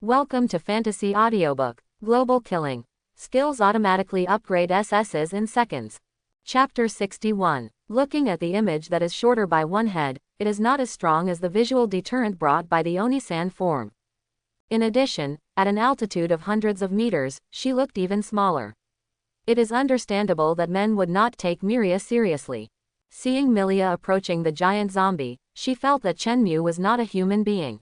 Welcome to Fantasy Audiobook. Global Killing. Skills automatically upgrade SSs in seconds. Chapter 61. Looking at the image that is shorter by one head, it is not as strong as the visual deterrent brought by the Oni-san form. In addition, at an altitude of hundreds of meters, she looked even smaller. It is understandable that men would not take Miria seriously. Seeing Milia approaching the giant zombie, she felt that Chenmu was not a human being.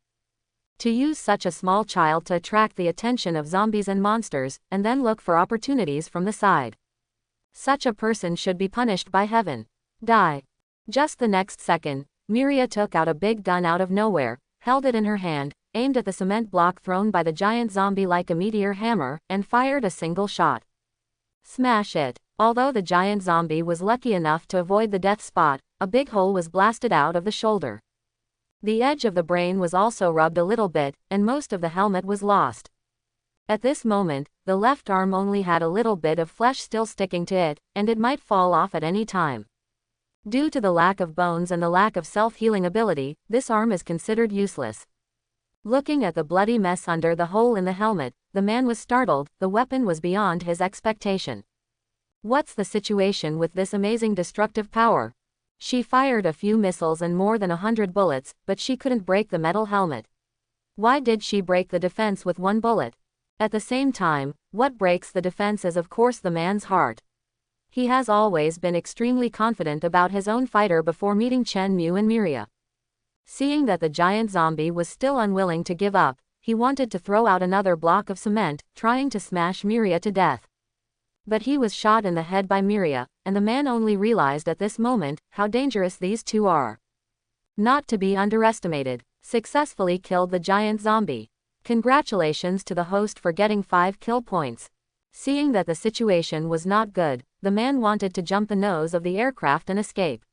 To use such a small child to attract the attention of zombies and monsters, and then look for opportunities from the side. Such a person should be punished by heaven. Die. Just the next second, Miria took out a big gun out of nowhere, held it in her hand, aimed at the cement block thrown by the giant zombie like a meteor hammer, and fired a single shot. Smash it. Although the giant zombie was lucky enough to avoid the death spot, a big hole was blasted out of the shoulder. The edge of the brain was also rubbed a little bit, and most of the helmet was lost. At this moment, the left arm only had a little bit of flesh still sticking to it, and it might fall off at any time. Due to the lack of bones and the lack of self-healing ability, this arm is considered useless. Looking at the bloody mess under the hole in the helmet, the man was startled. The weapon was beyond his expectation. What's the situation with this amazing destructive power? She fired a few missiles and more than 100 bullets, but she couldn't break the metal helmet. Why did she break the defense with one bullet? At the same time, what breaks the defense is of course the man's heart. He has always been extremely confident about his own fighter before meeting Chenmu and Miria. Seeing that the giant zombie was still unwilling to give up, he wanted to throw out another block of cement, trying to smash Miria to death. But he was shot in the head by Miria, and the man only realized at this moment how dangerous these two are. Not to be underestimated, successfully killed the giant zombie. Congratulations to the host for getting 5 kill points. Seeing that the situation was not good, the man wanted to jump the nose of the aircraft and escape.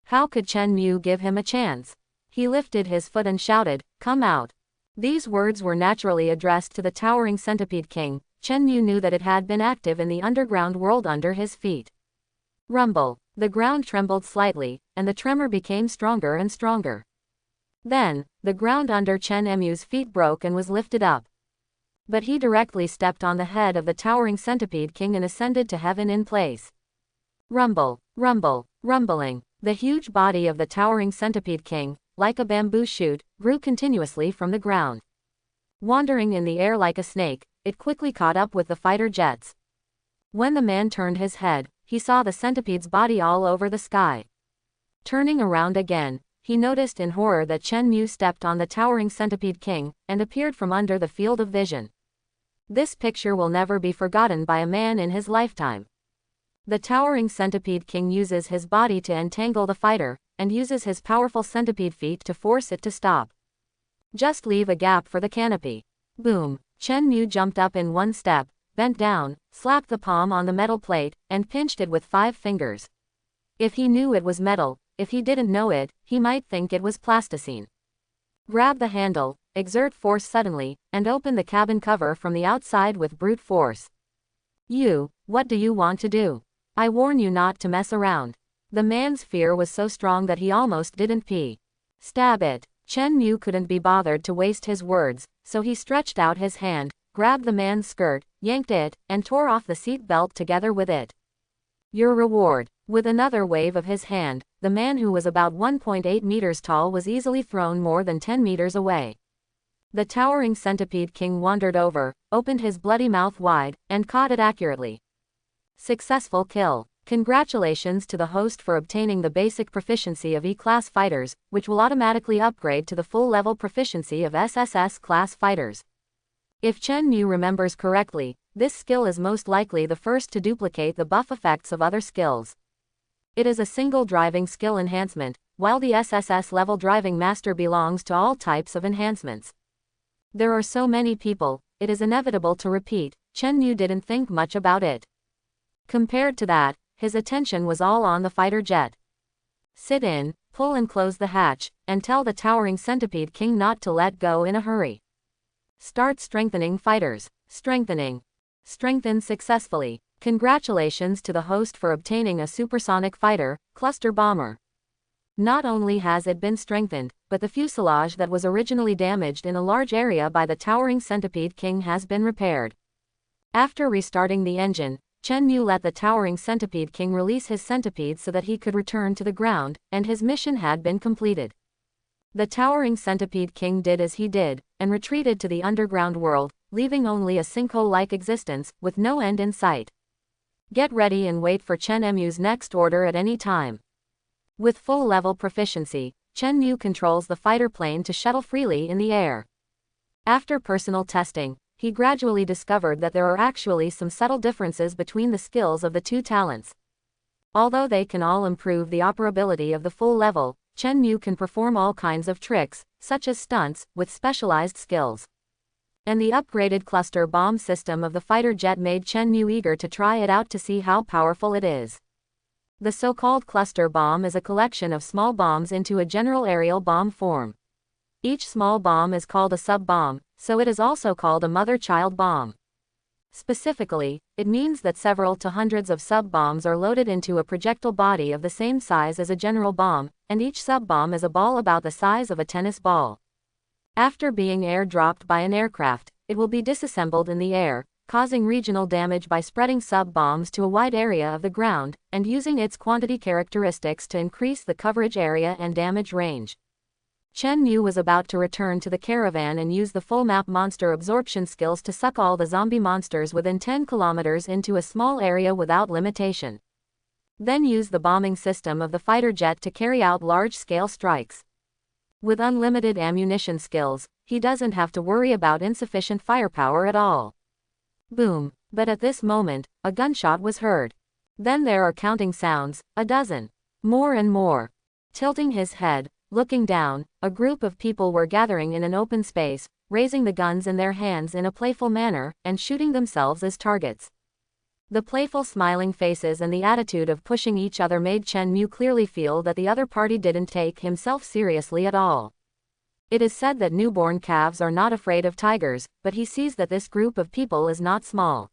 How could Chenmu give him a chance? He lifted his foot and shouted, "Come out." These words were naturally addressed to the towering centipede king. Chenmu knew that it had been active in the underground world under his feet. Rumble. The ground trembled slightly, and the tremor became stronger and stronger. Then, the ground under Chenmu's feet broke and was lifted up. But he directly stepped on the head of the towering centipede king and ascended to heaven in place. Rumble, rumble, rumbling. The huge body of the towering centipede king, like a bamboo shoot, grew continuously from the ground. Wandering in the air like a snake, it quickly caught up with the fighter jets. When the man turned his head, he saw the centipede's body all over the sky. Turning around again, he noticed in horror that Chenmu stepped on the towering centipede king, and appeared from under the field of vision. This picture will never be forgotten by a man in his lifetime. The towering centipede king uses his body to entangle the fighter, and uses his powerful centipede feet to force it to stop. Just leave a gap for the canopy. Boom. Chenmu jumped up in one step, bent down, slapped the palm on the metal plate, and pinched it with 5 fingers. If he knew it was metal, if he didn't know it, he might think it was plasticine. Grab the handle, exert force suddenly, and open the cabin cover from the outside with brute force. What do you want to do? I warn you not to mess around. The man's fear was so strong that he almost didn't pee. Stab it. Chenmu couldn't be bothered to waste his words, so he stretched out his hand, grabbed the man's skirt, yanked it, and tore off the seat belt together with it. Your reward. With another wave of his hand, the man who was about 1.8 meters tall was easily thrown more than 10 meters away. The towering centipede king wandered over, opened his bloody mouth wide, and caught it accurately. Successful kill. Congratulations to the host for obtaining the basic proficiency of E-class fighters, which will automatically upgrade to the full-level proficiency of SSS-class fighters. If Chenmu remembers correctly, this skill is most likely the first to duplicate the buff effects of other skills. It is a single driving skill enhancement, while the SSS-level driving master belongs to all types of enhancements. There are so many people, it is inevitable to repeat. Chenmu didn't think much about it. Compared to that, his attention was all on the fighter jet. Sit in, pull and close the hatch, and tell the towering centipede king not to let go in a hurry. Start strengthening fighters. Strengthening. Strengthen successfully. Congratulations to the host for obtaining a supersonic fighter, cluster bomber. Not only has it been strengthened, but the fuselage that was originally damaged in a large area by the towering Centipede King has been repaired. After restarting the engine, Chen Mu let the towering Centipede King release his centipede so that he could return to the ground, and his mission had been completed. The towering Centipede King did as he did, and retreated to the underground world, leaving only a sinkhole-like existence, with no end in sight. Get ready and wait for Chen Mu's next order at any time. With full-level proficiency, Chen Mu controls the fighter plane to shuttle freely in the air. After personal testing, he gradually discovered that there are actually some subtle differences between the skills of the two talents. Although they can all improve the operability of the full level, Chen Mu can perform all kinds of tricks, such as stunts, with specialized skills. And the upgraded cluster bomb system of the fighter jet made Chen Mu eager to try it out to see how powerful it is. The so-called cluster bomb is a collection of small bombs into a general aerial bomb form. Each small bomb is called a sub-bomb, so it is also called a mother-child bomb. Specifically, it means that several to hundreds of sub-bombs are loaded into a projectile body of the same size as a general bomb, and each sub-bomb is a ball about the size of a tennis ball. After being air-dropped by an aircraft, it will be disassembled in the air, causing regional damage by spreading sub-bombs to a wide area of the ground, and using its quantity characteristics to increase the coverage area and damage range. Chen Mu was about to return to the caravan and use the full-map monster absorption skills to suck all the zombie monsters within 10 kilometers into a small area without limitation. Then use the bombing system of the fighter jet to carry out large-scale strikes. With unlimited ammunition skills, he doesn't have to worry about insufficient firepower at all. Boom! But at this moment, a gunshot was heard. Then there are counting sounds, a dozen. More and more. Tilting his head, looking down, a group of people were gathering in an open space, raising the guns in their hands in a playful manner, and shooting themselves as targets. The playful smiling faces and the attitude of pushing each other made Chen Mu clearly feel that the other party didn't take himself seriously at all. It is said that newborn calves are not afraid of tigers, but he sees that this group of people is not small.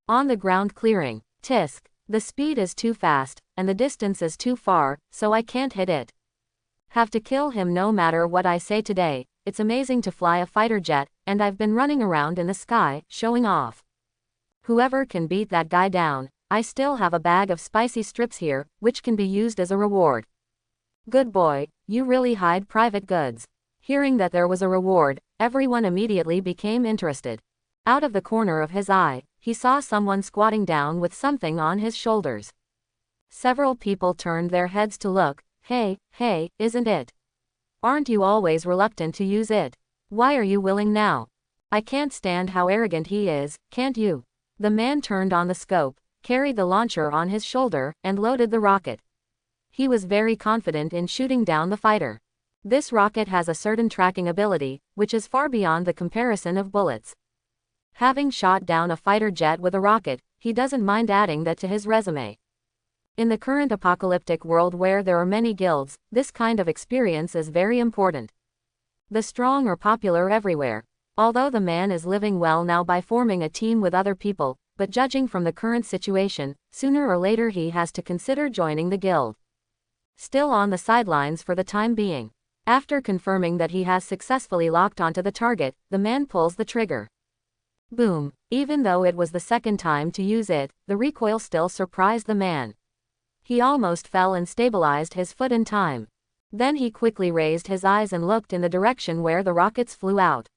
On the ground clearing, tisk, the speed is too fast, and the distance is too far, so I can't hit it. Have to kill him no matter what I say today. It's amazing to fly a fighter jet, and I've been running around in the sky, showing off. Whoever can beat that guy down, I still have a bag of spicy strips here, which can be used as a reward. Good boy, you really hide private goods. Hearing that there was a reward, everyone immediately became interested. Out of the corner of his eye, he saw someone squatting down with something on his shoulders. Several people turned their heads to look. Hey, isn't it? Aren't you always reluctant to use it? Why are you willing now? I can't stand how arrogant he is, can't you? The man turned on the scope, carried the launcher on his shoulder, and loaded the rocket. He was very confident in shooting down the fighter. This rocket has a certain tracking ability, which is far beyond the comparison of bullets. Having shot down a fighter jet with a rocket, he doesn't mind adding that to his resume. In the current apocalyptic world where there are many guilds, this kind of experience is very important. The strong are popular everywhere. Although the man is living well now by forming a team with other people, but judging from the current situation, sooner or later he has to consider joining the guild. Still on the sidelines for the time being. After confirming that he has successfully locked onto the target, the man pulls the trigger. Boom! Even though it was the second time to use it, the recoil still surprised the man. He almost fell and stabilized his foot in time. Then he quickly raised his eyes and looked in the direction where the rockets flew out.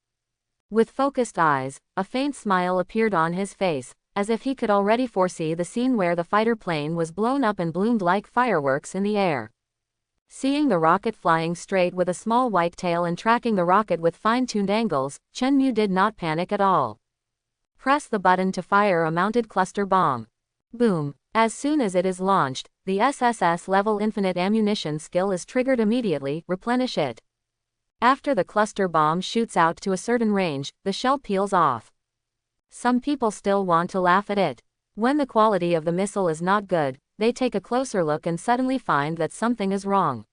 With focused eyes, a faint smile appeared on his face, as if he could already foresee the scene where the fighter plane was blown up and bloomed like fireworks in the air. Seeing the rocket flying straight with a small white tail and tracking the rocket with fine-tuned angles, Chen Mu did not panic at all. Press the button to fire a mounted cluster bomb. Boom! As soon as it is launched, the SSS level infinite ammunition skill is triggered immediately. Replenish it. After the cluster bomb shoots out to a certain range, the shell peels off. Some people still want to laugh at it. When the quality of the missile is not good, they take a closer look and suddenly find that something is wrong.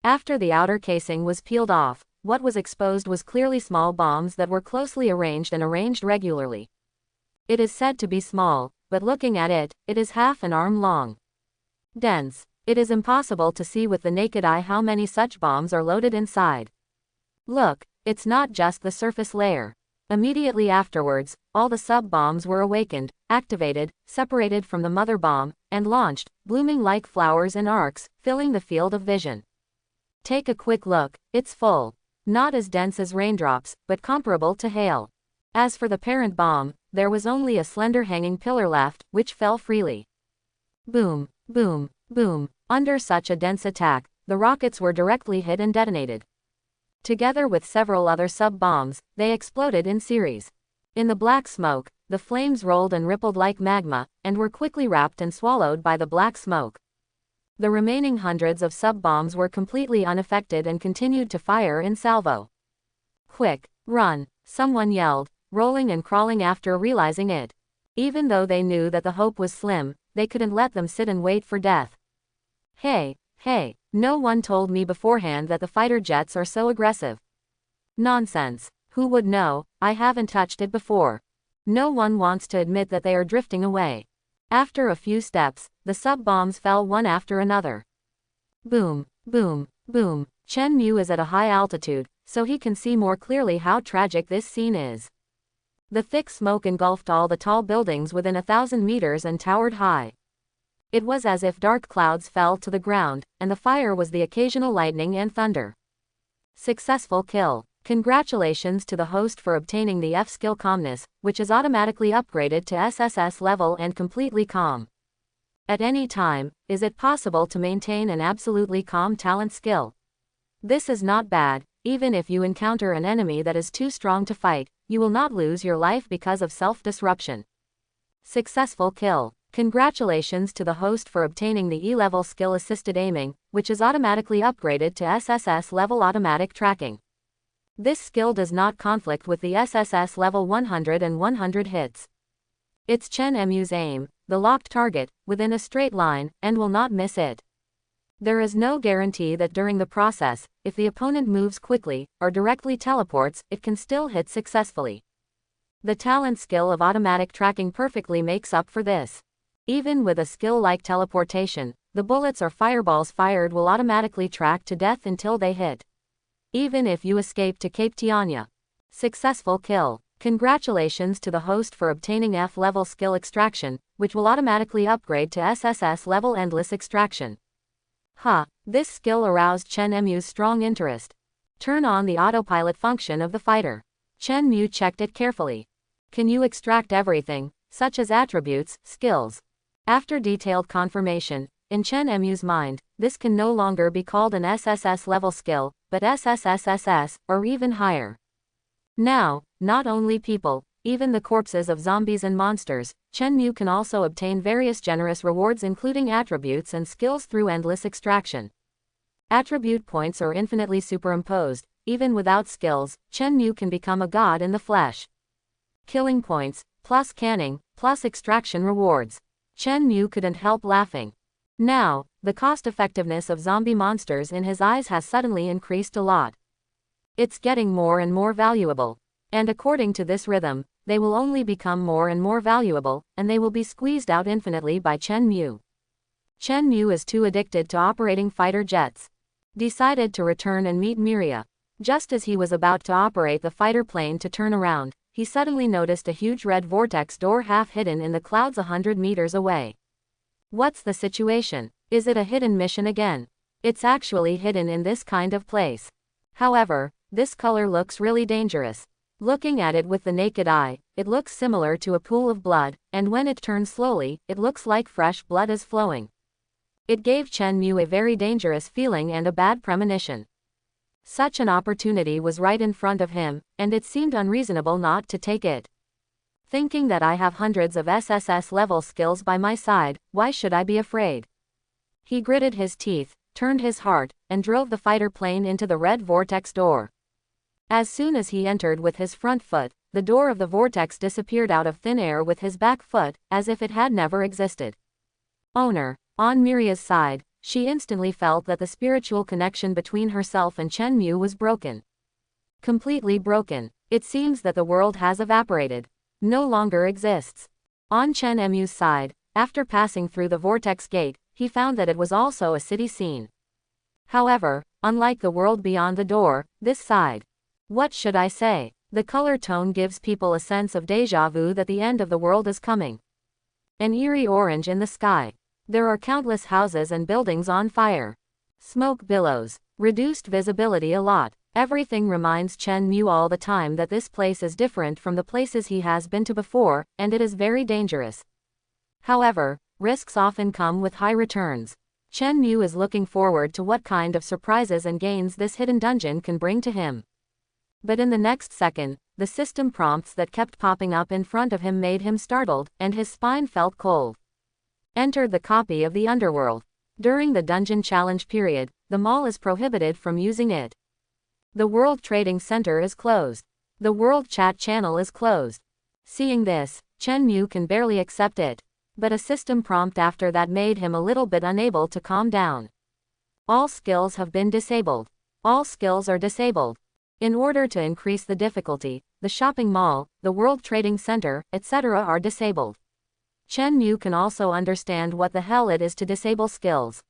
After the outer casing was peeled off, what was exposed was clearly small bombs that were closely arranged and arranged regularly. It is said to be small, but looking at it, it is half an arm long. Dense. It is impossible to see with the naked eye how many such bombs are loaded inside. Look, it's not just the surface layer. Immediately afterwards, all the sub-bombs were awakened, activated, separated from the mother bomb, and launched, blooming like flowers in arcs, filling the field of vision. Take a quick look, it's full. Not as dense as raindrops, but comparable to hail. As for the parent bomb, there was only a slender hanging pillar left, which fell freely. Boom, boom, boom. Under such a dense attack, the rockets were directly hit and detonated. Together with several other sub-bombs, they exploded in series. In the black smoke, the flames rolled and rippled like magma, and were quickly wrapped and swallowed by the black smoke. The remaining hundreds of sub-bombs were completely unaffected and continued to fire in salvo. Quick, run, someone yelled, rolling and crawling after realizing it. Even though they knew that the hope was slim, they couldn't let them sit and wait for death. Hey, no one told me beforehand that the fighter jets are so aggressive. Nonsense. Who would know? I haven't touched it before. No one wants to admit that they are drifting away. After a few steps, the sub-bombs fell one after another. Boom, boom, boom. Chen Mu is at a high altitude, so he can see more clearly how tragic this scene is. The thick smoke engulfed all the tall buildings within 1,000 meters and towered high. It was as if dark clouds fell to the ground, and the fire was the occasional lightning and thunder. Successful kill. Congratulations to the host for obtaining the F skill Calmness, which is automatically upgraded to SSS level and completely calm. At any time, is it possible to maintain an absolutely calm talent skill? This is not bad. Even if you encounter an enemy that is too strong to fight, you will not lose your life because of self-disruption. Successful kill. Congratulations to the host for obtaining the E-level skill Assisted Aiming, which is automatically upgraded to SSS level Automatic Tracking. This skill does not conflict with the SSS level 100 and 100 hits. It's Chen Mu's aim, the locked target, within a straight line, and will not miss it. There is no guarantee that during the process, if the opponent moves quickly, or directly teleports, it can still hit successfully. The talent skill of automatic tracking perfectly makes up for this. Even with a skill like teleportation, the bullets or fireballs fired will automatically track to death until they hit. Even if you escape to Cape Tiana. Successful kill. Congratulations to the host for obtaining F-level skill Extraction, which will automatically upgrade to SSS level Endless Extraction. This skill aroused Chen Mu's strong interest. Turn on the autopilot function of the fighter. Chen Mu checked it carefully. Can you extract everything, such as attributes, skills? After detailed confirmation, in Chen Mu's mind, this can no longer be called an SSS level skill, but SSSSS, or even higher. Now, not only people, even the corpses of zombies and monsters, Chen Mu can also obtain various generous rewards including attributes and skills through endless extraction. Attribute points are infinitely superimposed. Even without skills, Chen Mu can become a god in the flesh. Killing points, plus canning, plus extraction rewards. Chen Mu couldn't help laughing. Now, the cost-effectiveness of zombie monsters in his eyes has suddenly increased a lot. It's getting more and more valuable. And according to this rhythm, they will only become more and more valuable, and they will be squeezed out infinitely by Chen Mu. Chen Mu is too addicted to operating fighter jets. Decided to return and meet Miria. Just as he was about to operate the fighter plane to turn around, he suddenly noticed a huge red vortex door half hidden in the clouds 100 meters away. What's the situation? Is it a hidden mission again? It's actually hidden in this kind of place. However, this color looks really dangerous. Looking at it with the naked eye, it looks similar to a pool of blood, and when it turns slowly, it looks like fresh blood is flowing. It gave Chen Mu a very dangerous feeling and a bad premonition. Such an opportunity was right in front of him, and it seemed unreasonable not to take it. Thinking that I have hundreds of SSS level skills by my side, why should I be afraid? He gritted his teeth, turned his heart, and drove the fighter plane into the red vortex door. As soon as he entered with his front foot, the door of the vortex disappeared out of thin air with his back foot, as if it had never existed. Owner. On Miria's side, she instantly felt that the spiritual connection between herself and Chen Mu was broken. Completely broken. It seems that the world has evaporated. No longer exists. On Chen Mu's side, after passing through the vortex gate, he found that it was also a city scene. However, unlike the world beyond the door, this side. What should I say? The color tone gives people a sense of déjà vu that the end of the world is coming. An eerie orange in the sky. There are countless houses and buildings on fire. Smoke billows. Reduced visibility a lot. Everything reminds Chen Mu all the time that this place is different from the places he has been to before, and it is very dangerous. However, risks often come with high returns. Chen Mu is looking forward to what kind of surprises and gains this hidden dungeon can bring to him. But in the next second, the system prompts that kept popping up in front of him made him startled, and his spine felt cold. Entered the copy of the underworld. During the dungeon challenge period, the mall is prohibited from using it. The World Trading Center is closed. The World Chat channel is closed. Seeing this, Chen Mu can barely accept it. But a system prompt after that made him a little bit unable to calm down. All skills have been disabled. All skills are disabled. In order to increase the difficulty, the shopping mall, the World Trading Center, etc. are disabled. Chen Mu can also understand what the hell it is to disable skills.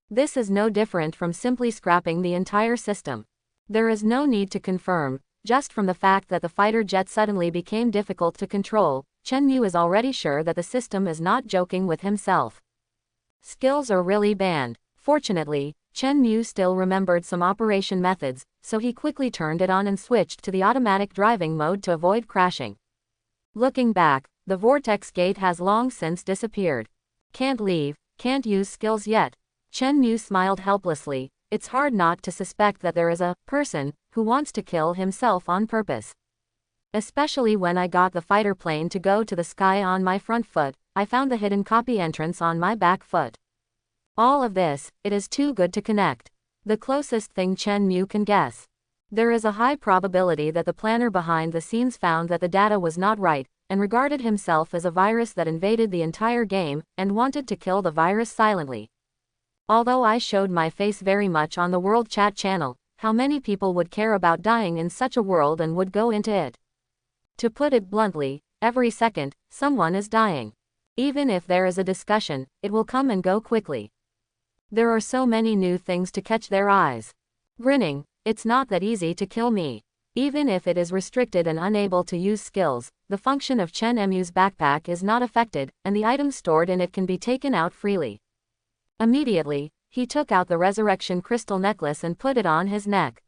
This is no different from simply scrapping the entire system. There is no need to confirm, just from the fact that the fighter jet suddenly became difficult to control, Chen Mu is already sure that the system is not joking with himself. Skills are really banned. Fortunately, Chen Mu still remembered some operation methods, so he quickly turned it on and switched to the automatic driving mode to avoid crashing. Looking back, the vortex gate has long since disappeared. Can't leave, can't use skills yet. Chen Mu smiled helplessly. It's hard not to suspect that there is a person who wants to kill himself on purpose. Especially when I got the fighter plane to go to the sky on my front foot, I found the hidden copy entrance on my back foot. All of this, it is too good to connect. The closest thing Chen Mu can guess. There is a high probability that the planner behind the scenes found that the data was not right, and regarded himself as a virus that invaded the entire game, and wanted to kill the virus silently. Although I showed my face very much on the World Chat channel, how many people would care about dying in such a world and would go into it? To put it bluntly, every second, someone is dying. Even if there is a discussion, it will come and go quickly. There are so many new things to catch their eyes. Grinning, it's not that easy to kill me. Even if it is restricted and unable to use skills, the function of Chen Mu's backpack is not affected, and the items stored in it can be taken out freely. Immediately, he took out the resurrection crystal necklace and put it on his neck.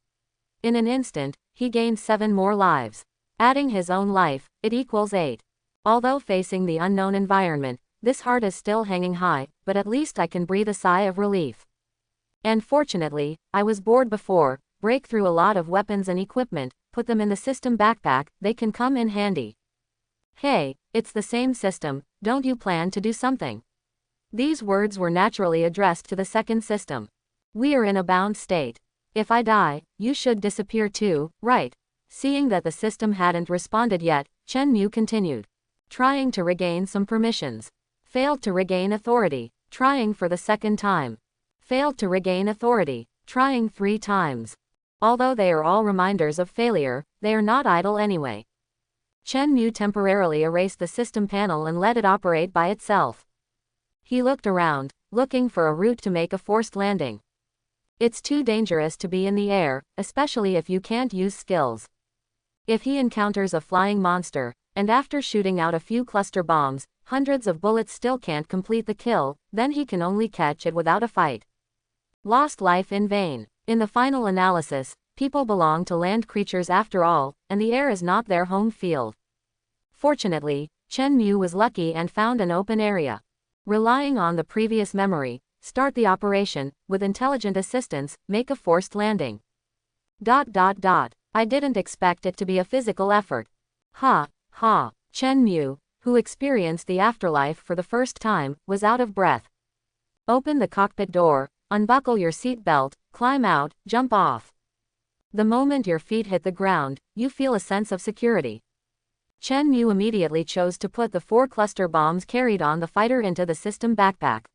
In an instant, he gained 7 more lives. Adding his own life, it equals 8. Although facing the unknown environment, this heart is still hanging high, but at least I can breathe a sigh of relief. And fortunately, I was bored before, break through a lot of weapons and equipment, put them in the system backpack, they can come in handy. Hey, it's the same system, don't you plan to do something? These words were naturally addressed to the second system. We are in a bound state. If I die, you should disappear too, right? Seeing that the system hadn't responded yet, Chen Mu continued. Trying to regain some permissions. Failed to regain authority. Trying for the second time. Failed to regain authority. Trying 3 times. Although they are all reminders of failure, they are not idle anyway. Chen Mu temporarily erased the system panel and let it operate by itself. He looked around, looking for a route to make a forced landing. It's too dangerous to be in the air, especially if you can't use skills. If he encounters a flying monster, and after shooting out a few cluster bombs, hundreds of bullets still can't complete the kill, then he can only catch it without a fight. Lost life in vain. In the final analysis, people belong to land creatures after all, and the air is not their home field. Fortunately, Chen Mu was lucky and found an open area. Relying on the previous memory, start the operation, with intelligent assistance, make a forced landing. ... I didn't expect it to be a physical effort. Ha, ha. Chen Mu, who experienced the afterlife for the first time, was out of breath. Open the cockpit door, unbuckle your seat belt, climb out, jump off. The moment your feet hit the ground, you feel a sense of security. Chen Mu immediately chose to put the 4 cluster bombs carried on the fighter into the system backpack.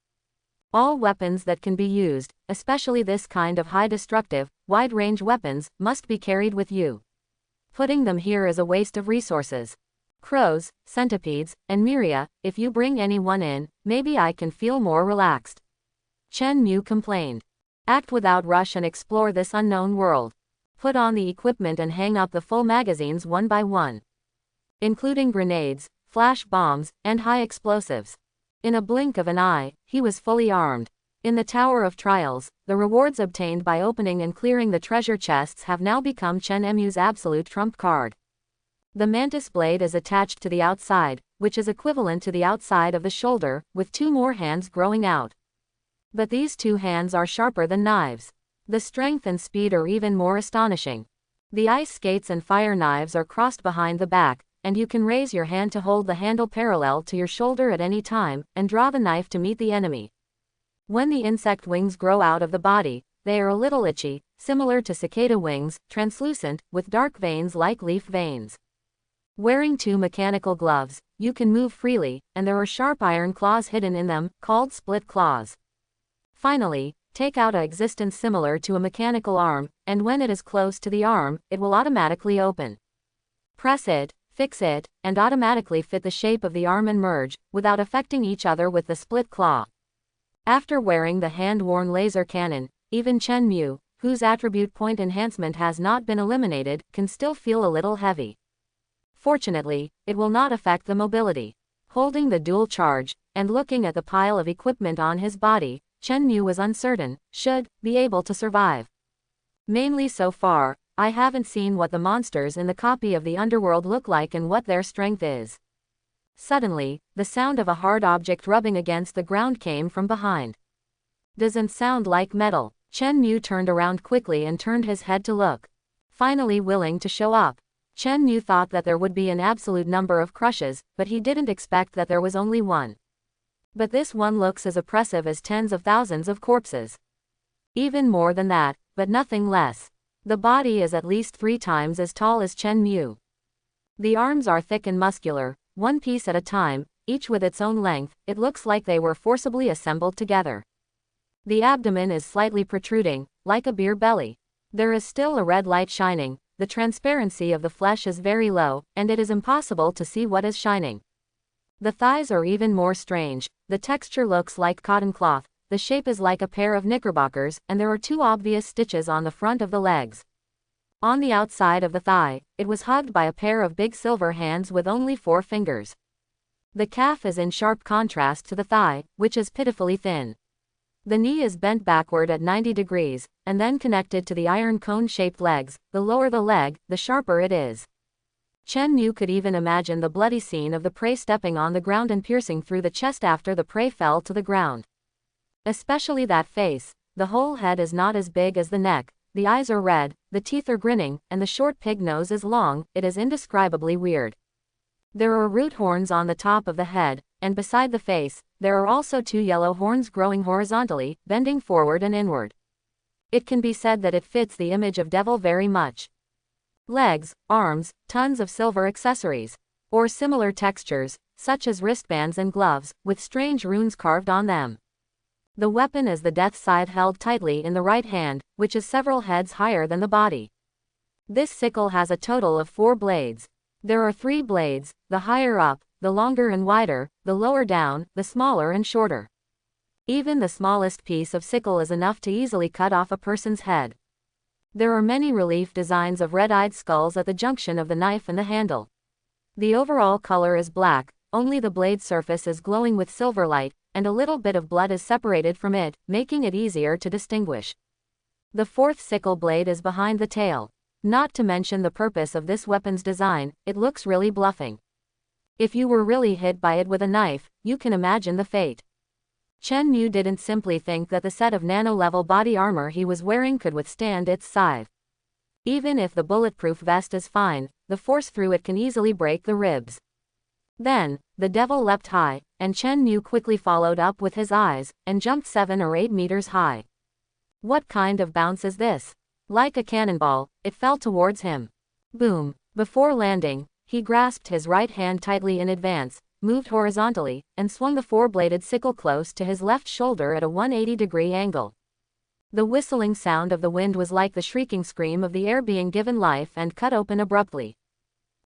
All weapons that can be used, especially this kind of high destructive, wide-range weapons, must be carried with you. Putting them here is a waste of resources. Crows, centipedes, and myria, if you bring anyone in, maybe I can feel more relaxed. Chen Mu complained. Act without rush and explore this unknown world. Put on the equipment and hang up the full magazines one by one, including grenades, flash bombs, and high explosives. In a blink of an eye, he was fully armed. In the Tower of Trials, the rewards obtained by opening and clearing the treasure chests have now become Chen Mu's absolute trump card. The mantis blade is attached to the outside, which is equivalent to the outside of the shoulder, with 2 more hands growing out. But these 2 hands are sharper than knives. The strength and speed are even more astonishing. The ice skates and fire knives are crossed behind the back, and you can raise your hand to hold the handle parallel to your shoulder at any time, and draw the knife to meet the enemy. When the insect wings grow out of the body, they are a little itchy, similar to cicada wings, translucent, with dark veins like leaf veins. Wearing 2 mechanical gloves, you can move freely, and there are sharp iron claws hidden in them, called split claws. Finally, take out an existence similar to a mechanical arm, and when it is close to the arm, it will automatically open. Press it, fix it, and automatically fit the shape of the arm and merge, without affecting each other with the split claw. After wearing the hand-worn laser cannon, even Chen Mu, whose attribute point enhancement has not been eliminated, can still feel a little heavy. Fortunately, it will not affect the mobility. Holding the dual charge, and looking at the pile of equipment on his body, Chen Mu was uncertain, should be able to survive. Mainly so far, I haven't seen what the monsters in the copy of the underworld look like and what their strength is. Suddenly, the sound of a hard object rubbing against the ground came from behind. Doesn't sound like metal. Chen Mu turned around quickly and turned his head to look. Finally willing to show up. Chen Mu thought that there would be an absolute number of crushes, but he didn't expect that there was only one. But this one looks as oppressive as tens of thousands of corpses. Even more than that, but nothing less. The body is at least 3 times as tall as Chen Mu. The arms are thick and muscular, one piece at a time, each with its own length. It looks like they were forcibly assembled together. The abdomen is slightly protruding, like a beer belly. There is still a red light shining, the transparency of the flesh is very low, and it is impossible to see what is shining. The thighs are even more strange, the texture looks like cotton cloth, the shape is like a pair of knickerbockers, and there are 2 obvious stitches on the front of the legs. On the outside of the thigh, it was hugged by a pair of big silver hands with only 4 fingers. The calf is in sharp contrast to the thigh, which is pitifully thin. The knee is bent backward at 90 degrees, and then connected to the iron cone-shaped legs. The lower the leg, the sharper it is. Chen Mu could even imagine the bloody scene of the prey stepping on the ground and piercing through the chest after the prey fell to the ground. Especially that face. The whole head is not as big as the neck, the eyes are red, the teeth are grinning, and the short pig nose is long. It is indescribably weird. There are root horns on the top of the head, and beside the face, there are also 2 yellow horns growing horizontally, bending forward and inward. It can be said that it fits the image of devil very much. Legs, arms, tons of silver accessories, or similar textures, such as wristbands and gloves, with strange runes carved on them. The weapon is the death scythe held tightly in the right hand, which is several heads higher than the body. This sickle has a total of 4 blades. There are 3 blades, the higher up, the longer and wider, the lower down, the smaller and shorter. Even the smallest piece of sickle is enough to easily cut off a person's head. There are many relief designs of red-eyed skulls at the junction of the knife and the handle. The overall color is black, only the blade surface is glowing with silver light, and a little bit of blood is separated from it, making it easier to distinguish. The 4th sickle blade is behind the tail. Not to mention the purpose of this weapon's design, it looks really bluffing. If you were really hit by it with a knife, you can imagine the fate. Chen Mu didn't simply think that the set of nano-level body armor he was wearing could withstand its scythe. Even if the bulletproof vest is fine, the force through it can easily break the ribs. Then, the devil leapt high, and Chen Mu quickly followed up with his eyes, and jumped 7 or 8 meters high. What kind of bounce is this? Like a cannonball, it fell towards him. Boom! Before landing, he grasped his right hand tightly in advance, moved horizontally, and swung the 4-bladed sickle close to his left shoulder at a 180-degree angle. The whistling sound of the wind was like the shrieking scream of the air being given life and cut open abruptly.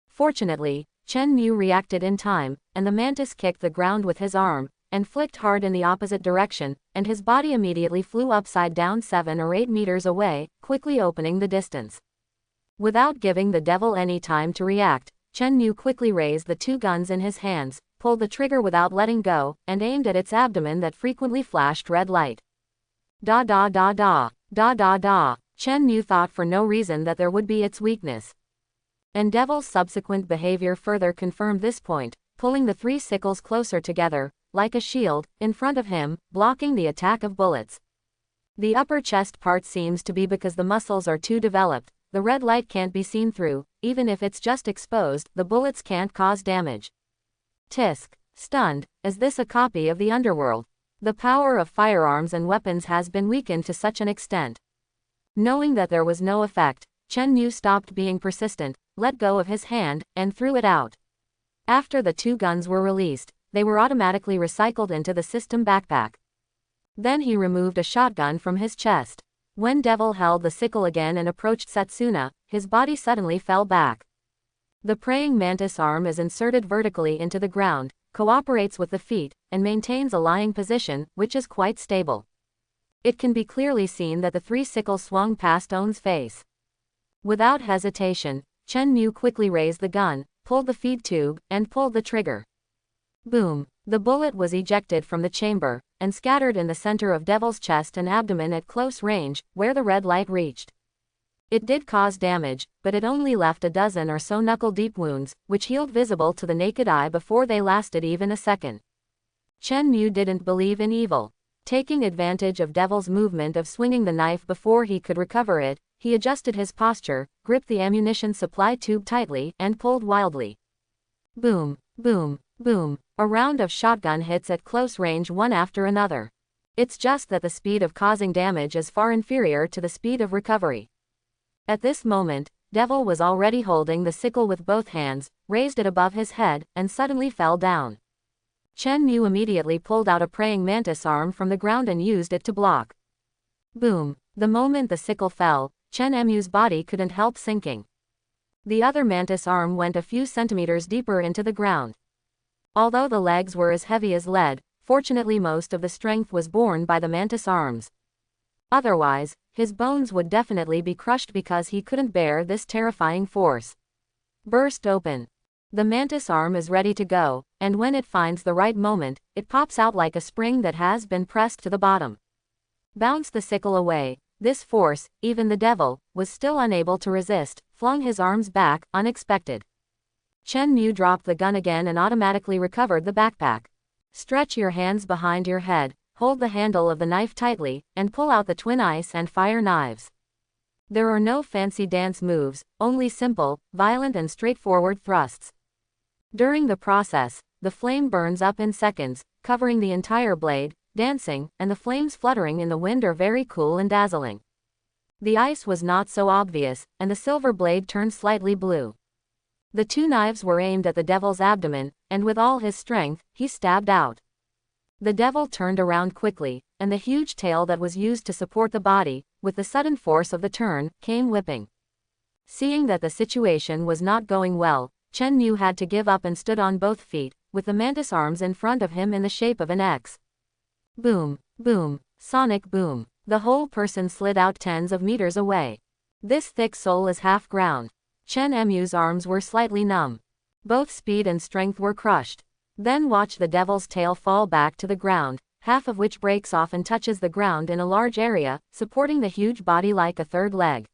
Fortunately, Chen Mu reacted in time, and the mantis kicked the ground with his arm, and flicked hard in the opposite direction, and his body immediately flew upside down 7 or 8 meters away, quickly opening the distance. Without giving the devil any time to react, Chen Yu quickly raised the 2 guns in his hands, pulled the trigger without letting go, and aimed at its abdomen that frequently flashed red light. Da da da da, da da da. Chen Yu thought for no reason that there would be its weakness. And Devil's subsequent behavior further confirmed this point, pulling the 3 sickles closer together, like a shield, in front of him, blocking the attack of bullets. The upper chest part seems to be because the muscles are too developed, the red light can't be seen through, even if it's just exposed, the bullets can't cause damage. Tisk. Stunned, is this a copy of the underworld? The power of firearms and weapons has been weakened to such an extent. Knowing that there was no effect, Chen Yu stopped being persistent, let go of his hand, and threw it out. After the 2 guns were released, they were automatically recycled into the system backpack. Then he removed a shotgun from his chest. When Devil held the sickle again and approached Setsuna, his body suddenly fell back. The praying mantis arm is inserted vertically into the ground, cooperates with the feet, and maintains a lying position, which is quite stable. It can be clearly seen that the 3 sickles swung past On's face. Without hesitation, Chen Yu quickly raised the gun, pulled the feed tube, and pulled the trigger. Boom! The bullet was ejected from the chamber, and scattered in the center of Devil's chest and abdomen at close range, where the red light reached. It did cause damage, but it only left a dozen or so knuckle-deep wounds, which healed visible to the naked eye before they lasted even a second. Chen Yu didn't believe in evil. Taking advantage of Devil's movement of swinging the knife before he could recover it, he adjusted his posture, gripped the ammunition supply tube tightly, and pulled wildly. Boom, boom, boom. A round of shotgun hits at close range one after another. It's just that the speed of causing damage is far inferior to the speed of recovery. At this moment, Devil was already holding the sickle with both hands, raised it above his head, and suddenly fell down. Chen Yu immediately pulled out a praying mantis arm from the ground and used it to block. Boom! The moment the sickle fell, Chen Mu's body couldn't help sinking. The other mantis arm went a few centimeters deeper into the ground. Although the legs were as heavy as lead, fortunately most of the strength was borne by the mantis arms. Otherwise, his bones would definitely be crushed because he couldn't bear this terrifying force. Burst open. The mantis arm is ready to go, and when it finds the right moment, it pops out like a spring that has been pressed to the bottom. Bounce the sickle away. This force, even the Devil, was still unable to resist, flung his arms back, unexpected. Chen Yu dropped the gun again and automatically recovered the backpack. Stretch your hands behind your head, hold the handle of the knife tightly, and pull out the twin ice and fire knives. There are no fancy dance moves, only simple, violent and straightforward thrusts. During the process, the flame burns up in seconds, covering the entire blade, dancing, and the flames fluttering in the wind are very cool and dazzling. The ice was not so obvious, and the silver blade turned slightly blue. The 2 knives were aimed at the Devil's abdomen, and with all his strength, he stabbed out. The Devil turned around quickly, and the huge tail that was used to support the body, with the sudden force of the turn, came whipping. Seeing that the situation was not going well, Chen Yu had to give up and stood on both feet, with the mantis arms in front of him in the shape of an X. Boom, boom, sonic boom. The whole person slid out tens of meters away. This thick sole is half ground. Chen Mu's arms were slightly numb. Both speed and strength were crushed. Then watch the Devil's tail fall back to the ground, half of which breaks off and touches the ground in a large area, supporting the huge body like a third leg.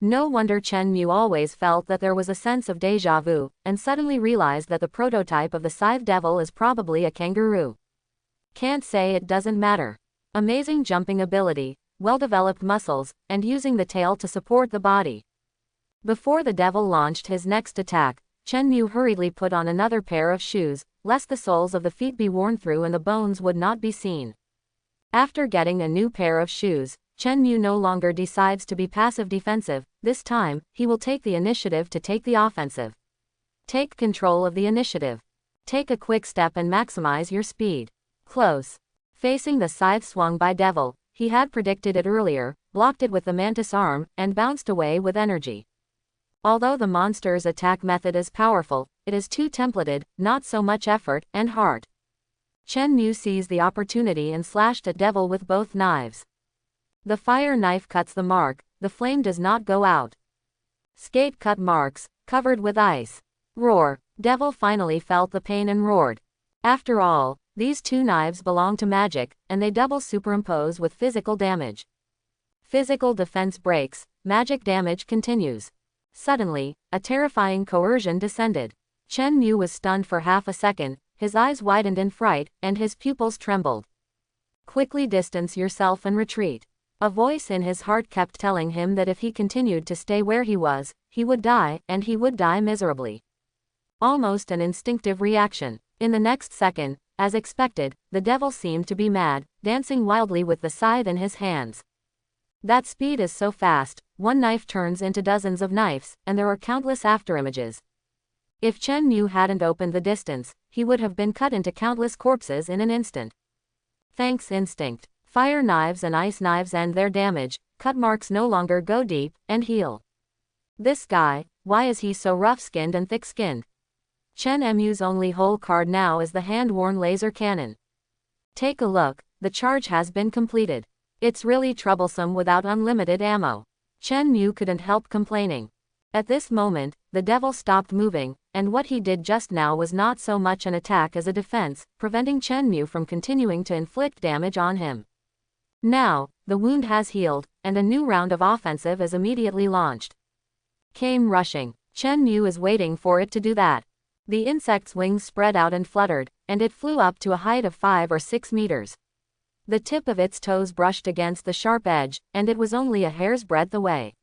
No wonder Chen Mu always felt that there was a sense of déjà vu, and suddenly realized that the prototype of the Scythe Devil is probably a kangaroo. Can't say it doesn't matter. Amazing jumping ability, well-developed muscles, and using the tail to support the body. Before the Devil launched his next attack, Chen Mu hurriedly put on another pair of shoes, lest the soles of the feet be worn through and the bones would not be seen. After getting a new pair of shoes, Chen Mu no longer decides to be passive-defensive. This time, he will take the initiative to take the offensive. Take control of the initiative. Take a quick step and maximize your speed. Close. Facing the scythe swung by Devil, he had predicted it earlier, blocked it with the mantis arm, and bounced away with energy. Although the monster's attack method is powerful, it is too templated, not so much effort and heart. Chen Mu seized the opportunity and slashed at Devil with both knives. The fire knife cuts the mark, the flame does not go out. Skate cut marks, covered with ice. Roar. Devil finally felt the pain and roared. After all, these two knives belong to magic, and they double superimpose with physical damage. Physical defense breaks, magic damage continues. Suddenly, a terrifying coercion descended. Chen Mu was stunned for half a second, his eyes widened in fright, and his pupils trembled. Quickly distance yourself and retreat. A voice in his heart kept telling him that if he continued to stay where he was, he would die, and he would die miserably. Almost an instinctive reaction. In the next second, as expected, the devil seemed to be mad, dancing wildly with the scythe in his hands. That speed is so fast, one knife turns into dozens of knives, and there are countless afterimages. If Chen Mu hadn't opened the distance, he would have been cut into countless corpses in an instant. Thanks instinct. Fire knives and ice knives end their damage, cut marks no longer go deep, and heal. This guy, why is he so rough-skinned and thick-skinned? Chen Mu's only whole card now is the hand-worn laser cannon. Take a look, the charge has been completed. It's really troublesome without unlimited ammo. Chen Mu couldn't help complaining. At this moment, the devil stopped moving, and what he did just now was not so much an attack as a defense, preventing Chen Mu from continuing to inflict damage on him. Now, the wound has healed, and a new round of offensive is immediately launched. Came rushing. Chen Mu is waiting for it to do that. The insect's wings spread out and fluttered, and it flew up to a height of 5 or 6 meters. The tip of its toes brushed against the sharp edge, and it was only a hair's breadth away.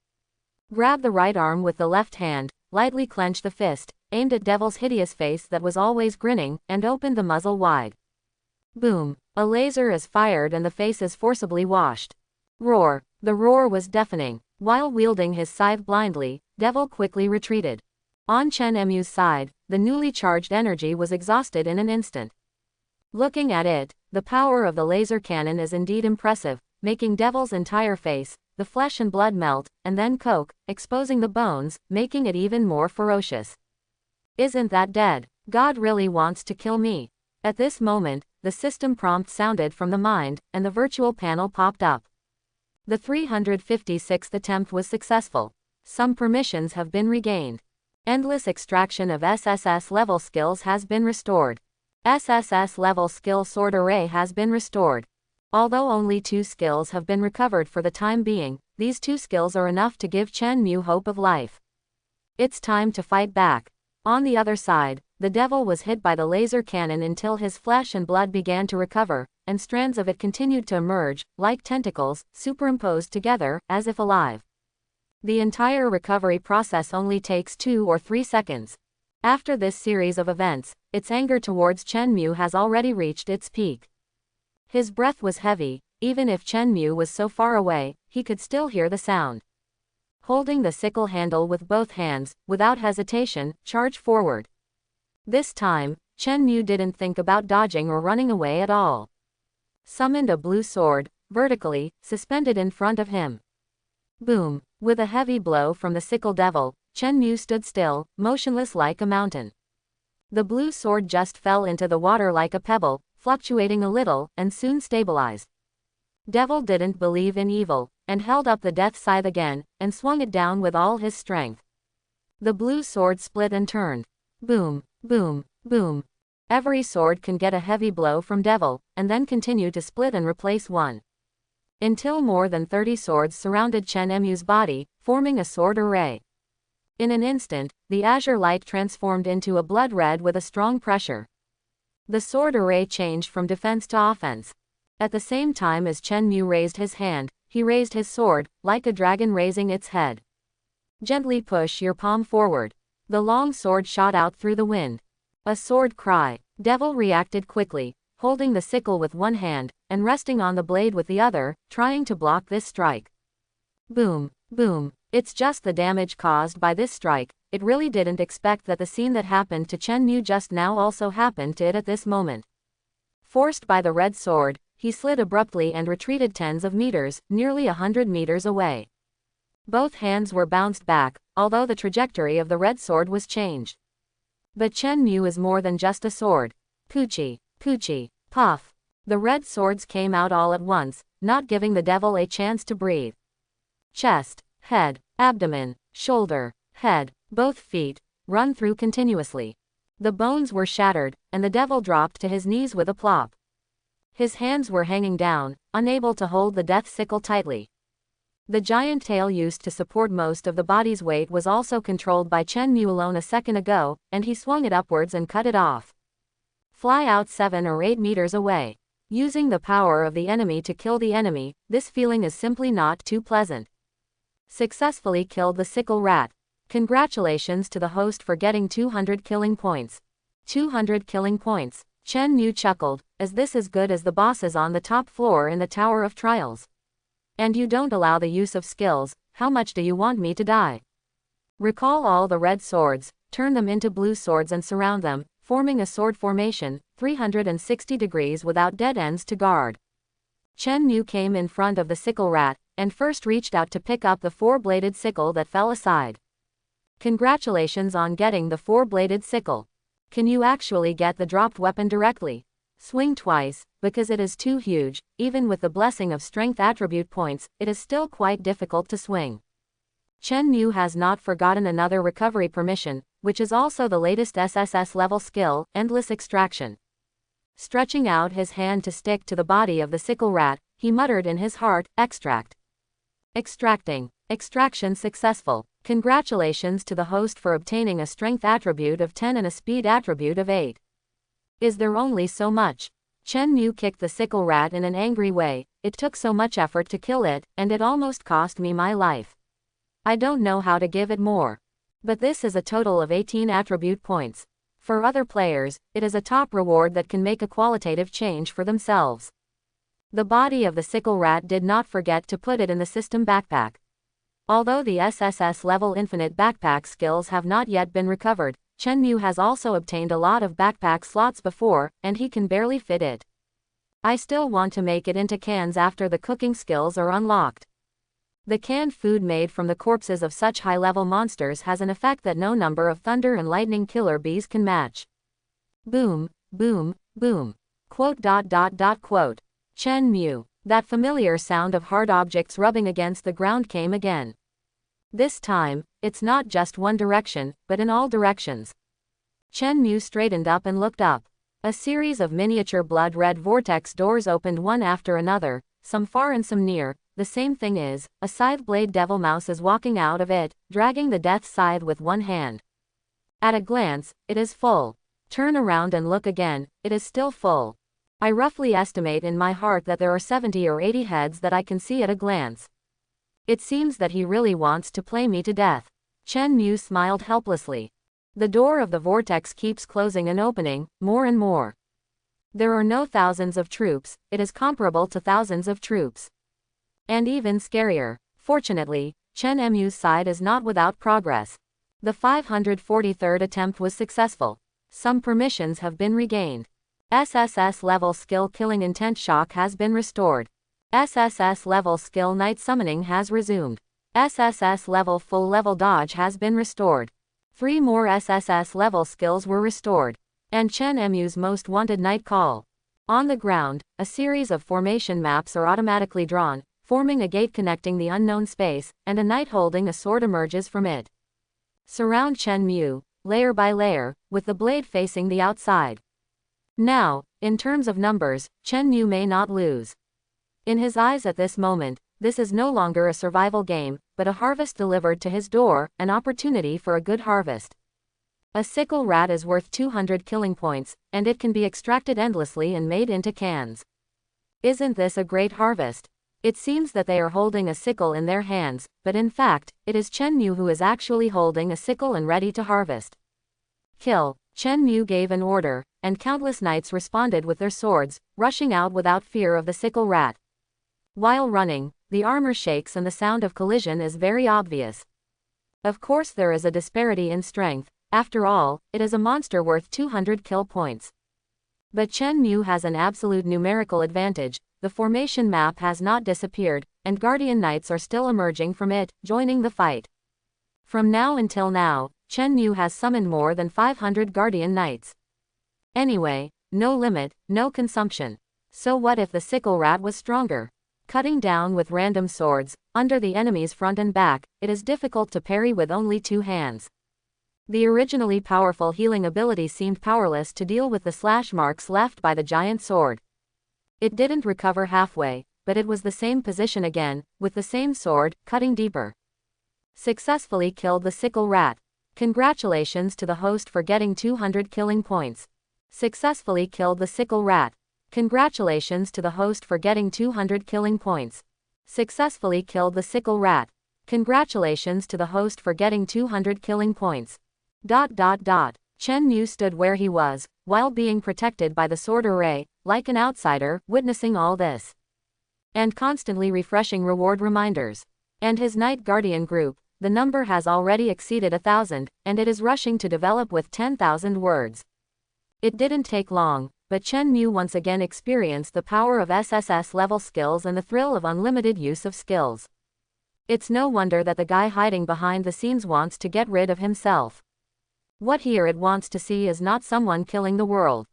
Grab the right arm with the left hand, lightly clench the fist, aimed at Devil's hideous face that was always grinning, and opened the muzzle wide. Boom. A laser is fired and the face is forcibly washed. Roar. The roar was deafening. While wielding his scythe blindly, Devil quickly retreated. On Chen Mu's side, the newly charged energy was exhausted in an instant. Looking at it, the power of the laser cannon is indeed impressive, making Devil's entire face, the flesh and blood melt, and then coke, exposing the bones, making it even more ferocious. Isn't that dead? God really wants to kill me. At this moment, the system prompt sounded from the mind, and the virtual panel popped up. The 356th attempt was successful. Some permissions have been regained. Endless extraction of SSS level skills has been restored. SSS level skill sword array has been restored. Although only 2 skills have been recovered for the time being, these 2 skills are enough to give Chen Mu hope of life. It's time to fight back. On the other side, the devil was hit by the laser cannon until his flesh and blood began to recover, and strands of it continued to emerge, like tentacles, superimposed together, as if alive. The entire recovery process only takes 2 or 3 seconds. After this series of events, its anger towards Chen Mu has already reached its peak. His breath was heavy. Even if Chen Mu was so far away, he could still hear the sound. Holding the sickle handle with both hands, without hesitation, charge forward. This time, Chen Mu didn't think about dodging or running away at all. Summoned a blue sword, vertically, suspended in front of him. Boom! With a heavy blow from the sickle devil, Chen Mu stood still, motionless like a mountain. The blue sword just fell into the water like a pebble, fluctuating a little, and soon stabilized. Devil didn't believe in evil, and held up the death scythe again, and swung it down with all his strength. The blue sword split and turned. Boom, boom, boom. Every sword can get a heavy blow from Devil, and then continue to split and replace one. Until more than 30 swords surrounded Chen Mu's body, forming a sword array. In an instant, the azure light transformed into a blood red with a strong pressure. The sword array changed from defense to offense. At the same time as Chen Mu raised his hand, he raised his sword, like a dragon raising its head. Gently push your palm forward. The long sword shot out through the wind. A sword cry. Devil reacted quickly, holding the sickle with one hand, and resting on the blade with the other, trying to block this strike. Boom, boom. It's just the damage caused by this strike. It really didn't expect that the scene that happened to Chen Mu just now also happened to it at this moment. Forced by the red sword, he slid abruptly and retreated tens of meters, nearly 100 meters away. Both hands were bounced back, although the trajectory of the red sword was changed. But Chen Mu is more than just a sword. Poochie, Poochie. Puff! The red swords came out all at once, not giving the devil a chance to breathe. Chest, head, abdomen, shoulder, head, both feet, run through continuously. The bones were shattered, and the devil dropped to his knees with a plop. His hands were hanging down, unable to hold the death sickle tightly. The giant tail used to support most of the body's weight was also controlled by Chen Mu alone a second ago, and he swung it upwards and cut it off. Fly out 7 or 8 meters away. Using the power of the enemy to kill the enemy, this feeling is simply not too pleasant. Successfully killed the sickle rat. Congratulations to the host for getting 200 killing points. 200 killing points. Chen Mu chuckled, as this is good as the bosses on the top floor in the Tower of Trials. And you don't allow the use of skills, how much do you want me to die? Recall all the red swords, turn them into blue swords and surround them, forming a sword formation, 360 degrees without dead ends to guard. Chen Mu came in front of the sickle rat, and first reached out to pick up the 4-bladed sickle that fell aside. Congratulations on getting the 4-bladed sickle. Can you actually get the dropped weapon directly? Swing twice, because it is too huge, even with the blessing of strength attribute points, it is still quite difficult to swing. Chen Mu has not forgotten another recovery permission, which is also the latest SSS level skill, Endless Extraction. Stretching out his hand to stick to the body of the sickle rat, he muttered in his heart, extract. Extracting. Extraction successful. Congratulations to the host for obtaining a strength attribute of 10 and a speed attribute of 8. Is there only so much? Chen Mu kicked the sickle rat in an angry way. It took so much effort to kill it, and it almost cost me my life. I don't know how to give it more. But this is a total of 18 attribute points. For other players, it is a top reward that can make a qualitative change for themselves. The body of the sickle rat did not forget to put it in the system backpack. Although the SSS level infinite backpack skills have not yet been recovered, Chen Mu has also obtained a lot of backpack slots before, and he can barely fit it. I still want to make it into cans after the cooking skills are unlocked. The canned food made from the corpses of such high-level monsters has an effect that no number of thunder and lightning killer bees can match. Boom, boom, boom. Quote. Chen Mu. That familiar sound of hard objects rubbing against the ground came again. This time, it's not just one direction, but in all directions. Chen Mu straightened up and looked up. A series of miniature blood-red vortex doors opened one after another, some far and some near. The same thing is, a scythe blade devil mouse is walking out of it, dragging the death scythe with one hand. At a glance, it is full. Turn around and look again, it is still full. I roughly estimate in my heart that there are 70 or 80 heads that I can see at a glance. It seems that he really wants to play me to death. Chen Mu smiled helplessly. The door of the vortex keeps closing and opening, more and more. There are no thousands of troops, it is comparable to thousands of troops. And even scarier. Fortunately, Chen Mu's side is not without progress. The 543rd attempt was successful. Some permissions have been regained. SSS level skill Killing Intent Shock has been restored. SSS level skill Night Summoning has resumed. SSS level Full Level Dodge has been restored. 3 more SSS level skills were restored. And Chen Mu's Most Wanted Night Call. On the ground, a series of formation maps are automatically drawn, forming a gate connecting the unknown space, and a knight holding a sword emerges from it. Surround Chen Mu, layer by layer, with the blade facing the outside. Now, in terms of numbers, Chen Mu may not lose. In his eyes at this moment, this is no longer a survival game, but a harvest delivered to his door, an opportunity for a good harvest. A sickle rat is worth 200 killing points, and it can be extracted endlessly and made into cans. Isn't this a great harvest? It seems that they are holding a sickle in their hands, but in fact, it is Chen Mu who is actually holding a sickle and ready to harvest. Kill. Chen Mu gave an order, and countless knights responded with their swords, rushing out without fear of the sickle rat. While running, the armor shakes and the sound of collision is very obvious. Of course there is a disparity in strength, after all, it is a monster worth 200 kill points. But Chen Mu has an absolute numerical advantage, the formation map has not disappeared, and Guardian Knights are still emerging from it, joining the fight. From now until now, Chen Mu has summoned more than 500 Guardian Knights. Anyway, no limit, no consumption. So what if the sickle rat was stronger? Cutting down with random swords, under the enemy's front and back, it is difficult to parry with only 2 hands. The originally powerful healing ability seemed powerless to deal with the slash marks left by the giant sword. It didn't recover halfway, but it was the same position again, with the same sword, cutting deeper. Successfully killed the sickle rat. Congratulations to the host for getting 200 killing points. Successfully killed the sickle rat. Congratulations to the host for getting 200 killing points. Successfully killed the sickle rat. Congratulations to the host for getting 200 killing points. Chen Mu stood where he was, while being protected by the sword array, like an outsider, witnessing all this. And constantly refreshing reward reminders. And his Knight Guardian group, the number has already exceeded 1,000, and it is rushing to develop with 10,000 words. It didn't take long, but Chen Mu once again experienced the power of SSS level skills and the thrill of unlimited use of skills. It's no wonder that the guy hiding behind the scenes wants to get rid of himself. What it wants to see is not someone killing the world.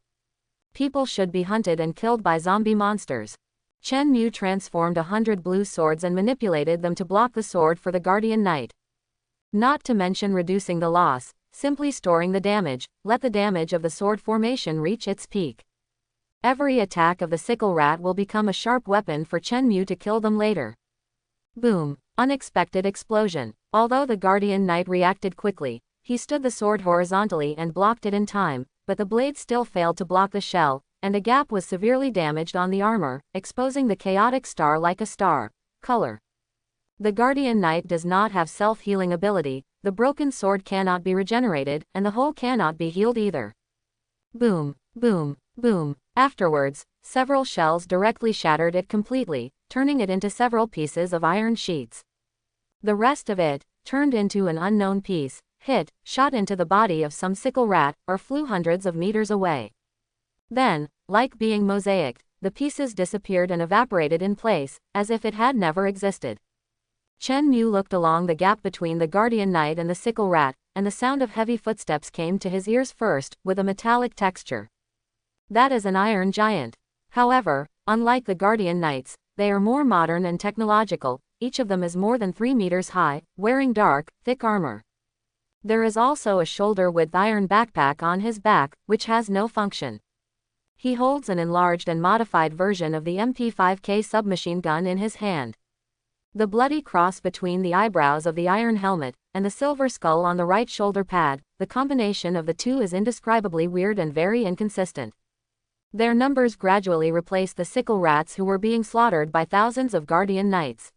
People should be hunted and killed by zombie monsters. Chen Mu transformed 100 blue swords and manipulated them to block the sword for the Guardian Knight. Not to mention reducing the loss, simply storing the damage, let the damage of the sword formation reach its peak. Every attack of the sickle rat will become a sharp weapon for Chen Mu to kill them later. Boom! Unexpected explosion. Although the Guardian Knight reacted quickly, he stood the sword horizontally and blocked it in time, but the blade still failed to block the shell, and a gap was severely damaged on the armor, exposing the chaotic star like a star color. The Guardian Knight does not have self-healing ability, the broken sword cannot be regenerated, and the hole cannot be healed either. Boom, boom, boom. Afterwards, several shells directly shattered it completely, turning it into several pieces of iron sheets. The rest of it, turned into an unknown piece, shot into the body of some sickle rat, or flew hundreds of meters away. Then, like being mosaicked, the pieces disappeared and evaporated in place, as if it had never existed. Chen Mu looked along the gap between the Guardian Knight and the sickle rat, and the sound of heavy footsteps came to his ears first, with a metallic texture. That is an iron giant. However, unlike the Guardian Knights, they are more modern and technological, each of them is more than 3 meters high, wearing dark, thick armor. There is also a shoulder-width iron backpack on his back, which has no function. He holds an enlarged and modified version of the MP5K submachine gun in his hand. The bloody cross between the eyebrows of the iron helmet, and the silver skull on the right shoulder pad, the combination of the two is indescribably weird and very inconsistent. Their numbers gradually replace the sickle rats who were being slaughtered by thousands of Guardian Knights.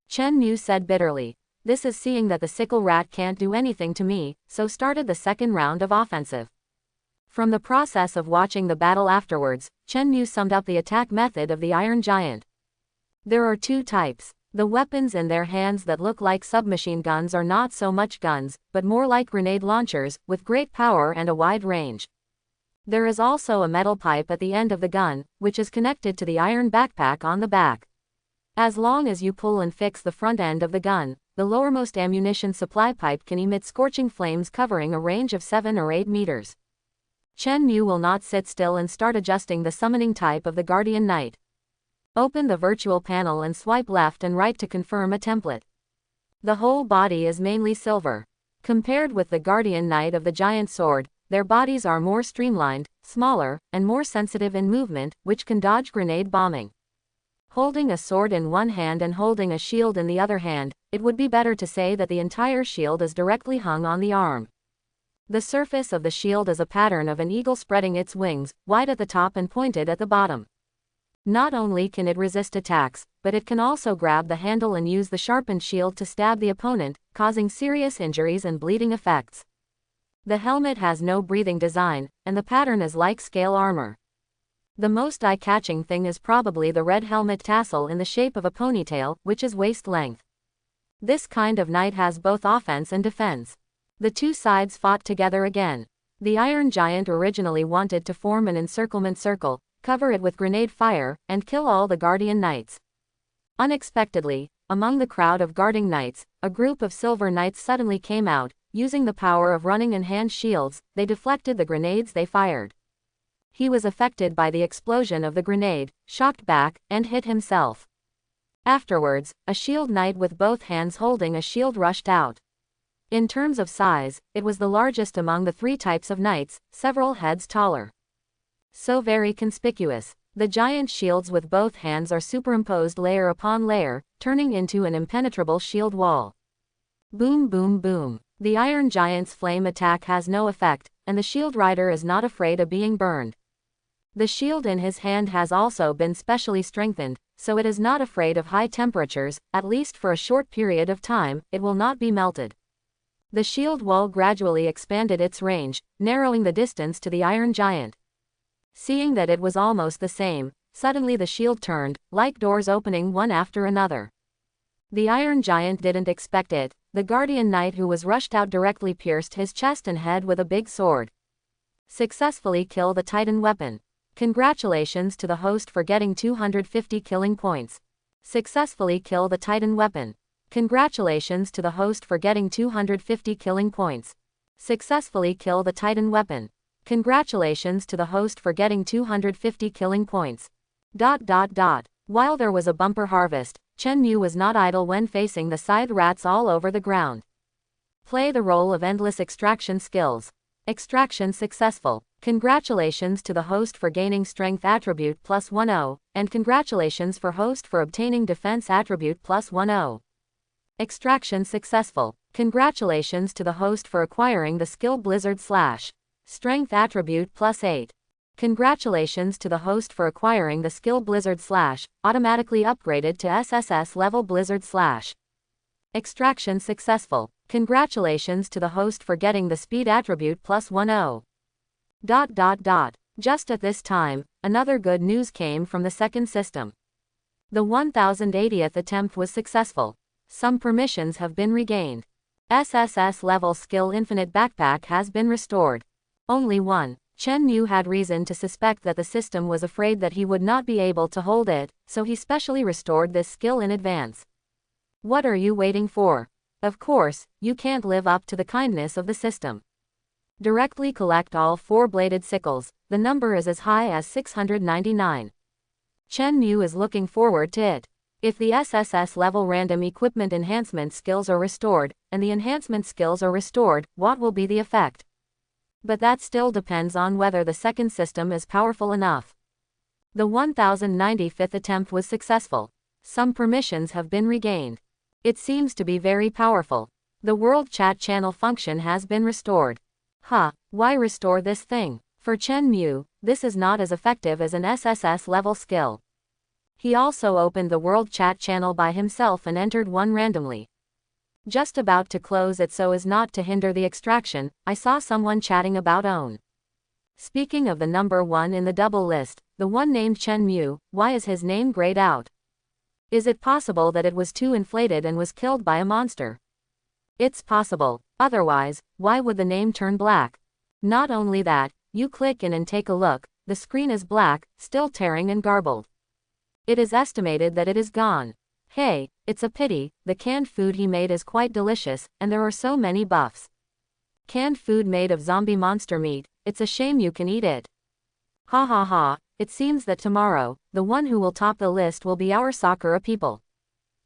Chen Mu said bitterly, "This is seeing that the sickle rat can't do anything to me," so started the second round of offensive. From the process of watching the battle afterwards, Chen Mu summed up the attack method of the Iron Giant. There are 2 types. The weapons in their hands that look like submachine guns are not so much guns, but more like grenade launchers, with great power and a wide range. There is also a metal pipe at the end of the gun, which is connected to the iron backpack on the back. As long as you pull and fix the front end of the gun, the lowermost ammunition supply pipe can emit scorching flames covering a range of 7 or 8 meters. Chen Mu will not sit still and start adjusting the summoning type of the Guardian Knight. Open the virtual panel and swipe left and right to confirm a template. The whole body is mainly silver. Compared with the Guardian Knight of the Giant Sword, their bodies are more streamlined, smaller, and more sensitive in movement, which can dodge grenade bombing. Holding a sword in one hand and holding a shield in the other hand, it would be better to say that the entire shield is directly hung on the arm. The surface of the shield is a pattern of an eagle spreading its wings, wide at the top and pointed at the bottom. Not only can it resist attacks, but it can also grab the handle and use the sharpened shield to stab the opponent, causing serious injuries and bleeding effects. The helmet has no breathing design, and the pattern is like scale armor. The most eye-catching thing is probably the red helmet tassel in the shape of a ponytail, which is waist length. This kind of knight has both offense and defense. The 2 sides fought together again. The Iron Giant originally wanted to form an encirclement circle, cover it with grenade fire, and kill all the Guardian Knights. Unexpectedly, among the crowd of guarding knights, a group of silver knights suddenly came out. Using the power of running and hand shields, they deflected the grenades they fired. He was affected by the explosion of the grenade, shocked back, and hit himself. Afterwards, a shield knight with both hands holding a shield rushed out. In terms of size, it was the largest among the 3 types of knights, several heads taller. So very conspicuous. The giant shields with both hands are superimposed layer upon layer, turning into an impenetrable shield wall. Boom boom boom. The Iron Giant's flame attack has no effect, and the shield rider is not afraid of being burned. The shield in his hand has also been specially strengthened, so it is not afraid of high temperatures, at least for a short period of time, it will not be melted. The shield wall gradually expanded its range, narrowing the distance to the Iron Giant. Seeing that it was almost the same, suddenly the shield turned, like doors opening one after another. The Iron Giant didn't expect it. The Guardian Knight who was rushed out directly pierced his chest and head with a big sword. Successfully kill the Titan weapon. Congratulations to the host for getting 250 killing points. Successfully kill the Titan weapon. Congratulations to the host for getting 250 killing points. Successfully kill the Titan weapon. Congratulations to the host for getting 250 killing points. ... While there was a bumper harvest, Chen Mu was not idle when facing the side rats all over the ground. Play the role of endless extraction skills. Extraction successful. Congratulations to the host for gaining strength attribute +10, and congratulations for host for obtaining defense attribute +10. Extraction successful. Congratulations to the host for acquiring the skill Blizzard Slash. Strength attribute +8. Congratulations to the host for acquiring the skill Blizzard Slash, automatically upgraded to SSS level Blizzard Slash. Extraction successful. Congratulations to the host for getting the speed attribute +10. ... Just at this time, another good news came from the second system. The 1080th attempt was successful. Some permissions have been regained. SSS level skill Infinite Backpack has been restored. Only one. Chen Mu had reason to suspect that the system was afraid that he would not be able to hold it, so he specially restored this skill in advance. What are you waiting for? Of course, you can't live up to the kindness of the system. Directly collect all 4-bladed sickles, the number is as high as 699. Chen Mu is looking forward to it. If the SSS level random equipment enhancement skills are restored, and the enhancement skills are restored, what will be the effect? But that still depends on whether the second system is powerful enough. The 1095th attempt was successful. Some permissions have been regained. It seems to be very powerful. The world chat channel function has been restored. Why restore this thing? For Chen Mu, this is not as effective as an SSS level skill. He also opened the world chat channel by himself and entered one randomly. Just about to close it so as not to hinder the extraction, I saw someone chatting about own. Speaking of the number 1 in the double list, the one named Chen Mu, why is his name grayed out? Is it possible that it was too inflated and was killed by a monster? It's possible. Otherwise, why would the name turn black? Not only that, you click in and take a look, the screen is black, still tearing and garbled. It is estimated that it is gone. Hey, it's a pity, the canned food he made is quite delicious, and there are so many buffs. Canned food made of zombie monster meat, it's a shame you can eat it. Ha ha ha, it seems that tomorrow, the one who will top the list will be our Sakura people.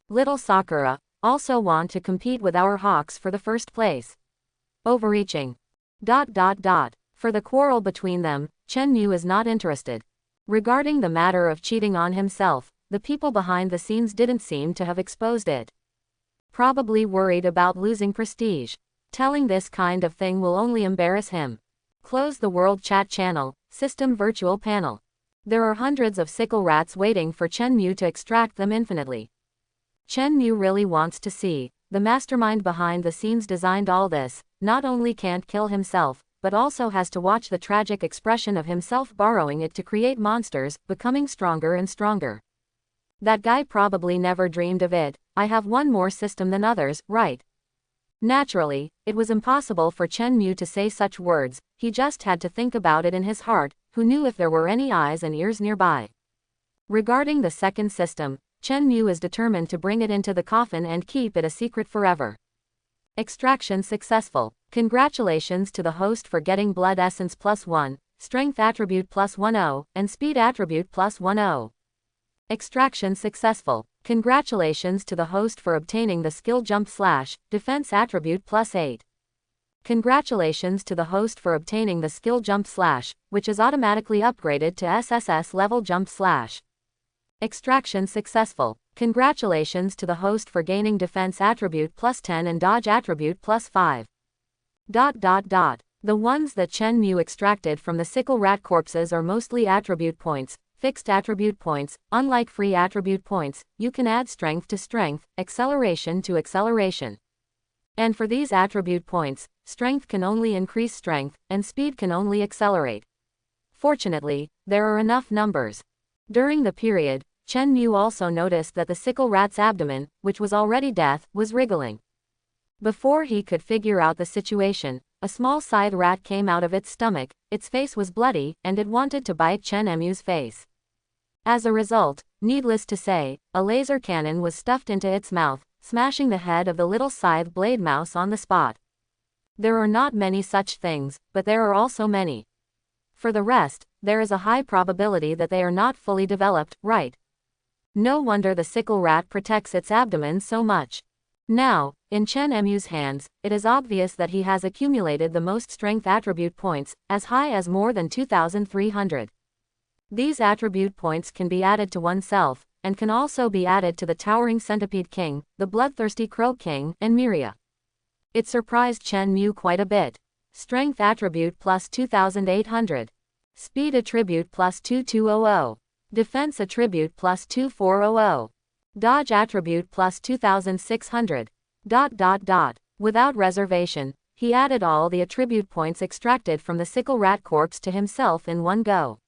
Little Sakura, also want to compete with our Hawks for the first place. Overreaching. ... For the quarrel between them, Chen Mu is not interested. Regarding the matter of cheating on himself, the people behind the scenes didn't seem to have exposed it. Probably worried about losing prestige. Telling this kind of thing will only embarrass him. Close the world chat channel, system virtual panel. There are hundreds of sickle rats waiting for Chen Mu to extract them infinitely. Chen Mu really wants to see. The mastermind behind the scenes designed all this, not only can't kill himself, but also has to watch the tragic expression of himself borrowing it to create monsters, becoming stronger and stronger. That guy probably never dreamed of it. I have one more system than others, right? Naturally, it was impossible for Chen Mu to say such words, he just had to think about it in his heart, who knew if there were any eyes and ears nearby. Regarding the second system, Chen Mu is determined to bring it into the coffin and keep it a secret forever. Extraction successful. Congratulations to the host for getting Blood Essence +1, strength attribute +10, and speed attribute +10. Extraction successful. Congratulations to the host for obtaining the skill jump / defense attribute +8. Congratulations to the host for obtaining the skill jump / which is automatically upgraded to SSS level jump / Extraction successful. Congratulations to the host for gaining defense attribute +10 and dodge attribute +5. The ones that Chen Mu extracted from the sickle rat corpses are mostly attribute points, fixed attribute points. Unlike free attribute points, you can add strength to strength, acceleration to acceleration. And for these attribute points, strength can only increase strength, and speed can only accelerate. Fortunately, there are enough numbers. During the period, Chen Mu also noticed that the sickle rat's abdomen, which was already death, was wriggling. Before he could figure out the situation, a small scythe rat came out of its stomach. Its face was bloody, and it wanted to bite Chen Mu's face. As a result, needless to say, a laser cannon was stuffed into its mouth, smashing the head of the little scythe blade mouse on the spot. There are not many such things, but there are also many. For the rest, there is a high probability that they are not fully developed, right? No wonder the sickle rat protects its abdomen so much. Now, in Chen Mu's hands, it is obvious that he has accumulated the most strength attribute points, as high as more than 2,300. These attribute points can be added to oneself, and can also be added to the Towering Centipede King, the Bloodthirsty Crow King, and Miria. It surprised Chen Mu quite a bit. Strength attribute +2,800. Speed attribute +2,200. Defense attribute +2,400. Dodge attribute +2,600. Without reservation, he added all the attribute points extracted from the sickle rat corpse to himself in one go.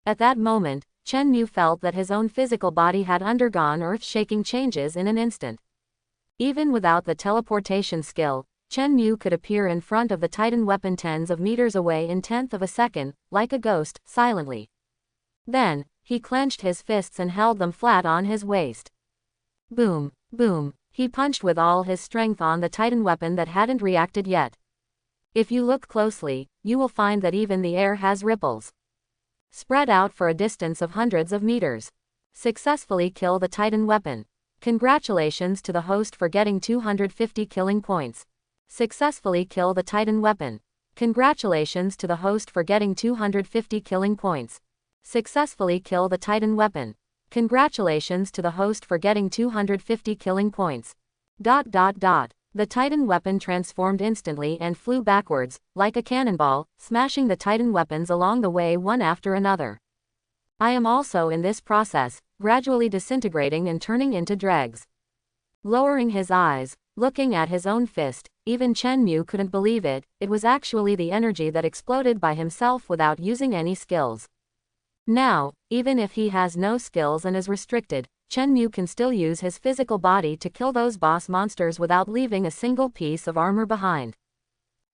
At that moment, Chen Mu felt that his own physical body had undergone earth-shaking changes in an instant. Even without the teleportation skill, Chen Mu could appear in front of the Titan weapon tens of meters away in 1/10 of a second, like a ghost, silently. Then, he clenched his fists and held them flat on his waist. Boom, boom, he punched with all his strength on the Titan weapon that hadn't reacted yet. If you look closely, you will find that even the air has ripples. Spread out for a distance of hundreds of meters. Successfully kill the Titan weapon. Congratulations to the host for getting 250 killing points. Successfully kill the Titan weapon. Congratulations to the host for getting 250 killing points. Successfully kill the Titan weapon. Congratulations to the host for getting 250 killing points. The Titan weapon transformed instantly and flew backwards, like a cannonball, smashing the Titan weapons along the way one after another. I am also in this process, gradually disintegrating and turning into dregs. Lowering his eyes, looking at his own fist, even Chen Mu couldn't believe it. It was actually the energy that exploded by himself without using any skills. Now, even if he has no skills and is restricted, Chen Mu can still use his physical body to kill those boss monsters without leaving a single piece of armor behind.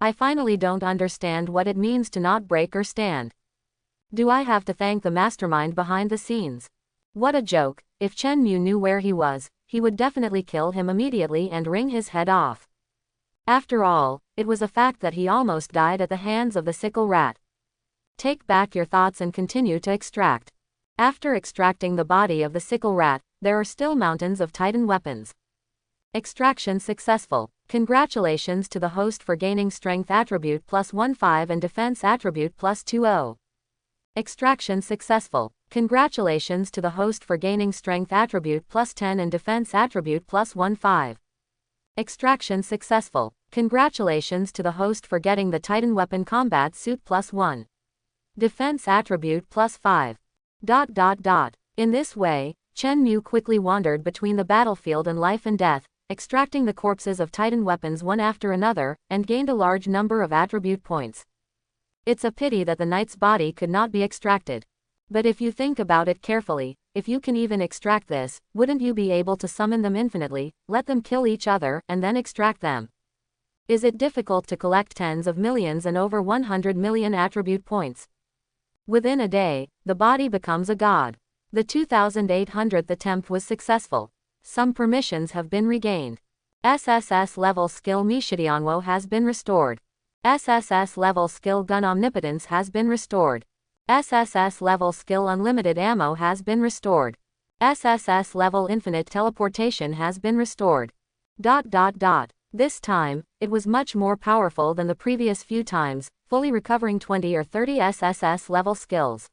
I finally don't understand what it means to not break or stand. Do I have to thank the mastermind behind the scenes? What a joke. If Chen Mu knew where he was, he would definitely kill him immediately and wring his head off. After all, it was a fact that he almost died at the hands of the sickle rat. Take back your thoughts and continue to extract. After extracting the body of the sickle rat, there are still mountains of Titan weapons. Extraction successful. Congratulations to the host for gaining strength attribute +15 and defense attribute +20. Extraction successful. Congratulations to the host for gaining strength attribute +10 and defense attribute +15. Extraction successful. Congratulations to the host for getting the Titan weapon combat suit +1. Defense attribute +5. In this way, Chen Mu quickly wandered between the battlefield and life and death, extracting the corpses of Titan weapons one after another, and gained a large number of attribute points. It's a pity that the knight's body could not be extracted. But if you think about it carefully, if you can even extract this, wouldn't you be able to summon them infinitely, let them kill each other, and then extract them? Is it difficult to collect tens of millions and over 100 million attribute points? Within a day, the body becomes a god. The 2800th attempt was successful. Some permissions have been regained. SSS level skill Mishidionwo has been restored. SSS level skill gun omnipotence has been restored. SSS level skill unlimited ammo has been restored. SSS level infinite teleportation has been restored. ... This time, it was much more powerful than the previous few times, fully recovering 20 or 30 SSS level skills.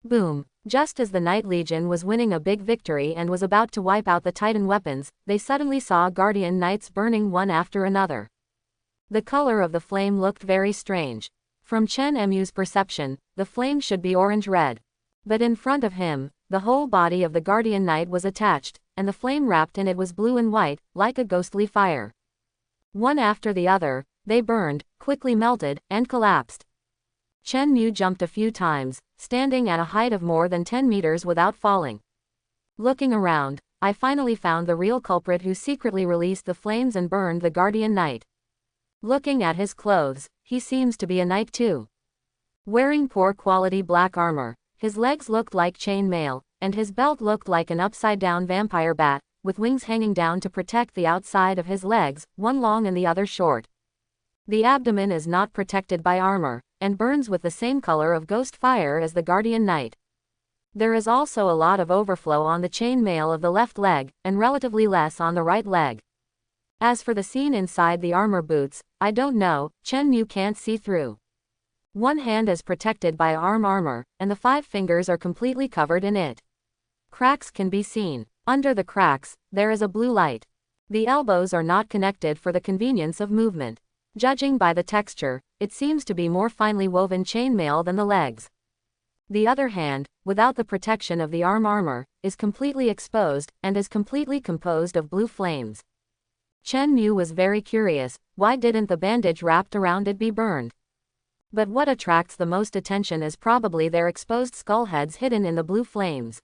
Boom. Just as the Knight Legion was winning a big victory and was about to wipe out the Titan weapons, they suddenly saw Guardian Knights burning one after another. The color of the flame looked very strange. From Chen Mu's perception, the flame should be orange-red. But in front of him, the whole body of the Guardian Knight was attached, and the flame wrapped in it was blue and white, like a ghostly fire. One after the other, they burned, quickly melted, and collapsed. Chen Mu jumped a few times, standing at a height of more than 10 meters without falling. Looking around, I finally found the real culprit who secretly released the flames and burned the Guardian Knight. Looking at his clothes, he seems to be a knight too. Wearing poor quality black armor, his legs looked like chain mail, and his belt looked like an upside-down vampire bat, with wings hanging down to protect the outside of his legs, one long and the other short. The abdomen is not protected by armor, and burns with the same color of ghost fire as the Guardian Knight. There is also a lot of overflow on the chain mail of the left leg, and relatively less on the right leg. As for the scene inside the armor boots, I don't know, Chen Mu can't see through. One hand is protected by armor, and the 5 fingers are completely covered in it. Cracks can be seen. Under the cracks, there is a blue light. The elbows are not connected for the convenience of movement. Judging by the texture, it seems to be more finely woven chainmail than the legs. The other hand, without the protection of the armor, is completely exposed, and is completely composed of blue flames. Chen Mu was very curious, why didn't the bandage wrapped around it be burned? But what attracts the most attention is probably their exposed skull heads hidden in the blue flames.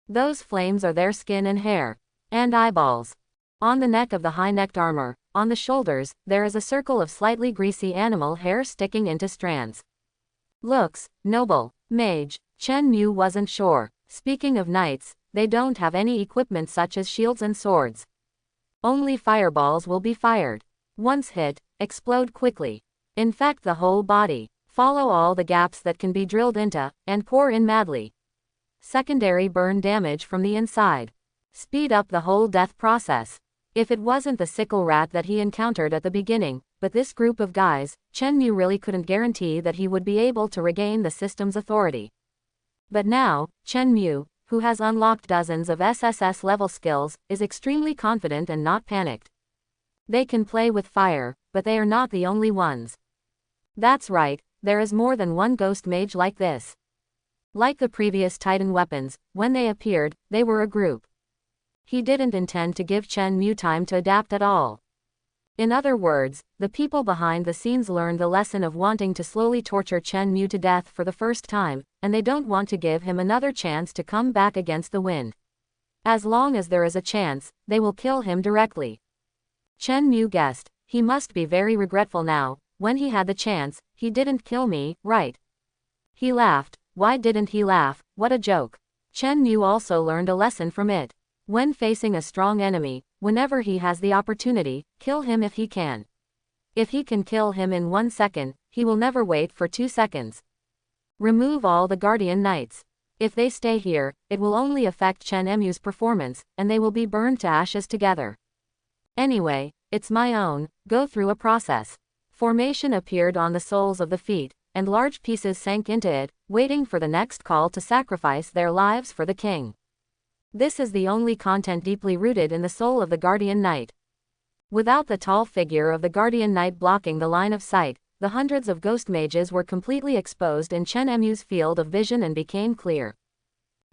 Those flames are their skin and hair. And eyeballs. On the neck of the high-necked armor, on the shoulders, there is a circle of slightly greasy animal hair sticking into strands. Looks noble. Mage. Chen Mu wasn't sure. Speaking of knights, they don't have any equipment such as shields and swords. Only fireballs will be fired. Once hit, explode quickly. Infect the whole body. Follow all the gaps that can be drilled into, and pour in madly. Secondary burn damage from the inside. Speed up the whole death process. If it wasn't the sickle rat that he encountered at the beginning, but this group of guys, Chen Mu really couldn't guarantee that he would be able to regain the system's authority. But now, Chen Mu, who has unlocked dozens of SSS level skills, is extremely confident and not panicked. They can play with fire, but they are not the only ones. That's right, there is more than one ghost mage like this. Like the previous Titan weapons, when they appeared, they were a group. He didn't intend to give Chen Mu time to adapt at all. In other words, the people behind the scenes learned the lesson of wanting to slowly torture Chen Mu to death for the first time, and they don't want to give him another chance to come back against the wind. As long as there is a chance, they will kill him directly. Chen Mu guessed, he must be very regretful now, when he had the chance, he didn't kill me, right? He laughed. Why didn't he laugh? What a joke. Chen Mu also learned a lesson from it. When facing a strong enemy, whenever he has the opportunity, kill him if he can. If he can kill him in 1 second, he will never wait for 2 seconds. Remove all the Guardian Knights. If they stay here, it will only affect Chen Mu's performance, and they will be burned to ashes together. Anyway, it's my own, go through a process. Formation appeared on the soles of the feet, and large pieces sank into it, waiting for the next call to sacrifice their lives for the king. This is the only content deeply rooted in the soul of the Guardian Knight. Without the tall figure of the Guardian Knight blocking the line of sight, the hundreds of ghost mages were completely exposed in Chen Mu's field of vision and became clear.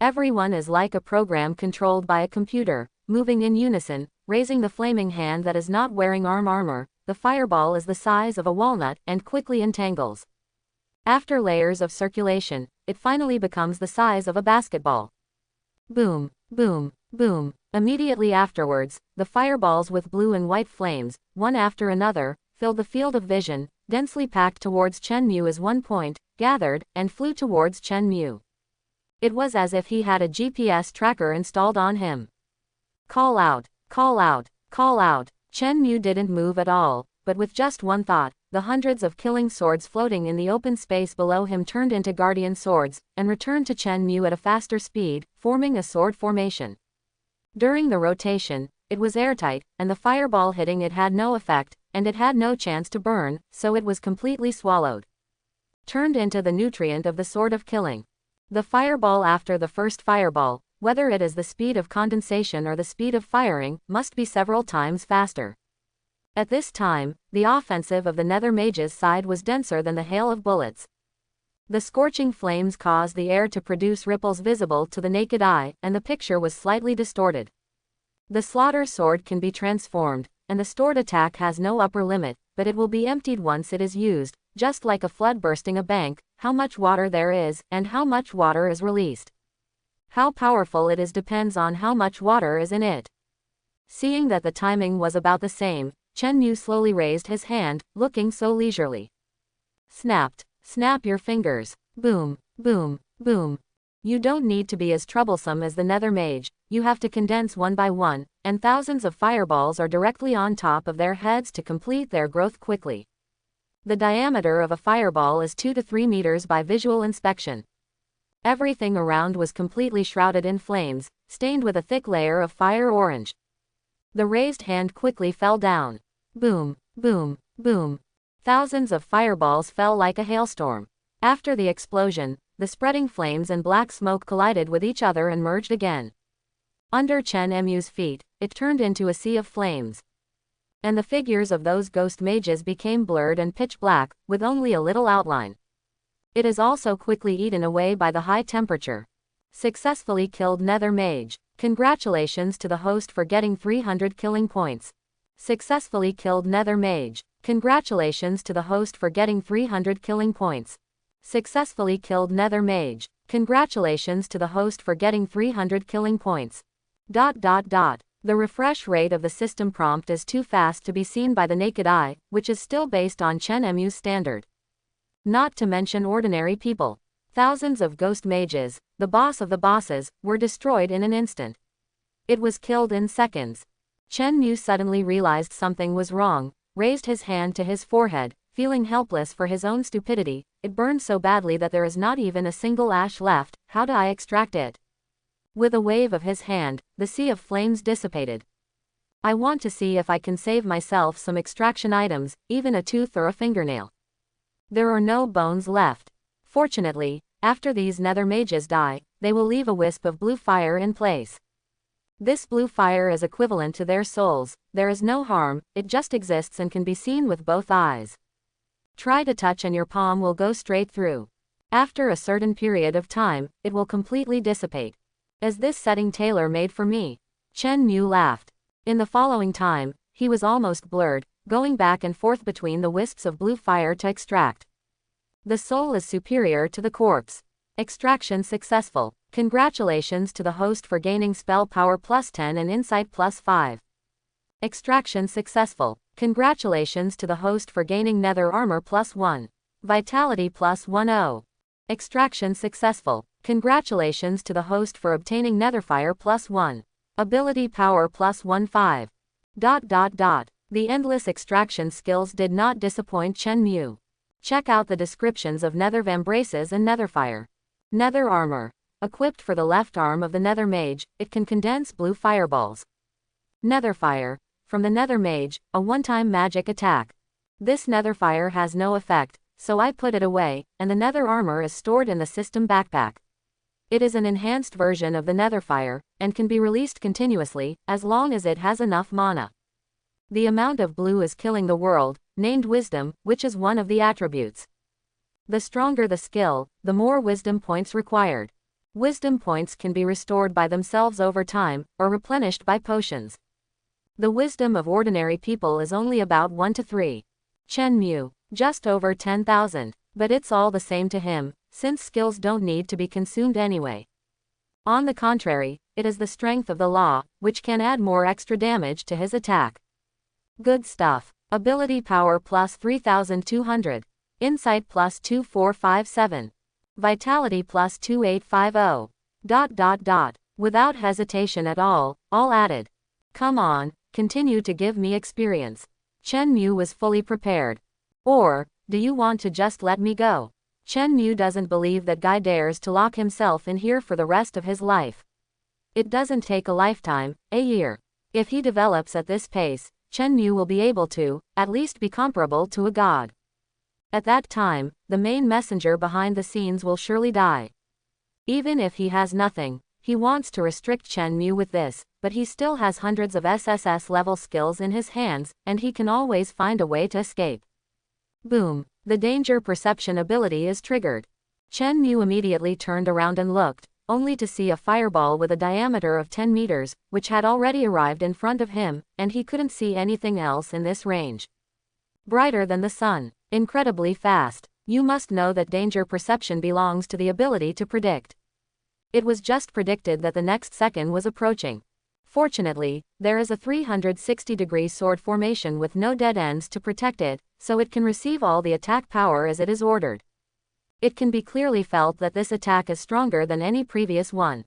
Everyone is like a program controlled by a computer, moving in unison, raising the flaming hand that is not wearing armor. The fireball is the size of a walnut and quickly entangles. After layers of circulation, it finally becomes the size of a basketball. Boom, boom, boom. Immediately afterwards, the fireballs with blue and white flames, one after another, filled the field of vision, densely packed towards Chen Mu as one point, gathered, and flew towards Chen Mu. It was as if he had a GPS tracker installed on him. Call out, call out, call out. Chen Mu didn't move at all, but with just one thought, the hundreds of killing swords floating in the open space below him turned into guardian swords, and returned to Chen Mu at a faster speed, forming a sword formation. During the rotation, it was airtight, and the fireball hitting it had no effect, and it had no chance to burn, so it was completely swallowed. Turned into the nutrient of the sword of killing. The fireball after the first fireball, whether it is the speed of condensation or the speed of firing, must be several times faster. At this time, the offensive of the Nether Mage's side was denser than the hail of bullets. The scorching flames caused the air to produce ripples visible to the naked eye, and the picture was slightly distorted. The slaughter sword can be transformed, and the stored attack has no upper limit, but it will be emptied once it is used, just like a flood bursting a bank. How much water there is, and how much water is released. How powerful it is depends on how much water is in it. Seeing that the timing was about the same, Chen Mu slowly raised his hand, looking so leisurely. Snapped. Snap your fingers. Boom, boom, boom. You don't need to be as troublesome as the Nether Mage, you have to condense one by one, and thousands of fireballs are directly on top of their heads to complete their growth quickly. The diameter of a fireball is 2 to 3 meters by visual inspection. Everything around was completely shrouded in flames, stained with a thick layer of fire orange. The raised hand quickly fell down. Boom, boom, boom. Thousands of fireballs fell like a hailstorm. After the explosion, the spreading flames and black smoke collided with each other and merged again. Under Chen Mu's feet, it turned into a sea of flames. And the figures of those ghost mages became blurred and pitch black, with only a little outline. It is also quickly eaten away by the high temperature. Successfully killed Nether Mage. Congratulations to the host for getting 300 killing points. Successfully killed Nether Mage. Congratulations to the host for getting 300 killing points. Successfully killed Nether Mage. Congratulations to the host for getting 300 killing points. ... The refresh rate of the system prompt is too fast to be seen by the naked eye, which is still based on Chen Mu's standard. Not to mention ordinary people. Thousands of ghost mages, the boss of the bosses, were destroyed in an instant. It was killed in seconds. Chen Mu suddenly realized something was wrong, raised his hand to his forehead, feeling helpless for his own stupidity. It burned so badly that there is not even a single ash left. How do I extract it? With a wave of his hand, the sea of flames dissipated. I want to see if I can save myself some extraction items, even a tooth or a fingernail. There are no bones left. Fortunately, after these Nether Mages die, they will leave a wisp of blue fire in place. This blue fire is equivalent to their souls. There is no harm, it just exists and can be seen with both eyes. Try to touch and your palm will go straight through. After a certain period of time, it will completely dissipate. Is this setting tailor-made for me? Chen Mu laughed. In the following time, he was almost blurred, going back and forth between the wisps of blue fire to extract. The soul is superior to the corpse. Extraction successful. Congratulations to the host for gaining spell power +10 and insight +5. Extraction successful. Congratulations to the host for gaining nether armor +1. Vitality +10. Extraction successful. Congratulations to the host for obtaining netherfire +1. Ability power +15. ... The endless extraction skills did not disappoint Chen Mu. Check out the descriptions of nether vambraces and netherfire. Nether armor. Equipped for the left arm of the Nether Mage, it can condense blue fireballs. Netherfire. From the Nether Mage, a one-time magic attack. This netherfire has no effect, so I put it away, and the nether armor is stored in the system backpack. It is an enhanced version of the netherfire, and can be released continuously, as long as it has enough mana. The amount of blue is killing the world, named wisdom, which is one of the attributes. The stronger the skill, the more wisdom points required. Wisdom points can be restored by themselves over time, or replenished by potions. The wisdom of ordinary people is only about 1 to 3. Chen Mu, just over 10,000, but it's all the same to him, since skills don't need to be consumed anyway. On the contrary, it is the strength of the law, which can add more extra damage to his attack. Good stuff. Ability power +3200. Insight +2457. Vitality +2850. ... Without hesitation at all added. Come on, continue to give me experience. Chen Mu was fully prepared. Or, do you want to just let me go? Chen Mu doesn't believe that guy dares to lock himself in here for the rest of his life. It doesn't take a lifetime, a year. If he develops at this pace, Chen Mu will be able to, at least be comparable to a god. At that time, the main messenger behind the scenes will surely die. Even if he has nothing, he wants to restrict Chen Mu with this, but he still has hundreds of SSS level skills in his hands, and he can always find a way to escape. Boom. The danger perception ability is triggered. Chen Mu immediately turned around and looked, only to see a fireball with a diameter of 10 meters, which had already arrived in front of him, and he couldn't see anything else in this range. Brighter than the sun. Incredibly fast. You must know that danger perception belongs to the ability to predict. It was just predicted that the next second was approaching. Fortunately, there is a 360-degree sword formation with no dead ends to protect it, so it can receive all the attack power as it is ordered. It can be clearly felt that this attack is stronger than any previous one.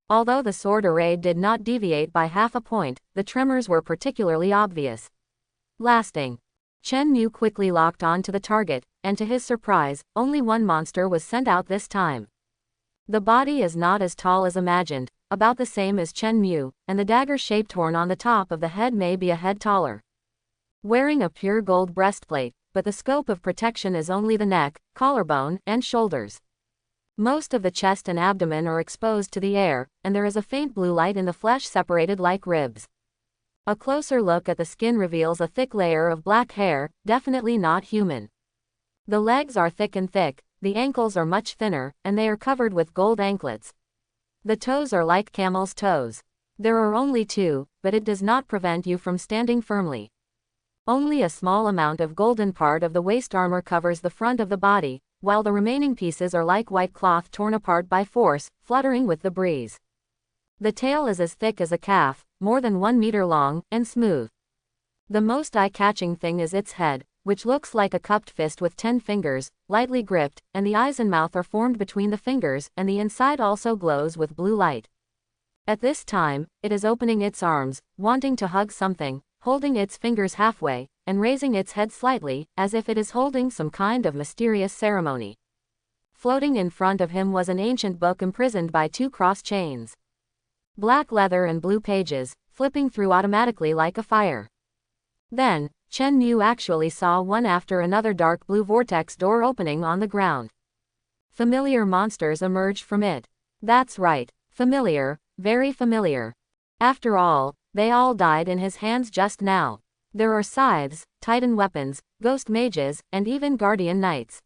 Although the sword array did not deviate by half a point, the tremors were particularly obvious. Lasting. Chen Mu quickly locked on to the target, and to his surprise, only one monster was sent out this time. The body is not as tall as imagined, about the same as Chen Mu, and the dagger-shaped horn on the top of the head may be a head taller. Wearing a pure gold breastplate, but the scope of protection is only the neck, collarbone, and shoulders. Most of the chest and abdomen are exposed to the air, and there is a faint blue light in the flesh separated like ribs. A closer look at the skin reveals a thick layer of black hair, definitely not human. The legs are thick and thick, the ankles are much thinner, and they are covered with gold anklets. The toes are like camel's toes. There are only two, but it does not prevent you from standing firmly. Only a small amount of golden part of the waist armor covers the front of the body, while the remaining pieces are like white cloth torn apart by force, fluttering with the breeze. The tail is as thick as a calf, more than 1 meter long, and smooth. The most eye-catching thing is its head, which looks like a cupped fist with 10 fingers, lightly gripped, and the eyes and mouth are formed between the fingers, and the inside also glows with blue light. At this time, it is opening its arms, wanting to hug something, holding its fingers halfway, and raising its head slightly, as if it is holding some kind of mysterious ceremony. Floating in front of him was an ancient book imprisoned by 2 cross chains. Black leather and blue pages, flipping through automatically like a fire. Then, Chen Mu actually saw one after another dark blue vortex door opening on the ground. Familiar monsters emerged from it. That's right, familiar, very familiar. After all, they all died in his hands just now. There are scythes, titan weapons, ghost mages, and even guardian knights.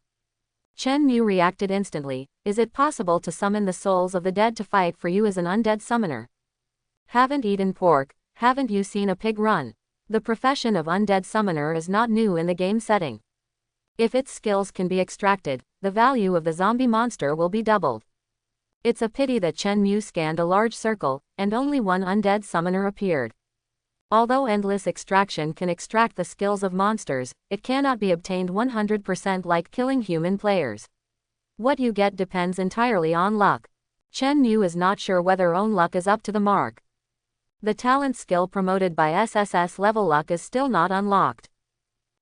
Chen Mu reacted instantly. Is it possible to summon the souls of the dead to fight for you as an undead summoner? Haven't eaten pork, haven't you seen a pig run? The profession of undead summoner is not new in the game setting. If its skills can be extracted, the value of the zombie monster will be doubled. It's a pity that Chen Mu scanned a large circle, and only one undead summoner appeared. Although endless extraction can extract the skills of monsters, it cannot be obtained 100% like killing human players. What you get depends entirely on luck. Chen Mu is not sure whether own luck is up to the mark. The talent skill promoted by SSS level luck is still not unlocked.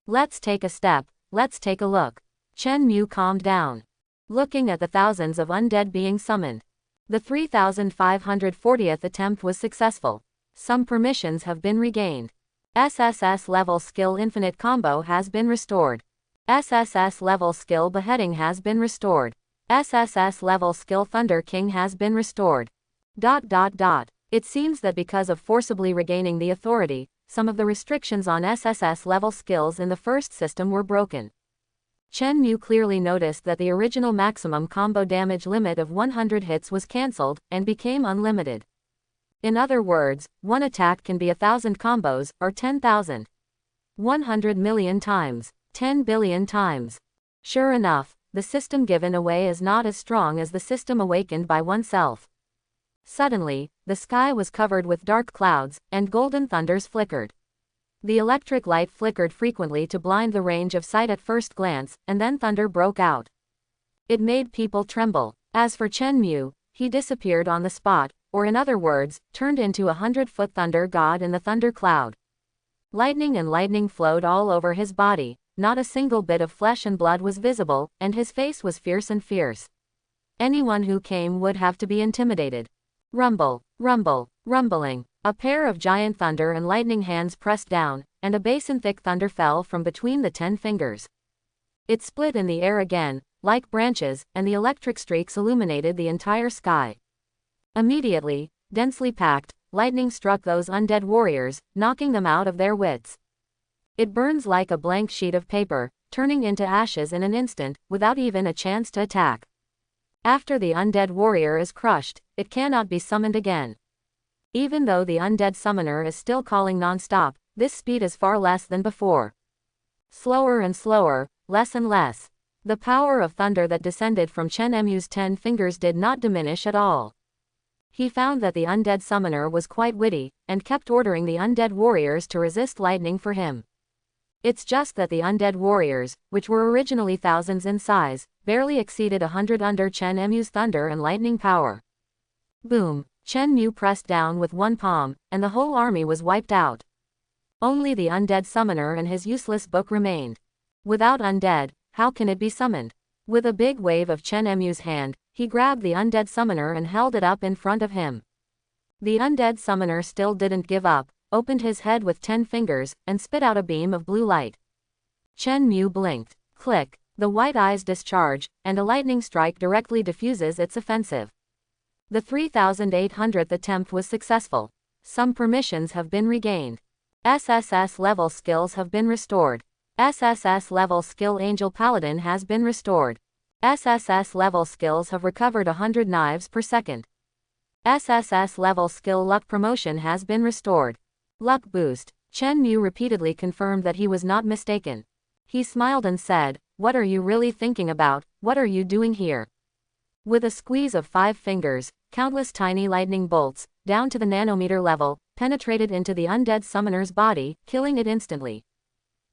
Let's take a step, let's take a look. Chen Mu calmed down. Looking at the thousands of undead being summoned. The 3540th attempt was successful. Some permissions have been regained. SSS level skill infinite combo has been restored. SSS level skill beheading has been restored. SSS level skill Thunder King has been restored. ... It seems that because of forcibly regaining the authority, some of the restrictions on SSS level skills in the first system were broken. Chen Mu clearly noticed that the original maximum combo damage limit of 100 hits was cancelled, and became unlimited. In other words, one attack can be 1,000 combos, or 10,000. 100 million times. 10 billion times. Sure enough, the system given away is not as strong as the system awakened by oneself. Suddenly, the sky was covered with dark clouds, and golden thunders flickered. The electric light flickered frequently to blind the range of sight at first glance, and then thunder broke out. It made people tremble. As for Chen Mu, he disappeared on the spot, or in other words, turned into a 100-foot thunder god in the thunder cloud. Lightning and lightning flowed all over his body, not a single bit of flesh and blood was visible, and his face was fierce and fierce. Anyone who came would have to be intimidated. Rumble, rumble, rumbling. A pair of giant thunder and lightning hands pressed down, and a basin-thick thunder fell from between the 10 fingers. It split in the air again, like branches, and the electric streaks illuminated the entire sky. Immediately, densely packed, lightning struck those undead warriors, knocking them out of their wits. It burns like a blank sheet of paper, turning into ashes in an instant, without even a chance to attack. After the undead warrior is crushed, it cannot be summoned again. Even though the undead summoner is still calling non-stop, this speed is far less than before. Slower and slower, less and less. The power of thunder that descended from Chen Mu's 10 fingers did not diminish at all. He found that the undead summoner was quite witty, and kept ordering the undead warriors to resist lightning for him. It's just that the undead warriors, which were originally thousands in size, barely exceeded 100 under Chen Mu's thunder and lightning power. Boom! Chen Mu pressed down with one palm, and the whole army was wiped out. Only the undead summoner and his useless book remained. Without undead, how can it be summoned? With a big wave of Chen Mu's hand, he grabbed the undead summoner and held it up in front of him. The undead summoner still didn't give up, opened his head with 10 fingers, and spit out a beam of blue light. Chen Mu blinked. Click. The white eyes discharge, and a lightning strike directly diffuses its offensive. The 3,800th attempt was successful. Some permissions have been regained. SSS level skills have been restored. SSS level skill Angel Paladin has been restored. SSS level skills have recovered 100 knives per second. SSS level skill Luck promotion has been restored. Luck boost. Chen Mu repeatedly confirmed that he was not mistaken. He smiled and said, "What are you really thinking about? What are you doing here?" With a squeeze of 5 fingers, countless tiny lightning bolts, down to the nanometer level, penetrated into the undead summoner's body, killing it instantly.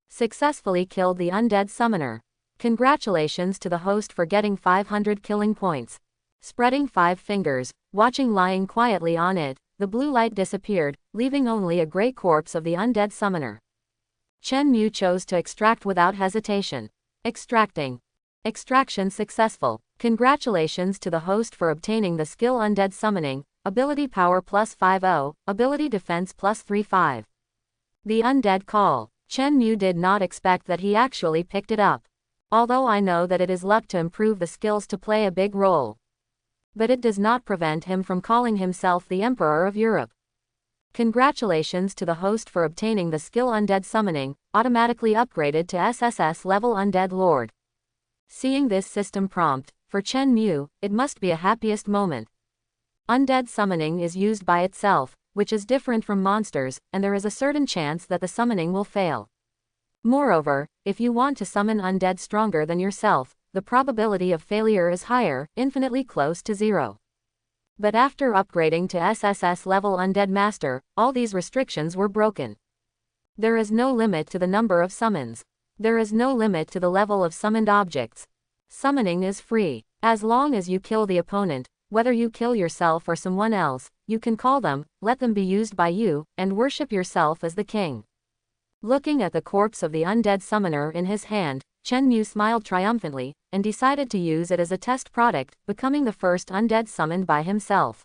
Successfully killed the undead summoner. Congratulations to the host for getting 500 killing points. Spreading 5 fingers, watching lying quietly on it, the blue light disappeared, leaving only a gray corpse of the undead summoner. Chen Mu chose to extract without hesitation. Extracting. Extraction successful. Congratulations to the host for obtaining the skill Undead Summoning, ability power +50, ability defense +35. The Undead Call. Chen Mu did not expect that he actually picked it up. Although I know that it is luck to improve the skills to play a big role. But it does not prevent him from calling himself the Emperor of Europe. Congratulations to the host for obtaining the skill Undead Summoning, automatically upgraded to SSS level Undead Lord. Seeing this system prompt, for Chen Mu, it must be a happiest moment. Undead summoning is used by itself, which is different from monsters, and there is a certain chance that the summoning will fail. Moreover, if you want to summon undead stronger than yourself, the probability of failure is higher, infinitely close to 0. But after upgrading to SSS level Undead Master, all these restrictions were broken. There is no limit to the number of summons. There is no limit to the level of summoned objects. Summoning is free. As long as you kill the opponent, whether you kill yourself or someone else, you can call them, let them be used by you, and worship yourself as the king. Looking at the corpse of the undead summoner in his hand, Chen Mu smiled triumphantly, and decided to use it as a test product, becoming the first undead summoned by himself.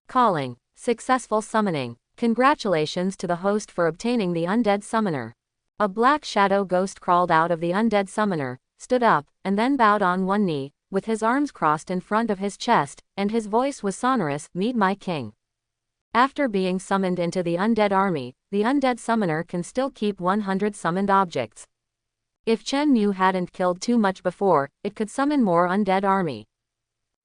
Calling. Successful summoning. Congratulations to the host for obtaining the undead summoner. A black shadow ghost crawled out of the undead summoner, stood up, and then bowed on one knee, with his arms crossed in front of his chest, and his voice was sonorous, "Meet my king." After being summoned into the undead army, the undead summoner can still keep 100 summoned objects. If Chen Mu hadn't killed too much before, it could summon more undead army.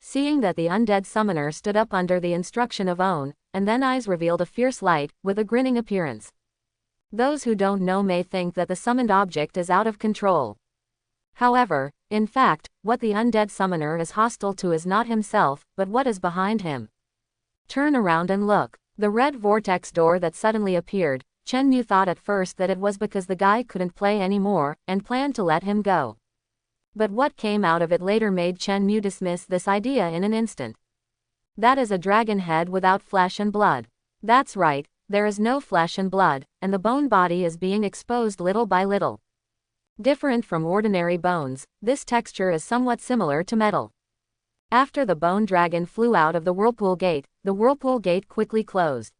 Seeing that the undead summoner stood up under the instruction of Own, and then eyes revealed a fierce light, with a grinning appearance. Those who don't know may think that the summoned object is out of control. However, in fact, what the undead summoner is hostile to is not himself, but what is behind him. Turn around and look. The red vortex door that suddenly appeared, Chen Mu thought at first that it was because the guy couldn't play anymore, and planned to let him go. But what came out of it later made Chen Mu dismiss this idea in an instant. That is a dragon head without flesh and blood. That's right, there is no flesh and blood, and the bone body is being exposed little by little. Different from ordinary bones, this texture is somewhat similar to metal. After the bone dragon flew out of the whirlpool gate quickly closed.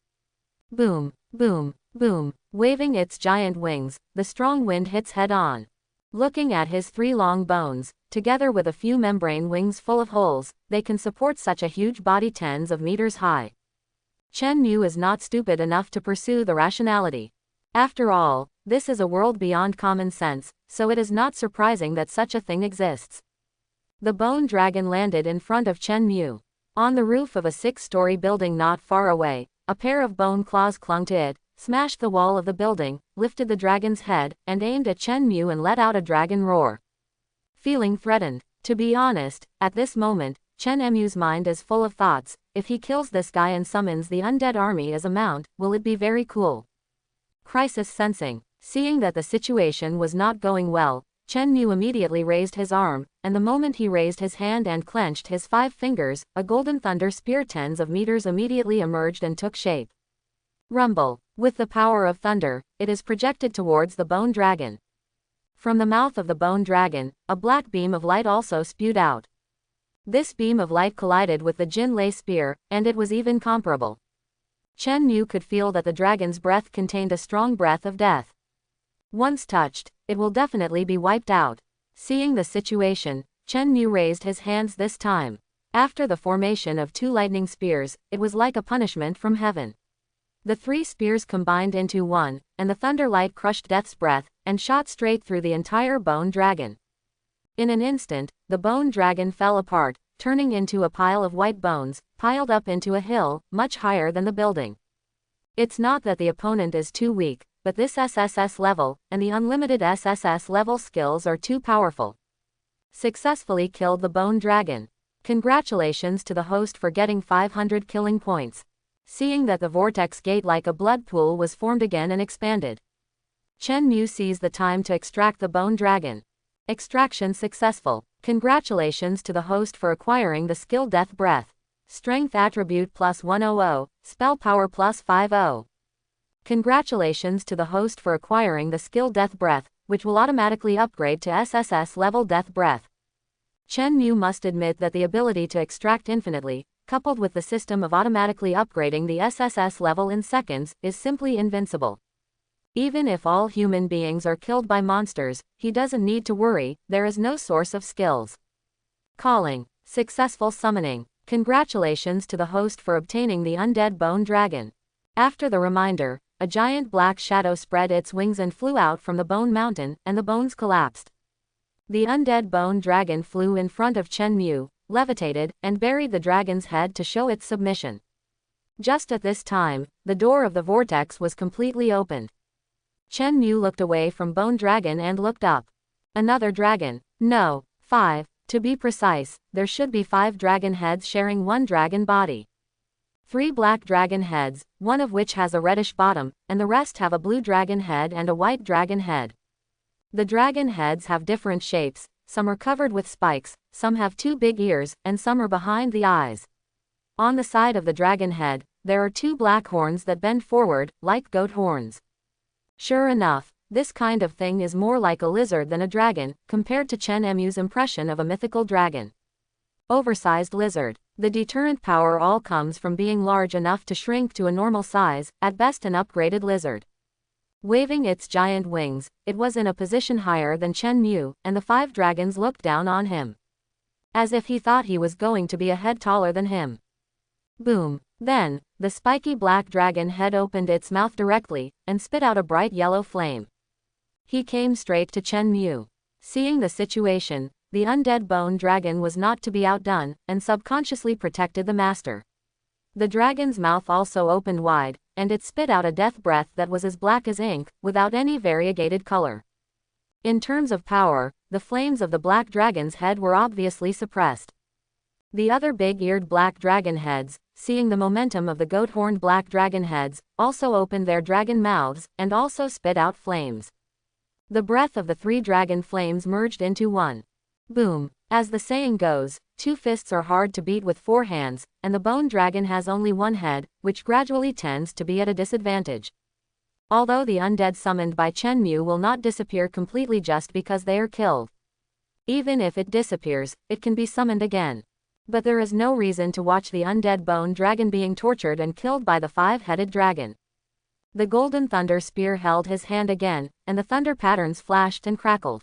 Boom, boom, boom, waving its giant wings, the strong wind hits head-on. Looking at his 3 long bones, together with a few membrane wings full of holes, they can support such a huge body tens of meters high. Chen Mu is not stupid enough to pursue the rationality. After all, this is a world beyond common sense, so it is not surprising that such a thing exists. The bone dragon landed in front of Chen Mu. On the roof of a 6-story building not far away, a pair of bone claws clung to it, smashed the wall of the building, lifted the dragon's head, and aimed at Chen Mu and let out a dragon roar. Feeling threatened, to be honest, at this moment, Chen Mu's mind is full of thoughts. If he kills this guy and summons the undead army as a mount, will it be very cool? Crisis sensing. Seeing that the situation was not going well, Chen Mu immediately raised his arm, and the moment he raised his hand and clenched his 5 fingers, a golden thunder spear tens of meters immediately emerged and took shape. Rumble. With the power of thunder, it is projected towards the bone dragon. From the mouth of the bone dragon, a black beam of light also spewed out. This beam of light collided with the Jin Lei spear, and it was even comparable. Chen Mu could feel that the dragon's breath contained a strong breath of death. Once touched, it will definitely be wiped out. Seeing the situation, Chen Mu raised his hands this time. After the formation of 2 lightning spears, it was like a punishment from heaven. The 3 spears combined into one, and the thunder light crushed Death's breath, and shot straight through the entire bone dragon. In an instant, the bone dragon fell apart, turning into a pile of white bones, piled up into a hill, much higher than the building. It's not that the opponent is too weak, but this SSS level, and the unlimited SSS level skills are too powerful. Successfully killed the bone dragon. Congratulations to the host for getting 500 killing points. Seeing that the vortex gate like a blood pool was formed again and expanded, Chen Mu seized the time to extract the bone dragon. Extraction successful. Congratulations to the host for acquiring the skill Death Breath. Strength attribute plus 100, spell power plus 50. Congratulations to the host for acquiring the skill Death Breath, which will automatically upgrade to SSS level Death Breath. Chen Mu must admit that the ability to extract infinitely, coupled with the system of automatically upgrading the SSS level in seconds, is simply invincible. Even if all human beings are killed by monsters, he doesn't need to worry, there is no source of skills. Calling. Successful summoning. Congratulations to the host for obtaining the undead bone dragon. After the reminder, a giant black shadow spread its wings and flew out from the bone mountain, and the bones collapsed. The undead bone dragon flew in front of Chen Mu, levitated, and buried the dragon's head to show its submission. Just at this time, the door of the vortex was completely opened. Chen Mu looked away from Bone Dragon and looked up. Another dragon. No, 5. To be precise, there should be 5 dragon heads sharing one dragon body. 3 black dragon heads, one of which has a reddish bottom, and the rest have a blue dragon head and a white dragon head. The dragon heads have different shapes, some are covered with spikes, some have 2 big ears, and some are behind the eyes. On the side of the dragon head, there are 2 black horns that bend forward, like goat horns. Sure enough, this kind of thing is more like a lizard than a dragon, compared to Chen Mu's impression of a mythical dragon. Oversized lizard. The deterrent power all comes from being large enough to shrink to a normal size, at best an upgraded lizard. Waving its giant wings, it was in a position higher than Chen Mu, and the 5 dragons looked down on him, as if he thought he was going to be a head taller than him. Boom. Then, the spiky black dragon head opened its mouth directly, and spit out a bright yellow flame. He came straight to Chen Mu. Seeing the situation, the undead bone dragon was not to be outdone, and subconsciously protected the master. The dragon's mouth also opened wide, and it spit out a death breath that was as black as ink, without any variegated color. In terms of power, the flames of the black dragon's head were obviously suppressed. The other big-eared black dragon heads, seeing the momentum of the goat-horned black dragon heads, also opened their dragon mouths, and also spit out flames. The breath of the 3 dragon flames merged into one. Boom. As the saying goes, 2 fists are hard to beat with 4 hands, and the bone dragon has only 1 head, which gradually tends to be at a disadvantage. Although the undead summoned by Chenmu will not disappear completely just because they are killed. Even if it disappears, it can be summoned again. But there is no reason to watch the undead bone dragon being tortured and killed by the 5-headed dragon. The golden thunder spear held his hand again, and the thunder patterns flashed and crackled.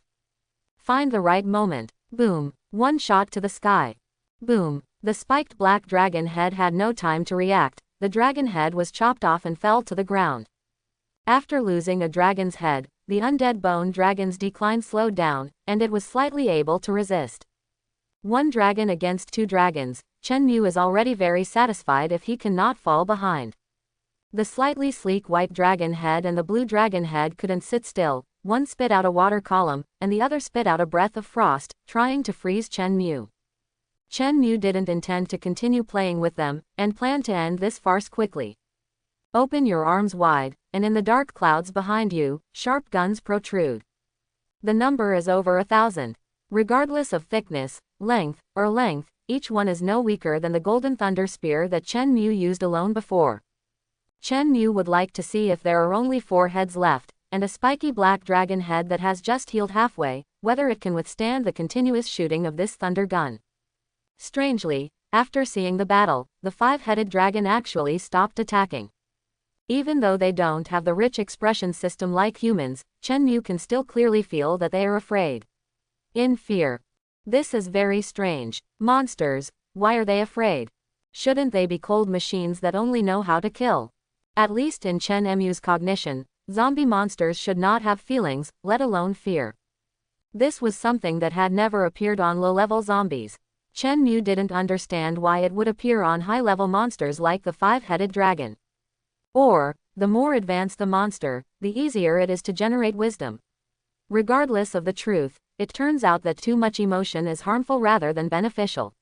Find the right moment. Boom. One shot to the sky. Boom. The spiked black dragon head had no time to react. The dragon head was chopped off and fell to the ground. After losing a dragon's head, the undead bone dragon's decline slowed down, and it was slightly able to resist. 1 dragon against 2 dragons, Chenmu is already very satisfied if he cannot fall behind. The slightly sleek white dragon head and the blue dragon head couldn't sit still. One spit out a water column, and the other spit out a breath of frost, trying to freeze Chenmu. Chenmu didn't intend to continue playing with them, and planned to end this farce quickly. Open your arms wide, and in the dark clouds behind you, sharp guns protrude. The number is over 1,000. Regardless of thickness, length, each one is no weaker than the golden thunder spear that Chenmu used alone before. Chenmu would like to see if there are only 4 heads left, and a spiky black dragon head that has just healed halfway, whether it can withstand the continuous shooting of this thunder gun. Strangely, after seeing the battle, the 5-headed dragon actually stopped attacking. Even though they don't have the rich expression system like humans, Chenmu can still clearly feel that they are afraid. In fear. This is very strange. Monsters, why are they afraid? Shouldn't they be cold machines that only know how to kill? At least in Chenmu's cognition, zombie monsters should not have feelings, let alone fear. This was something that had never appeared on low-level zombies. Chenmu didn't understand why it would appear on high-level monsters like the 5-headed dragon. Or, the more advanced the monster, the easier it is to generate wisdom. Regardless of the truth, it turns out that too much emotion is harmful rather than beneficial.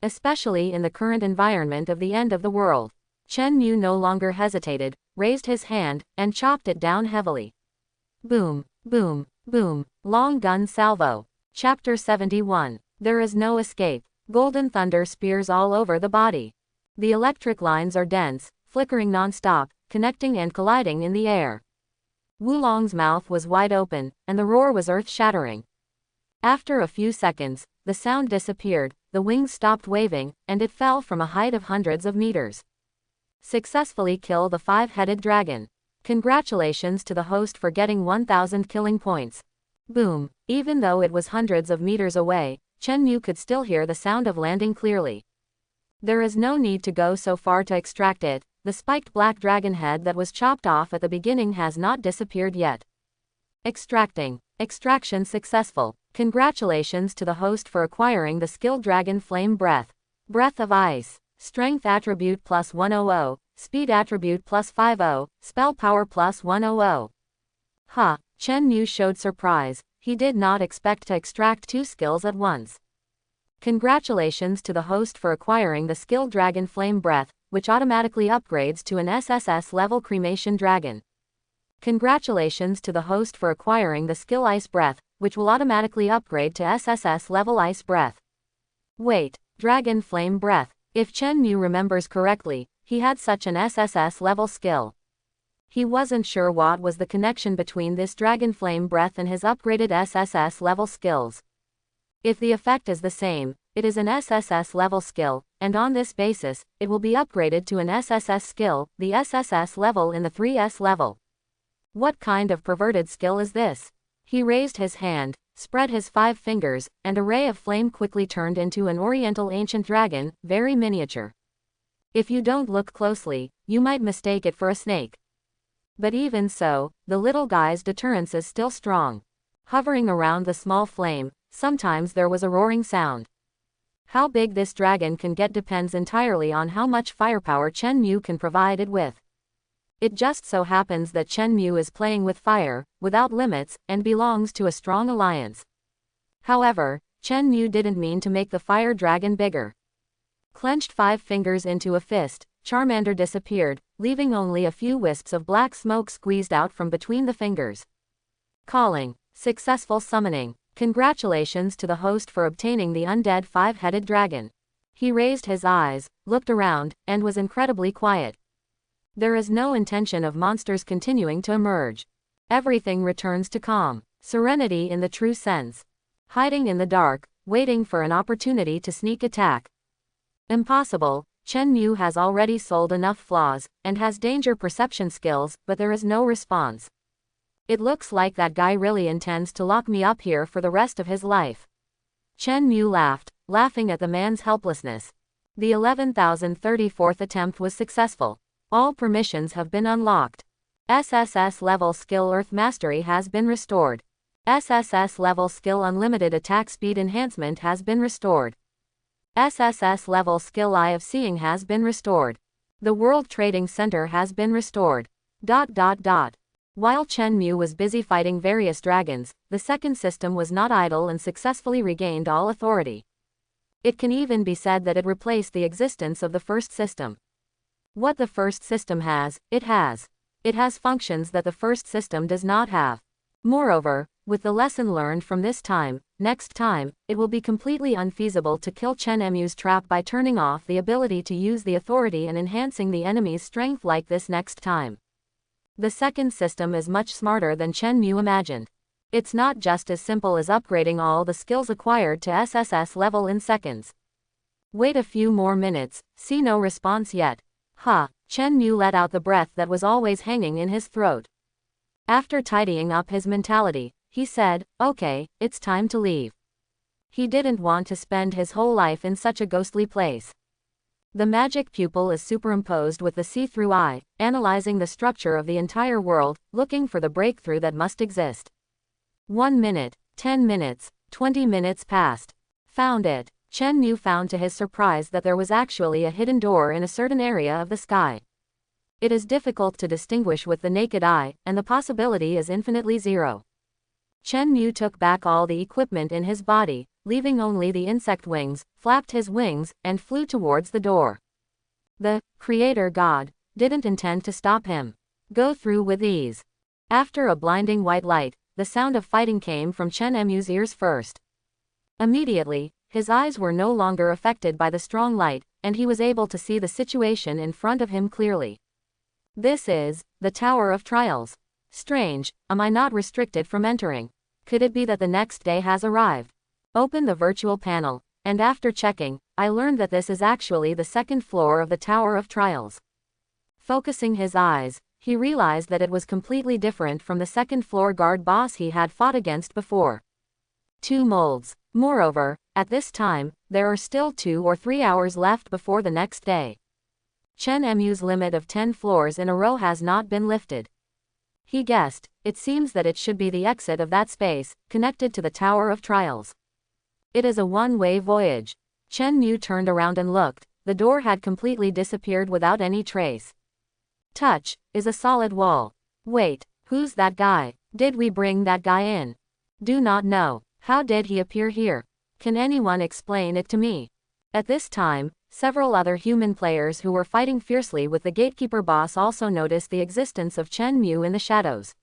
Especially in the current environment of the end of the world. Chenmu no longer hesitated, raised his hand, and chopped it down heavily. Boom, boom, boom. Long gun salvo. Chapter 71. There is no escape. Golden thunder spears all over the body. The electric lines are dense, flickering non-stop, connecting and colliding in the air. Wulong's mouth was wide open, and the roar was earth-shattering. After a few seconds, the sound disappeared, the wings stopped waving, and it fell from a height of hundreds of meters. Successfully kill the 5-headed dragon. Congratulations to the host for getting 1,000 killing points. Boom. Even though it was hundreds of meters away, Chenmu could still hear the sound of landing clearly. There is no need to go so far to extract it. The spiked black dragon head that was chopped off at the beginning has not disappeared yet. Extracting. Extraction successful. Congratulations to the host for acquiring the skill Dragon Flame Breath. Breath of Ice. Strength attribute plus 100, speed attribute plus 50, spell power plus 100. Huh, Chenmu showed surprise. He did not expect to extract 2 skills at once. Congratulations to the host for acquiring the skill Dragon Flame Breath, which automatically upgrades to an SSS level Cremation Dragon. Congratulations to the host for acquiring the skill Ice Breath, which will automatically upgrade to SSS level Ice Breath. Wait, Dragon Flame Breath. If Chenmu remembers correctly, he had such an SSS level skill. He wasn't sure what was the connection between this Dragon Flame Breath and his upgraded SSS level skills. If the effect is the same, it is an SSS level skill, and on this basis, it will be upgraded to an SSS skill, the SSS level in the 3S level. What kind of perverted skill is this? He raised his hand, spread his 5 fingers, and a ray of flame quickly turned into an oriental ancient dragon, very miniature. If you don't look closely, you might mistake it for a snake. But even so, the little guy's deterrence is still strong. Hovering around the small flame, sometimes there was a roaring sound. How big this dragon can get depends entirely on how much firepower Chenmu can provide it with. It just so happens that Chenmu is playing with fire, without limits, and belongs to a strong alliance. However, Chenmu didn't mean to make the fire dragon bigger. Clenched 5 fingers into a fist, Charmander disappeared, leaving only a few wisps of black smoke squeezed out from between the fingers. Calling. Successful summoning. Congratulations to the host for obtaining the undead 5-headed dragon. He raised his eyes, looked around, and was incredibly quiet. There is no intention of monsters continuing to emerge. Everything returns to calm, serenity in the true sense. Hiding in the dark, waiting for an opportunity to sneak attack. Impossible. Chen Mu has already sold enough flaws, and has danger perception skills, but there is no response. It looks like that guy really intends to lock me up here for the rest of his life. Chen Mu laughed, laughing at the man's helplessness. The 11,034th attempt was successful. All permissions have been unlocked. SSS level skill Earth Mastery has been restored. SSS level skill Unlimited Attack Speed Enhancement has been restored. SSS level skill Eye of Seeing has been restored. The World Trading Center has been restored. While Chen Mu was busy fighting various dragons, the second system was not idle and successfully regained all authority. It can even be said that it replaced the existence of the first system. What the first system has, it has. It has functions that the first system does not have. Moreover, with the lesson learned from this time, next time, it will be completely unfeasible to kill Chen Mu's trap by turning off the ability to use the authority and enhancing the enemy's strength like this next time. The second system is much smarter than Chen Mu imagined. It's not just as simple as upgrading all the skills acquired to SSS level in seconds. Wait a few more minutes, see no response yet. Chen Mu let out the breath that was always hanging in his throat. After tidying up his mentality, he said, "Okay, it's time to leave." He didn't want to spend his whole life in such a ghostly place. The magic pupil is superimposed with the see-through eye, analyzing the structure of the entire world, looking for the breakthrough that must exist. 1 minute, 10 minutes, 20 minutes passed. Found it. Chen Mu found to his surprise that there was actually a hidden door in a certain area of the sky. It is difficult to distinguish with the naked eye, and the possibility is infinitely zero. Chen Mu took back all the equipment in his body, leaving only the insect wings, flapped his wings, and flew towards the door. The Creator God didn't intend to stop him. Go through with ease. After a blinding white light, the sound of fighting came from Chen Mu's ears first. Immediately, his eyes were no longer affected by the strong light, and he was able to see the situation in front of him clearly. This is the Tower of Trials. Strange, am I not restricted from entering? Could it be that the next day has arrived? Open the virtual panel, and after checking, I learned that this is actually the second floor of the Tower of Trials. Focusing his eyes, he realized that it was completely different from the second floor guard boss he had fought against before. 2 molds. Moreover, at this time, there are still 2 or 3 hours left before the next day. Chen Mu's limit of 10 floors in a row has not been lifted. He guessed, it seems that it should be the exit of that space, connected to the Tower of Trials. It is a one-way voyage. Chen Mu turned around and looked, the door had completely disappeared without any trace. Touch, is a solid wall. Wait, who's that guy? Did we bring that guy in? Do not know. How did he appear here? Can anyone explain it to me? At this time, several other human players who were fighting fiercely with the gatekeeper boss also noticed the existence of Chen Mu in the shadows.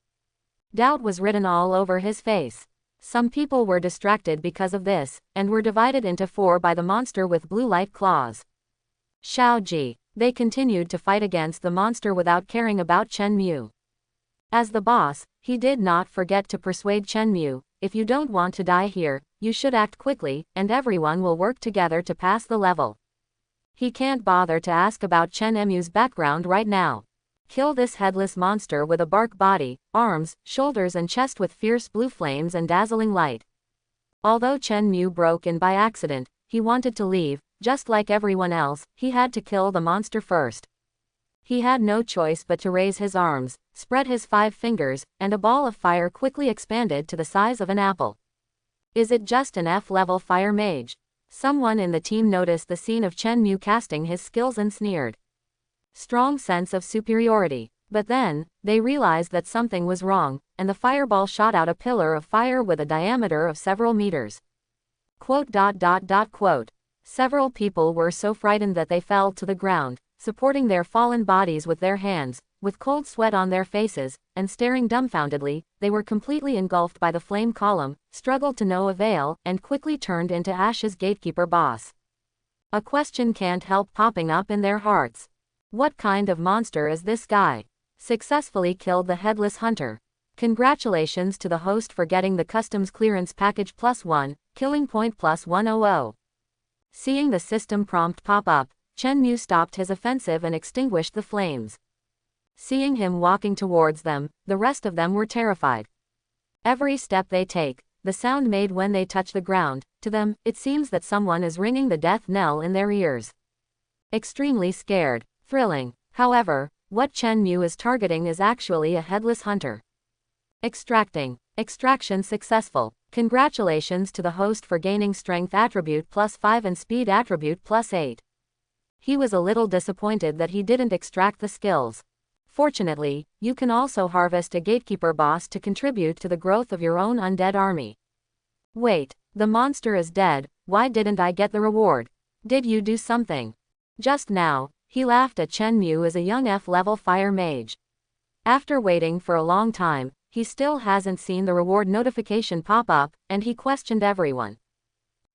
Doubt was written all over his face. Some people were distracted because of this, and were divided into 4 by the monster with blue light claws. Xiaoji. They continued to fight against the monster without caring about Chen Mu. As the boss, he did not forget to persuade Chen Mu, if you don't want to die here, you should act quickly, and everyone will work together to pass the level. He can't bother to ask about Chen Mu's background right now. Kill this headless monster with a bark body, arms, shoulders and chest with fierce blue flames and dazzling light. Although Chen Mu broke in by accident, he wanted to leave. Just like everyone else, he had to kill the monster first. He had no choice but to raise his arms, spread his 5 fingers, and a ball of fire quickly expanded to the size of an apple. Is it just an F-level fire mage? Someone in the team noticed the scene of Chen Mu casting his skills and sneered. Strong sense of superiority. But then, they realized that something was wrong, and the fireball shot out a pillar of fire with a diameter of several meters. Quote. Several people were so frightened that they fell to the ground, supporting their fallen bodies with their hands, with cold sweat on their faces, and staring dumbfoundedly. They were completely engulfed by the flame column, struggled to no avail, and quickly turned into Ash's gatekeeper boss. A question can't help popping up in their hearts. What kind of monster is this guy? Successfully killed the headless hunter. Congratulations to the host for getting the customs clearance package +1, killing point +100. Seeing the system prompt pop up, Chen Mu stopped his offensive and extinguished the flames. Seeing him walking towards them, the rest of them were terrified. Every step they take, the sound made when they touch the ground, to them, it seems that someone is ringing the death knell in their ears. Extremely scared. Thrilling. However, what Chen Mu is targeting is actually a headless hunter. Extracting. Extraction successful. Congratulations to the host for gaining strength attribute +5 and speed attribute +8. He was a little disappointed that he didn't extract the skills. Fortunately, you can also harvest a gatekeeper boss to contribute to the growth of your own undead army. Wait, the monster is dead. Why didn't I get the reward? Did you do something? Just now, he laughed at Chen Mu as a young F-level fire mage. After waiting for a long time, he still hasn't seen the reward notification pop up, and he questioned everyone.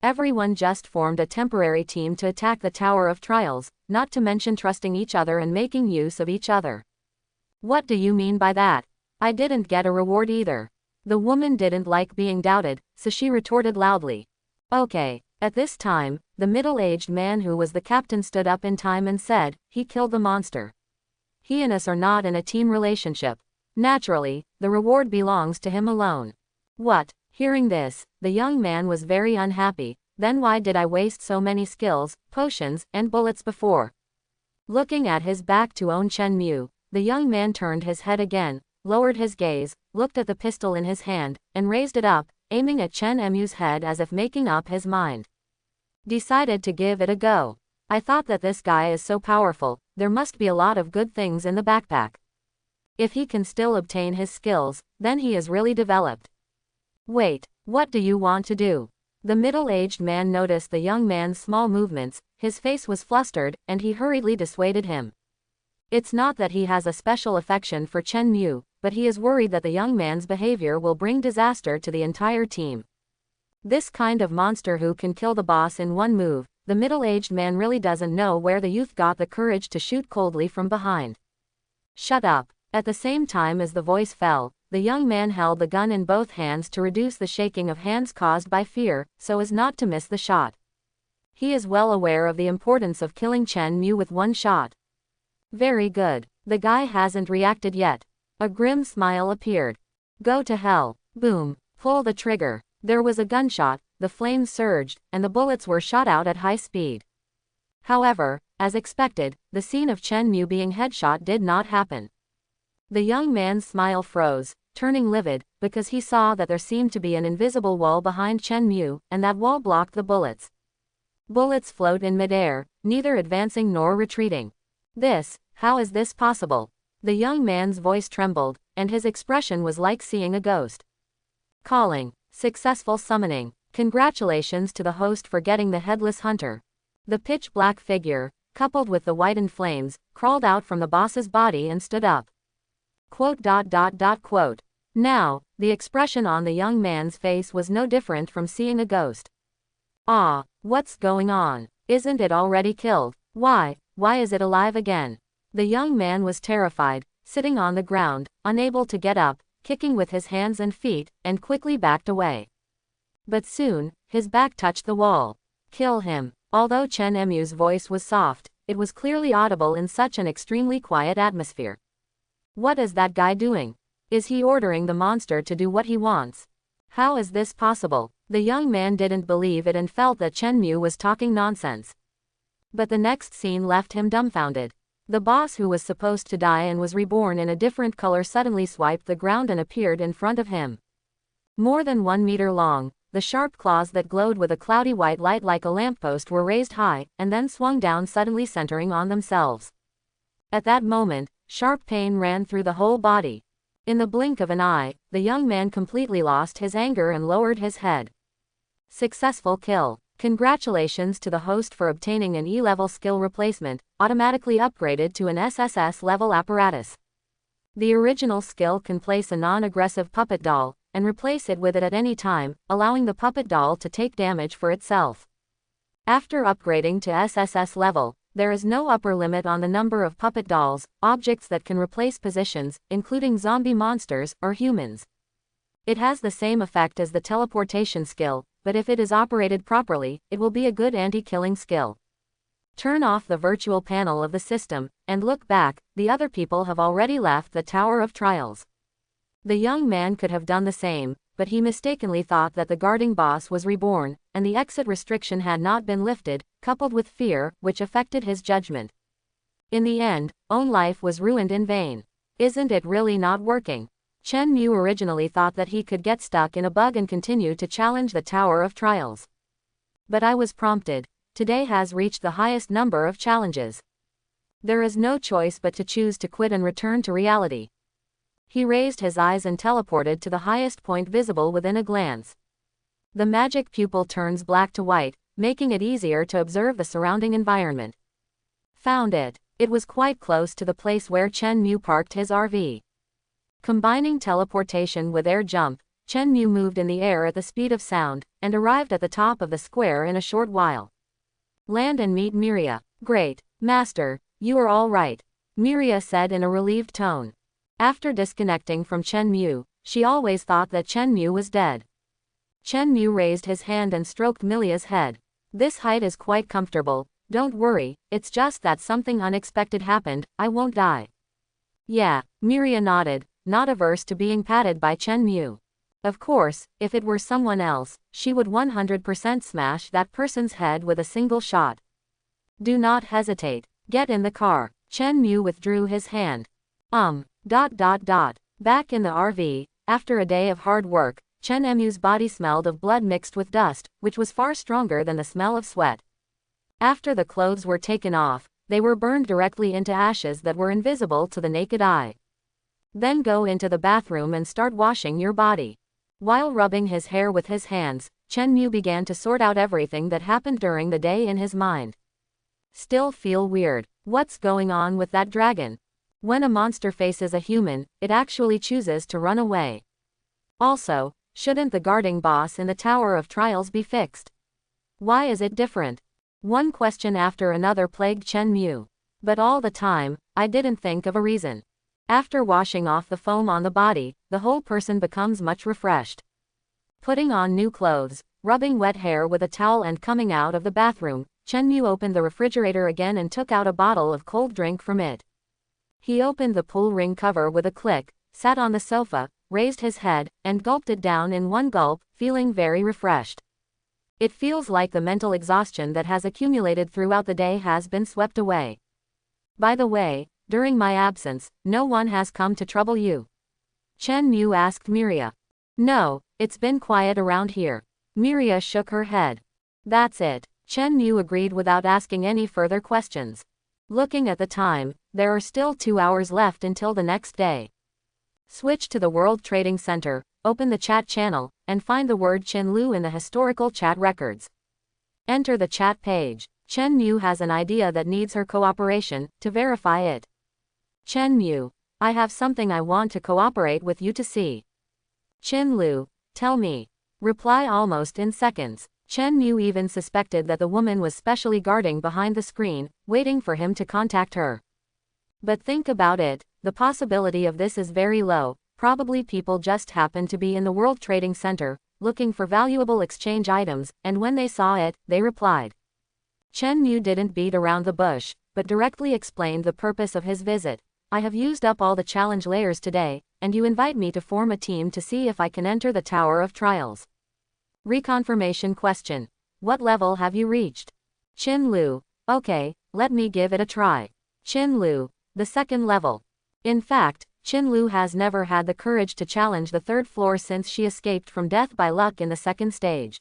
Everyone just formed a temporary team to attack the Tower of Trials, not to mention trusting each other and making use of each other. What do you mean by that? I didn't get a reward either. The woman didn't like being doubted, so she retorted loudly. Okay. At this time, the middle-aged man who was the captain stood up in time and said, he killed the monster. He and us are not in a team relationship. Naturally, the reward belongs to him alone. What? Hearing this, the young man was very unhappy. Then why did I waste so many skills, potions, and bullets before? Looking at his back to own Chen Mu, the young man turned his head again, lowered his gaze, looked at the pistol in his hand, and raised it up, aiming at Chen Mu's head as if making up his mind. Decided to give it a go. I thought that this guy is so powerful, there must be a lot of good things in the backpack. If he can still obtain his skills, then he is really developed. Wait, what do you want to do? The middle-aged man noticed the young man's small movements, his face was flustered, and he hurriedly dissuaded him. It's not that he has a special affection for Chen Mu, but he is worried that the young man's behavior will bring disaster to the entire team. This kind of monster who can kill the boss in one move, the middle-aged man really doesn't know where the youth got the courage to shoot coldly from behind. Shut up. At the same time as the voice fell, the young man held the gun in both hands to reduce the shaking of hands caused by fear, so as not to miss the shot. He is well aware of the importance of killing Chen Mu with one shot. Very good. The guy hasn't reacted yet. A grim smile appeared. Go to hell. Boom. Pull the trigger. There was a gunshot, the flames surged, and the bullets were shot out at high speed. However, as expected, the scene of Chen Mu being headshot did not happen. The young man's smile froze, turning livid, because he saw that there seemed to be an invisible wall behind Chen Mu, and that wall blocked the bullets. Bullets float in midair, neither advancing nor retreating. How is this possible? The young man's voice trembled, and his expression was like seeing a ghost. Calling. Successful summoning. Congratulations to the host for getting the headless hunter. The pitch-black figure, coupled with the whitened flames, crawled out from the boss's body and stood up. Quote. Now, the expression on the young man's face was no different from seeing a ghost. Ah, what's going on? Isn't it already killed? Why is it alive again? The young man was terrified, sitting on the ground, unable to get up, kicking with his hands and feet, and quickly backed away. But soon, his back touched the wall. Kill him. Although Chen Mu's voice was soft, it was clearly audible in such an extremely quiet atmosphere. What is that guy doing? Is he ordering the monster to do what he wants? How is this possible? The young man didn't believe it and felt that Chen Mu was talking nonsense. But the next scene left him dumbfounded. The boss who was supposed to die and was reborn in a different color suddenly swiped the ground and appeared in front of him. More than 1 meter long, the sharp claws that glowed with a cloudy white light like a lamppost were raised high, and then swung down suddenly centering on themselves. At that moment, sharp pain ran through the whole body. In the blink of an eye, the young man completely lost his anger and lowered his head. Successful kill. Congratulations to the host for obtaining an E-level skill replacement, automatically upgraded to an SSS level apparatus. The original skill can place a non-aggressive puppet doll, and replace it with it at any time, allowing the puppet doll to take damage for itself. After upgrading to SSS level, there is no upper limit on the number of puppet dolls, objects that can replace positions, including zombie monsters or humans. It has the same effect as the teleportation skill, but if it is operated properly, it will be a good anti-killing skill. Turn off the virtual panel of the system, and look back. The other people have already left the Tower of Trials. The young man could have done the same, but he mistakenly thought that the guarding boss was reborn, and the exit restriction had not been lifted, coupled with fear, which affected his judgment. In the end, own life was ruined in vain. Isn't it really not working? Chen Mu originally thought that he could get stuck in a bug and continue to challenge the Tower of Trials. But I was prompted. Today has reached the highest number of challenges. There is no choice but to choose to quit and return to reality. He raised his eyes and teleported to the highest point visible within a glance. The magic pupil turns black to white, making it easier to observe the surrounding environment. Found it. It was quite close to the place where Chen Mu parked his RV. Combining teleportation with air jump, Chen Mu moved in the air at the speed of sound, and arrived at the top of the square in a short while. Land and meet Miria. Great. Master, you are all right, Miria said in a relieved tone. After disconnecting from Chen Mu, she always thought that Chen Mu was dead. Chen Mu raised his hand and stroked Miria's head. This height is quite comfortable, don't worry, it's just that something unexpected happened, I won't die. Yeah, Miria nodded, not averse to being patted by Chen Mu. Of course, if it were someone else, she would 100% smash that person's head with a single shot. Do not hesitate, get in the car. Chen Mu withdrew his hand. Back in the RV, after a day of hard work, Chen Mu's body smelled of blood mixed with dust, which was far stronger than the smell of sweat. After the clothes were taken off, they were burned directly into ashes that were invisible to the naked eye. Then go into the bathroom and start washing your body. While rubbing his hair with his hands, Chen Mu began to sort out everything that happened during the day in his mind. Still feel weird. What's going on with that dragon? When a monster faces a human, it actually chooses to run away. Also, shouldn't the guarding boss in the Tower of Trials be fixed? Why is it different? One question after another plagued Chen Mu. But all the time, I didn't think of a reason. After washing off the foam on the body, the whole person becomes much refreshed. Putting on new clothes, rubbing wet hair with a towel and coming out of the bathroom, Chen Mu opened the refrigerator again and took out a bottle of cold drink from it. He opened the pool ring cover with a click, sat on the sofa, raised his head, and gulped it down in one gulp, feeling very refreshed. It feels like the mental exhaustion that has accumulated throughout the day has been swept away. By the way, during my absence, no one has come to trouble you? Chen Mu asked Miria. No, it's been quiet around here. Miria shook her head. That's it. Chen Mu agreed without asking any further questions. Looking at the time, there are still 2 hours left until the next day. Switch to the World Trading Center, open the chat channel, and find the word Chin Lu in the historical chat records. Enter the chat page. Chen Mu has an idea that needs her cooperation to verify it. Chen Mu, I have something I want to cooperate with you to see. Chin Lu, tell me. Reply almost in seconds. Chen Mu even suspected that the woman was specially guarding behind the screen, waiting for him to contact her. But think about it, the possibility of this is very low. Probably people just happened to be in the World Trading Center, looking for valuable exchange items, and when they saw it, they replied. Chen Mu didn't beat around the bush, but directly explained the purpose of his visit. I have used up all the challenge layers today, and you invite me to form a team to see if I can enter the Tower of Trials. Reconfirmation question. What level have you reached? Chin Lu. Okay, let me give it a try. Chin Lu. The 2nd level. In fact, Chin Lu has never had the courage to challenge the 3rd floor since she escaped from death by luck in the 2nd stage.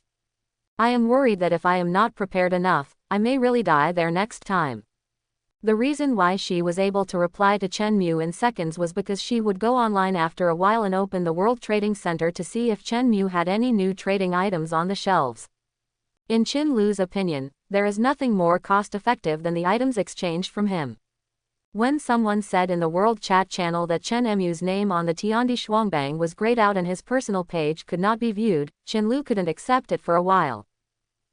I am worried that if I am not prepared enough, I may really die there next time. The reason why she was able to reply to Chen Mu in seconds was because she would go online after a while and open the World Trading Center to see if Chen Mu had any new trading items on the shelves. In Chin Lu's opinion, there is nothing more cost-effective than the items exchanged from him. When someone said in the World Chat channel that Chen Mu's name on the Tiandi Shuangbang was grayed out and his personal page could not be viewed, Chen Lu couldn't accept it for a while.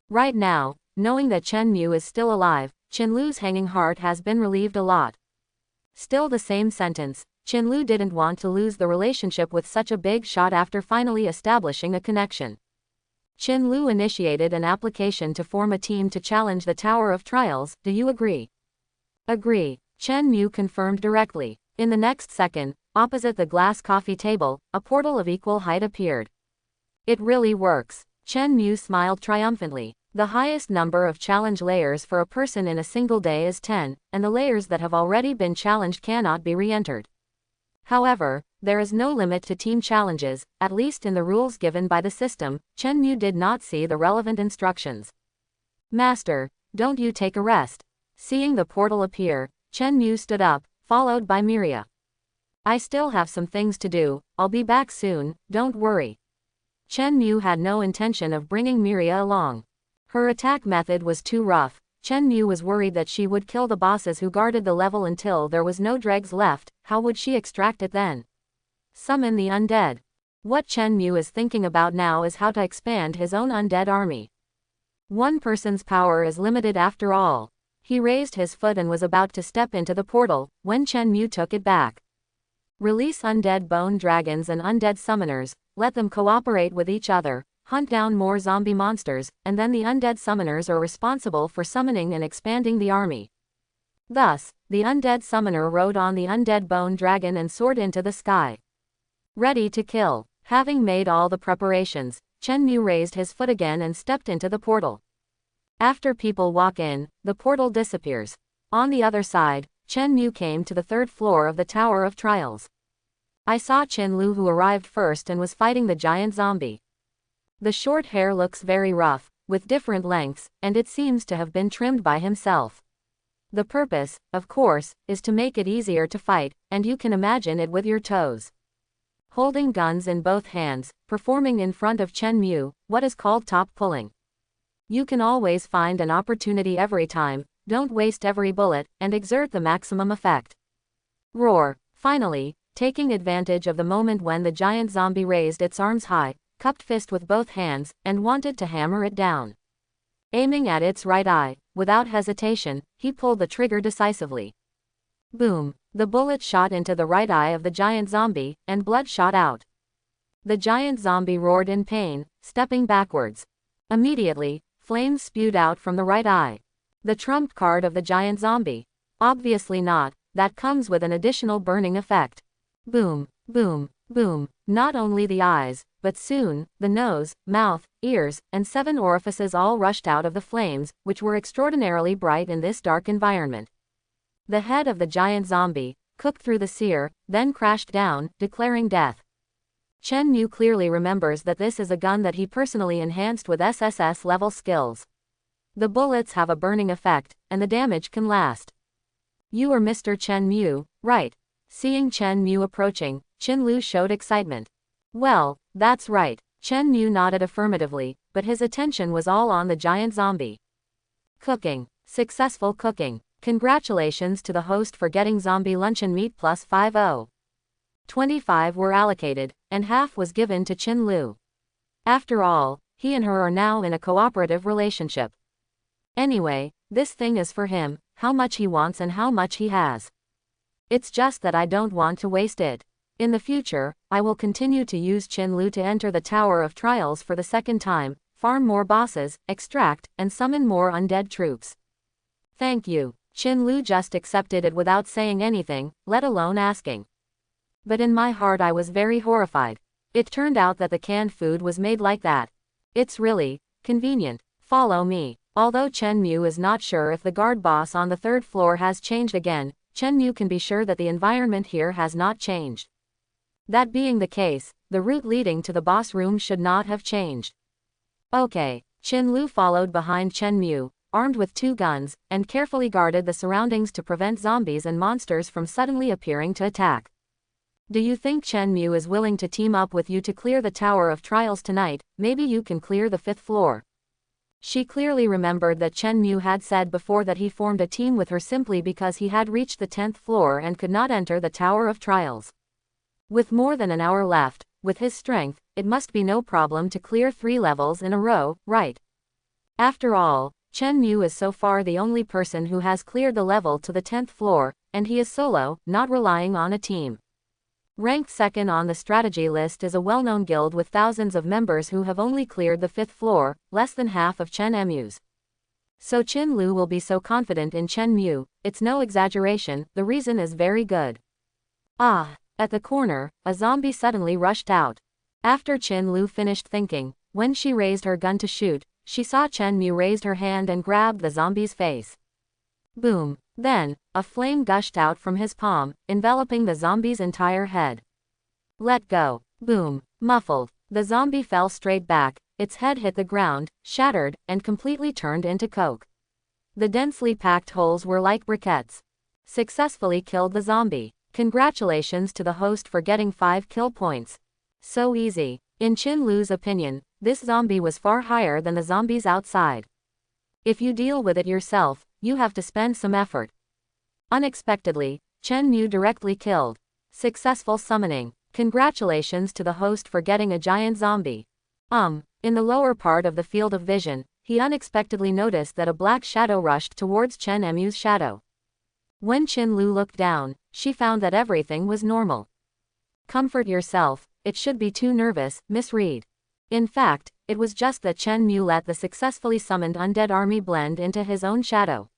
Right now, knowing that Chen Mu is still alive, Chen Lu's hanging heart has been relieved a lot. Still the same sentence, Chen Lu didn't want to lose the relationship with such a big shot after finally establishing a connection. Chen Lu initiated an application to form a team to challenge the Tower of Trials. Do you agree? Agree, Chen Mu confirmed directly. In the next second, opposite the glass coffee table, a portal of equal height appeared. It really works. Chen Mu smiled triumphantly. The highest number of challenge layers for a person in a single day is 10, and the layers that have already been challenged cannot be re-entered. However, there is no limit to team challenges, at least in the rules given by the system. Chen Mu did not see the relevant instructions. Master, don't you take a rest? Seeing the portal appear, Chen Mu stood up, followed by Miria. I still have some things to do, I'll be back soon, don't worry. Chen Mu had no intention of bringing Miria along. Her attack method was too rough. Chen Mu was worried that she would kill the bosses who guarded the level until there was no dregs left. How would she extract it then? Summon the undead. What Chen Mu is thinking about now is how to expand his own undead army. One person's power is limited after all. He raised his foot and was about to step into the portal, when Chen Mu took it back. Release undead bone dragons and undead summoners, let them cooperate with each other, hunt down more zombie monsters, and then the undead summoners are responsible for summoning and expanding the army. Thus, the undead summoner rode on the undead bone dragon and soared into the sky. Ready to kill. Having made all the preparations, Chen Mu raised his foot again and stepped into the portal. After people walk in, the portal disappears. On the other side, Chen Mu came to the third floor of the Tower of Trials. I saw Chen Lu, who arrived first and was fighting the giant zombie. The short hair looks very rough, with different lengths, and it seems to have been trimmed by himself. The purpose, of course, is to make it easier to fight, and you can imagine it with your toes. Holding guns in both hands, performing in front of Chen Mu, what is called top pulling. You can always find an opportunity every time, don't waste every bullet, and exert the maximum effect. Roar. Finally, taking advantage of the moment when the giant zombie raised its arms high, cupped fist with both hands, and wanted to hammer it down. Aiming at its right eye, without hesitation, he pulled the trigger decisively. Boom! The bullet shot into the right eye of the giant zombie, and blood shot out. The giant zombie roared in pain, stepping backwards. Immediately, flames spewed out from the right eye. The trump card of the giant zombie. Obviously not, that comes with an additional burning effect. Boom, boom, boom. Not only the eyes, but soon, the nose, mouth, ears, and 7 orifices all rushed out of the flames, which were extraordinarily bright in this dark environment. The head of the giant zombie, cooked through the sear, then crashed down, declaring death. Chen Mu clearly remembers that this is a gun that he personally enhanced with SSS level skills. The bullets have a burning effect, and the damage can last. You are Mr. Chen Mu, right? Seeing Chen Mu approaching, Chen Lu showed excitement. Well, that's right. Chen Mu nodded affirmatively, but his attention was all on the giant zombie. Cooking. Successful cooking. Congratulations to the host for getting zombie luncheon meat plus 50. 25 were allocated, and half was given to Chen Lu. After all, he and her are now in a cooperative relationship. Anyway, this thing is for him, how much he wants and how much he has. It's just that I don't want to waste it. In the future, I will continue to use Chen Lu to enter the Tower of Trials for the second time, farm more bosses, extract, and summon more undead troops. Thank you. Chen Lu just accepted it without saying anything, let alone asking. But in my heart I was very horrified. It turned out that the canned food was made like that. It's really convenient. Follow me. Although Chen Mu is not sure if the guard boss on the third floor has changed again, Chen Mu can be sure that the environment here has not changed. That being the case, the route leading to the boss room should not have changed. Okay. Chen Lu followed behind Chen Mu, armed with 2 guns, and carefully guarded the surroundings to prevent zombies and monsters from suddenly appearing to attack. Do you think Chen Mu is willing to team up with you to clear the Tower of Trials tonight? Maybe you can clear the 5th floor. She clearly remembered that Chen Mu had said before that he formed a team with her simply because he had reached the 10th floor and could not enter the Tower of Trials. With more than an hour left, with his strength, it must be no problem to clear 3 levels in a row, right? After all, Chen Mu is so far the only person who has cleared the level to the 10th floor, and he is solo, not relying on a team. Ranked second on the strategy list is a well-known guild with thousands of members who have only cleared the 5th floor, less than half of Chen Mu's. So Qin Lu will be so confident in Chen Mu, it's no exaggeration, the reason is very good. Ah! At the corner, a zombie suddenly rushed out. After Qin Lu finished thinking, when she raised her gun to shoot, she saw Chen Mu raise her hand and grabbed the zombie's face. Boom! Then, a flame gushed out from his palm, enveloping the zombie's entire head. Let go. Boom! Muffled. The zombie fell straight back, its head hit the ground, shattered, and completely turned into coke. The densely packed holes were like briquettes. Successfully killed the zombie. Congratulations to the host for getting 5 kill points. So easy. In Qin Lu's opinion, this zombie was far higher than the zombies outside. If you deal with it yourself, you have to spend some effort. Unexpectedly, Chen Mu directly killed. Successful summoning. Congratulations to the host for getting a giant zombie. In the lower part of the field of vision, he unexpectedly noticed that a black shadow rushed towards Chen Mu's shadow. When Qin Lu looked down, she found that everything was normal. Comfort yourself, it should be too nervous, misread. In fact, it was just that Chen Mu let the successfully summoned undead army blend into his own shadow.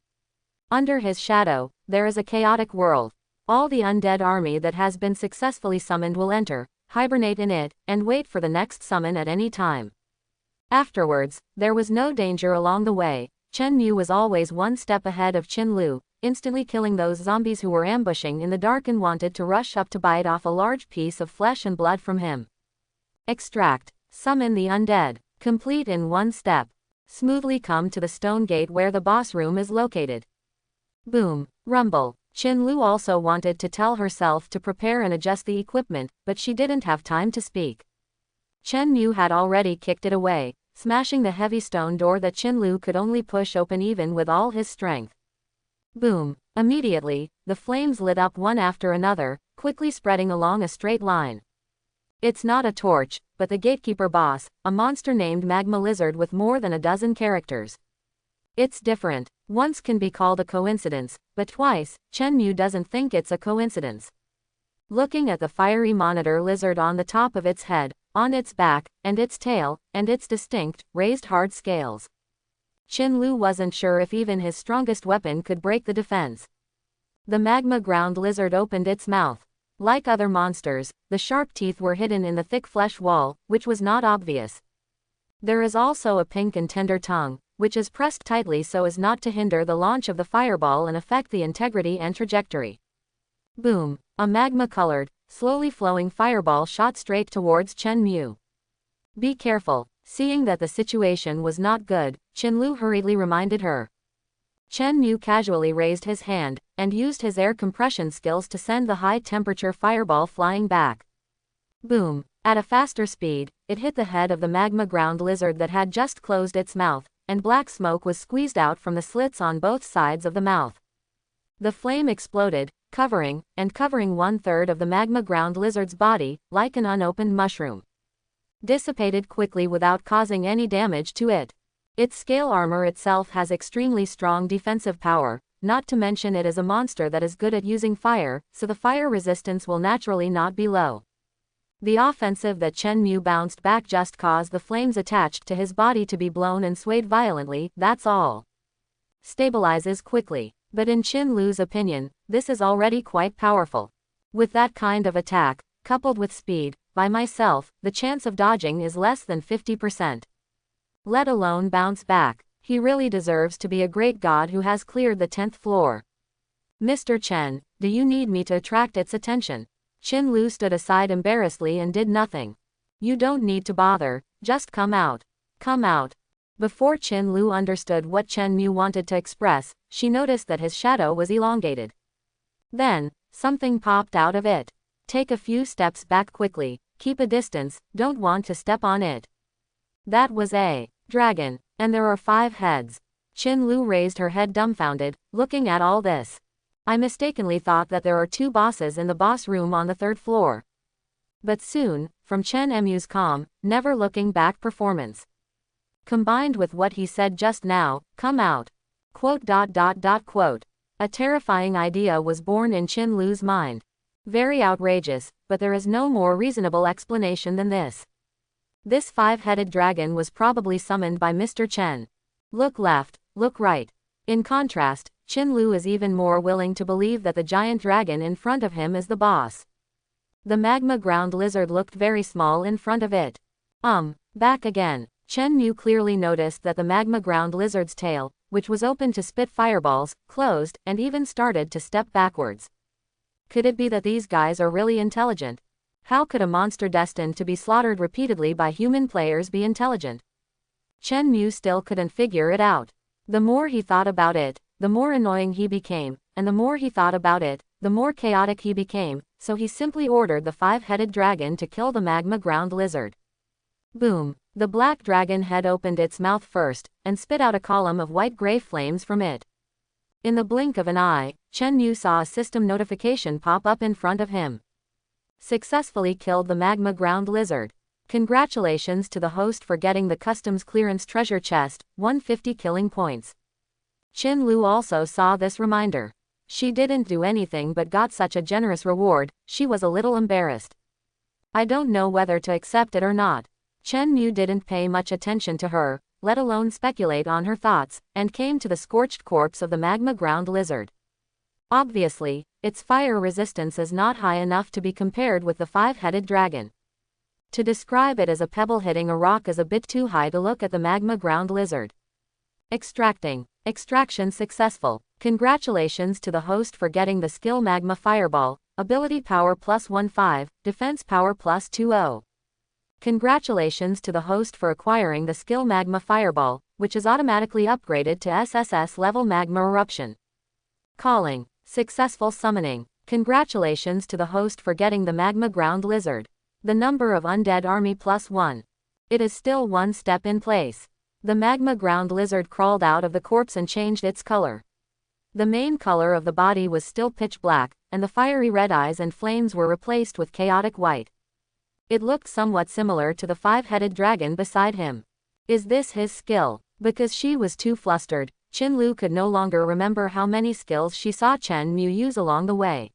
Under his shadow, there is a chaotic world. All the undead army that has been successfully summoned will enter, hibernate in it, and wait for the next summon at any time. Afterwards, there was no danger along the way. Chen Mu was always one step ahead of Qin Lu, instantly killing those zombies who were ambushing in the dark and wanted to rush up to bite off a large piece of flesh and blood from him. Extract. Summon the undead. Complete in one step. Smoothly come to the stone gate where the boss room is located. Boom. Rumble. Qin Lu also wanted to tell herself to prepare and adjust the equipment, but she didn't have time to speak. Chen Mu had already kicked it away, smashing the heavy stone door that Qin Lu could only push open even with all his strength. Boom. Immediately, the flames lit up one after another, quickly spreading along a straight line. It's not a torch, but the gatekeeper boss, a monster named Magma Lizard with more than a dozen characters. It's different. Once can be called a coincidence, but twice, Chen Mu doesn't think it's a coincidence. Looking at the fiery monitor lizard on the top of its head, on its back, and its tail, and its distinct, raised hard scales. Qin Lu wasn't sure if even his strongest weapon could break the defense. The magma ground lizard opened its mouth. Like other monsters, the sharp teeth were hidden in the thick flesh wall, which was not obvious. There is also a pink and tender tongue, which is pressed tightly so as not to hinder the launch of the fireball and affect the integrity and trajectory. Boom! A magma-colored, slowly flowing fireball shot straight towards Chen Mu. Be careful. Seeing that the situation was not good, Qin Lu hurriedly reminded her. Chen Mu casually raised his hand, and used his air compression skills to send the high-temperature fireball flying back. Boom! At a faster speed, it hit the head of the magma ground lizard that had just closed its mouth, and black smoke was squeezed out from the slits on both sides of the mouth. The flame exploded, covering 1/3 of the magma ground lizard's body, like an unopened mushroom. Dissipated quickly without causing any damage to it. Its scale armor itself has extremely strong defensive power, not to mention it is a monster that is good at using fire, so the fire resistance will naturally not be low. The offensive that Chen Mu bounced back just caused the flames attached to his body to be blown and swayed violently, that's all. Stabilizes quickly. But in Qin Lu's opinion, this is already quite powerful. With that kind of attack, coupled with speed, by myself, the chance of dodging is less than 50%. Let alone bounce back. He really deserves to be a great god who has cleared the 10th floor. Mr. Chen, do you need me to attract its attention? Qin Lu stood aside embarrassedly and did nothing. You don't need to bother, just come out. Come out. Before Qin Lu understood what Chen Mu wanted to express, she noticed that his shadow was elongated. Then, something popped out of it. Take a few steps back quickly, keep a distance, don't want to step on it. That was a dragon. And there are 5 heads. Qin Lu raised her head dumbfounded, looking at all this. I mistakenly thought that there are 2 bosses in the boss room on the 3rd floor. But soon, from Chen Mu's calm, never looking back performance, combined with what he said just now, come out. Quote. A terrifying idea was born in Qin Lu's mind. Very outrageous, but there is no more reasonable explanation than this. This 5-headed dragon was probably summoned by Mr. Chen. Look left, look right. In contrast, Qin Lu is even more willing to believe that the giant dragon in front of him is the boss. The magma ground lizard looked very small in front of it. Back again. Chen Mu clearly noticed that the magma ground lizard's tail, which was open to spit fireballs, closed, and even started to step backwards. Could it be that these guys are really intelligent? How could a monster destined to be slaughtered repeatedly by human players be intelligent? Chen Mu still couldn't figure it out. The more he thought about it, the more annoying he became, and the more he thought about it, the more chaotic he became, so he simply ordered the 5-headed dragon to kill the magma ground lizard. Boom! The black dragon head opened its mouth first, and spit out a column of white-gray flames from it. In the blink of an eye, Chen Mu saw a system notification pop up in front of him. Successfully killed the magma ground lizard. Congratulations to the host for getting the customs clearance treasure chest, 150 killing points. Qin Lu also saw this reminder. She didn't do anything but got such a generous reward, she was a little embarrassed. I don't know whether to accept it or not. Chen Mu didn't pay much attention to her, let alone speculate on her thoughts, and came to the scorched corpse of the magma ground lizard. Obviously, its fire resistance is not high enough to be compared with the 5-headed dragon. To describe it as a pebble hitting a rock is a bit too high to look at the magma ground lizard. Extracting. Extraction successful. Congratulations to the host for getting the skill Magma Fireball, ability power plus 15, defense power plus 20. Congratulations to the host for acquiring the skill Magma Fireball, which is automatically upgraded to SSS level Magma Eruption. Calling. Successful summoning. Congratulations to the host for getting the Magma Ground Lizard. The number of undead army plus 1. It is still one step in place. The Magma Ground Lizard crawled out of the corpse and changed its color. The main color of the body was still pitch black, and the fiery red eyes and flames were replaced with chaotic white. It looked somewhat similar to the 5-headed dragon beside him. Is this his skill? Because she was too flustered, Qin Lu could no longer remember how many skills she saw Chen Mu use along the way.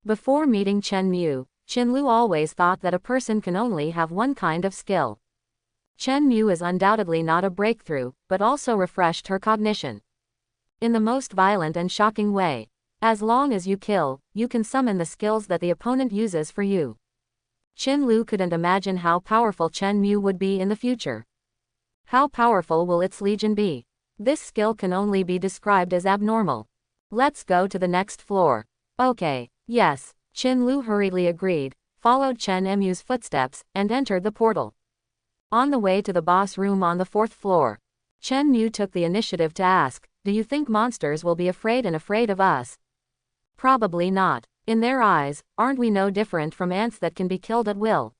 Before meeting Chen Mu, Qin Lu always thought that a person can only have one kind of skill. Chen Mu is undoubtedly not a breakthrough, but also refreshed her cognition. In the most violent and shocking way. As long as you kill, you can summon the skills that the opponent uses for you. Qin Lu couldn't imagine how powerful Chen Mu would be in the future. How powerful will its legion be? This skill can only be described as abnormal. Let's go to the next floor. Okay, yes, Qin Lu hurriedly agreed, followed Chen Mu's footsteps, and entered the portal. On the way to the boss room on the 4th floor, Chen Mu took the initiative to ask, do you think monsters will be afraid of us? Probably not. In their eyes, aren't we no different from ants that can be killed at will?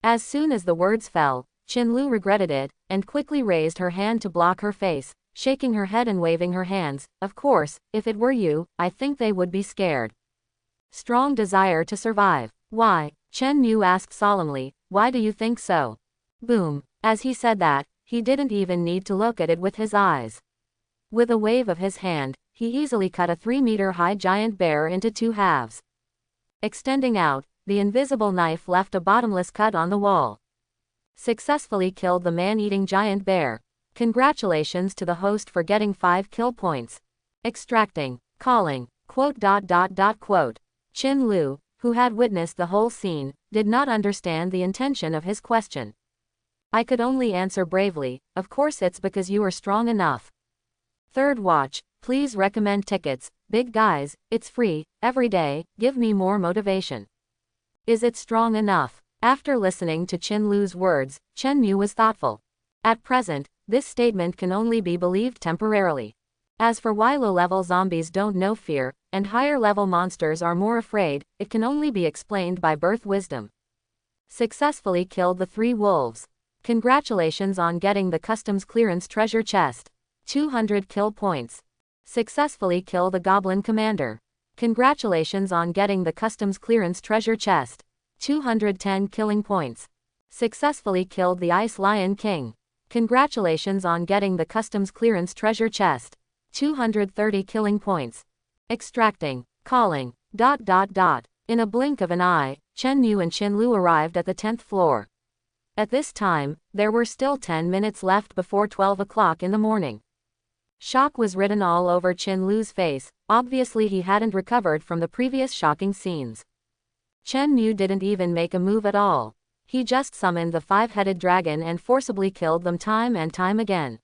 As soon as the words fell, Qin Lu regretted it, and quickly raised her hand to block her face, shaking her head and waving her hands. Of course, if it were you, I think they would be scared. Strong desire to survive. Why? Chen Mu asked solemnly, why do you think so? Boom. As he said that, he didn't even need to look at it with his eyes. With a wave of his hand, he easily cut a 3-meter-high giant bear into 2 halves. Extending out, the invisible knife left a bottomless cut on the wall. Successfully killed the man-eating giant bear. Congratulations to the host for getting 5 kill points. Extracting. Calling. Quote. Qin Lu, who had witnessed the whole scene, did not understand the intention of his question. I could only answer bravely, of course it's because you are strong enough. Third watch. Please recommend tickets, big guys, it's free, every day, give me more motivation. Is it strong enough? After listening to Qin Lu's words, Chen Mu was thoughtful. At present, this statement can only be believed temporarily. As for why low-level zombies don't know fear, and higher-level monsters are more afraid, it can only be explained by birth wisdom. Successfully killed the 3 wolves. Congratulations on getting the customs clearance treasure chest. 200 kill points. Successfully kill the goblin commander. Congratulations on getting the customs clearance treasure chest. 210 killing points. Successfully killed the ice lion king. Congratulations on getting the customs clearance treasure chest. 230 killing points. Extracting. Calling. ... In a blink of an eye, Chen Mu and Qin Lu arrived at the 10th floor. At this time, there were still 10 minutes left before 12 o'clock in the morning. Shock was written all over Qin Lu's face. Obviously he hadn't recovered from the previous shocking scenes. Chen Mu didn't even make a move at all. He just summoned the five-headed dragon and forcibly killed them time and time again.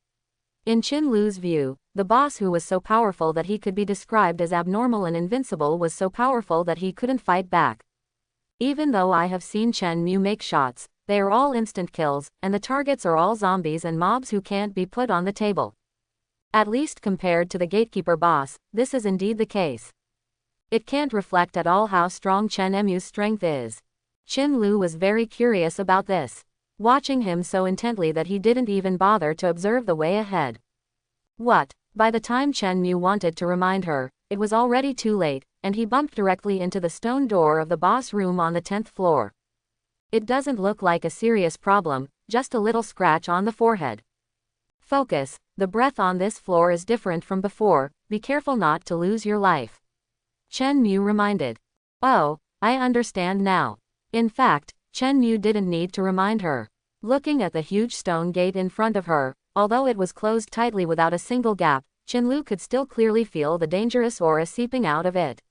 In Qin Lu's view, the boss who was so powerful that he could be described as abnormal and invincible was so powerful that he couldn't fight back. Even though I have seen Chen Mu make shots, they are all instant kills, and the targets are all zombies and mobs who can't be put on the table. At least compared to the gatekeeper boss, this is indeed the case. It can't reflect at all how strong Chen Mu's strength is. Qin Lu was very curious about this, watching him so intently that he didn't even bother to observe the way ahead. What? By the time Chen Mu wanted to remind her, it was already too late, and he bumped directly into the stone door of the boss room on the 10th floor. It doesn't look like a serious problem, just a little scratch on the forehead. Focus, the breath on this floor is different from before, be careful not to lose your life. Chen Mu reminded. Oh, I understand now. In fact, Chen Mu didn't need to remind her. Looking at the huge stone gate in front of her, although it was closed tightly without a single gap, Qin Lu could still clearly feel the dangerous aura seeping out of it.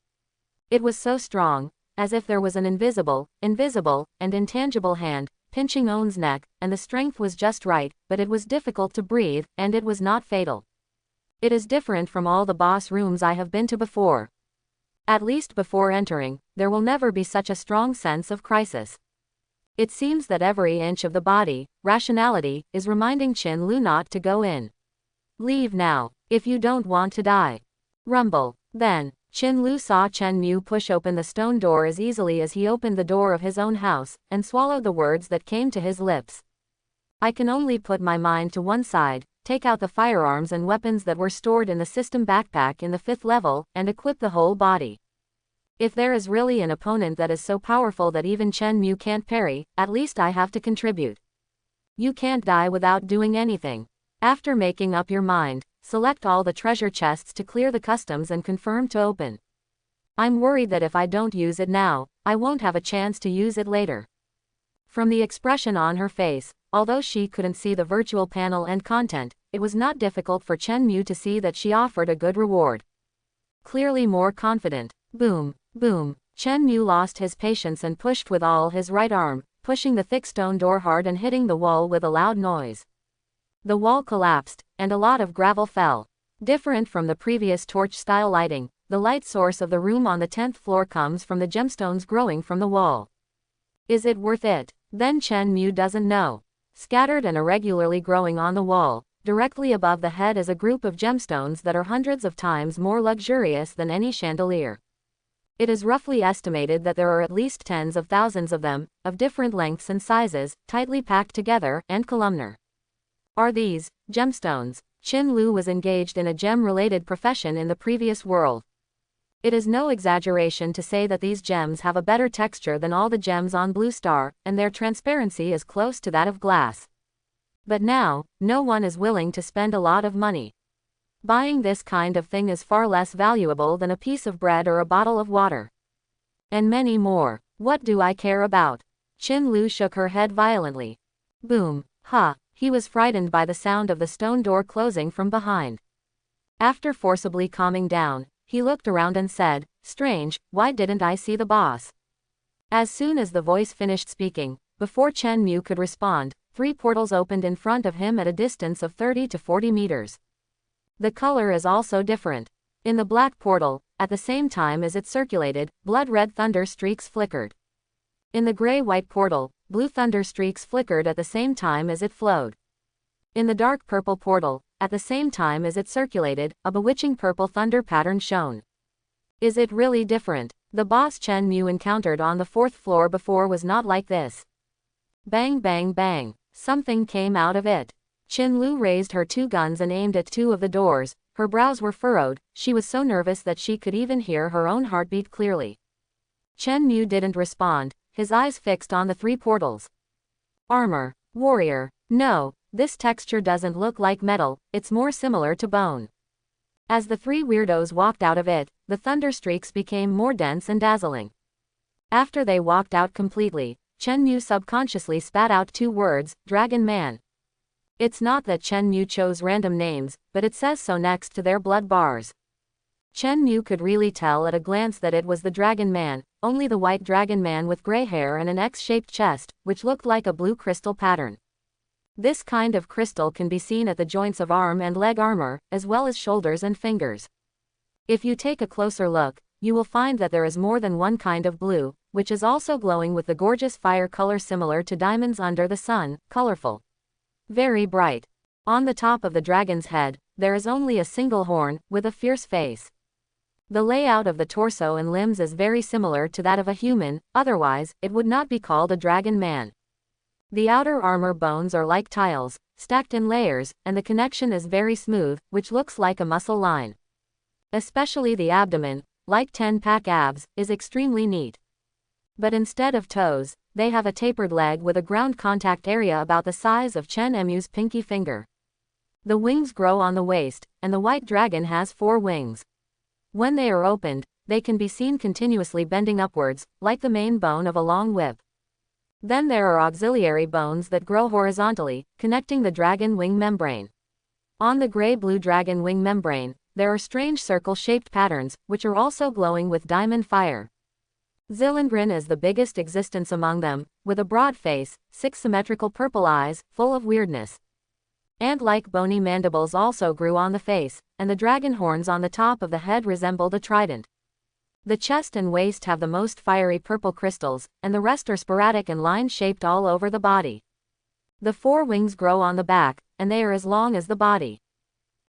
It was so strong, as if there was an invisible, and intangible hand, pinching Owen's neck, and the strength was just right, but it was difficult to breathe, and it was not fatal. It is different from all the boss rooms I have been to before. At least before entering, there will never be such a strong sense of crisis. It seems that every inch of the body, rationality, is reminding Qin Lu not to go in. Leave now, if you don't want to die. Rumble. Then, Qin Lu saw Chen Mu push open the stone door as easily as he opened the door of his own house, and swallowed the words that came to his lips. I can only put my mind to one side, take out the firearms and weapons that were stored in the system backpack in the 5th level, and equip the whole body. If there is really an opponent that is so powerful that even Chen Mu can't parry, at least I have to contribute. You can't die without doing anything. After making up your mind, select all the treasure chests to clear the customs and confirm to open. I'm worried that if I don't use it now, I won't have a chance to use it later. From the expression on her face, although she couldn't see the virtual panel and content, it was not difficult for Chen Mu to see that she offered a good reward. Clearly more confident. Boom, boom. Chen Mu lost his patience and pushed with all his right arm, pushing the thick stone door hard and hitting the wall with a loud noise. The wall collapsed, and a lot of gravel fell. Different from the previous torch-style lighting, the light source of the room on the 10th floor comes from the gemstones growing from the wall. Is it worth it? Then Chen Mu doesn't know. Scattered and irregularly growing on the wall, directly above the head is a group of gemstones that are hundreds of times more luxurious than any chandelier. It is roughly estimated that there are at least tens of thousands of them, of different lengths and sizes, tightly packed together, and columnar. Are these gemstones? Qin Lu was engaged in a gem-related profession in the previous world. It is no exaggeration to say that these gems have a better texture than all the gems on Blue Star, and their transparency is close to that of glass. But now, no one is willing to spend a lot of money. Buying this kind of thing is far less valuable than a piece of bread or a bottle of water. And many more. What do I care about? Qin Lu shook her head violently. Boom. Ha. He was frightened by the sound of the stone door closing from behind. After forcibly calming down, he looked around and said, "Strange, why didn't I see the boss?" As soon as the voice finished speaking, before Chen Mu could respond, 3 portals opened in front of him at a distance of 30 to 40 meters. The color is also different. In the black portal, at the same time as it circulated, blood-red thunder streaks flickered. In the gray-white portal, blue thunder streaks flickered at the same time as it flowed. In the dark purple portal, at the same time as it circulated, a bewitching purple thunder pattern shone. Is it really different? The boss Chen Mu encountered on the 4th floor before was not like this. Bang bang bang. Something came out of it. Qin Lu raised her two guns and aimed at two of the doors. Her brows were furrowed, she was so nervous that she could even hear her own heartbeat clearly. Chen Mu didn't respond, his eyes fixed on the three portals. Armor. Warrior. No, this texture doesn't look like metal, it's more similar to bone. As the three weirdos walked out of it, the thunder streaks became more dense and dazzling. After they walked out completely, Chen Mu subconsciously spat out two words, Dragon Man. It's not that Chen Mu chose random names, but it says so next to their blood bars. Chen Mu could really tell at a glance that it was the Dragon Man, only the white Dragon Man with gray hair and an X-shaped chest, which looked like a blue crystal pattern. This kind of crystal can be seen at the joints of arm and leg armor, as well as shoulders and fingers. If you take a closer look, you will find that there is more than one kind of blue, which is also glowing with the gorgeous fire color similar to diamonds under the sun, colorful. Very bright. On the top of the dragon's head, there is only a single horn, with a fierce face. The layout of the torso and limbs is very similar to that of a human, otherwise, it would not be called a dragon man. The outer armor bones are like tiles, stacked in layers, and the connection is very smooth, which looks like a muscle line. Especially the abdomen, like 10-pack abs, is extremely neat. But instead of toes, they have a tapered leg with a ground contact area about the size of Chen Mu's pinky finger. The wings grow on the waist, and the white dragon has 4 wings. When they are opened, they can be seen continuously bending upwards, like the main bone of a long whip. Then there are auxiliary bones that grow horizontally, connecting the dragon wing membrane. On the gray-blue dragon wing membrane, there are strange circle-shaped patterns, which are also glowing with diamond fire. Zilindrin is the biggest existence among them, with a broad face, 6 symmetrical purple eyes, full of weirdness. Ant-like bony mandibles also grew on the face, and the dragon horns on the top of the head resembled a trident. The chest and waist have the most fiery purple crystals, and the rest are sporadic and line-shaped all over the body. The 4 wings grow on the back, and they are as long as the body.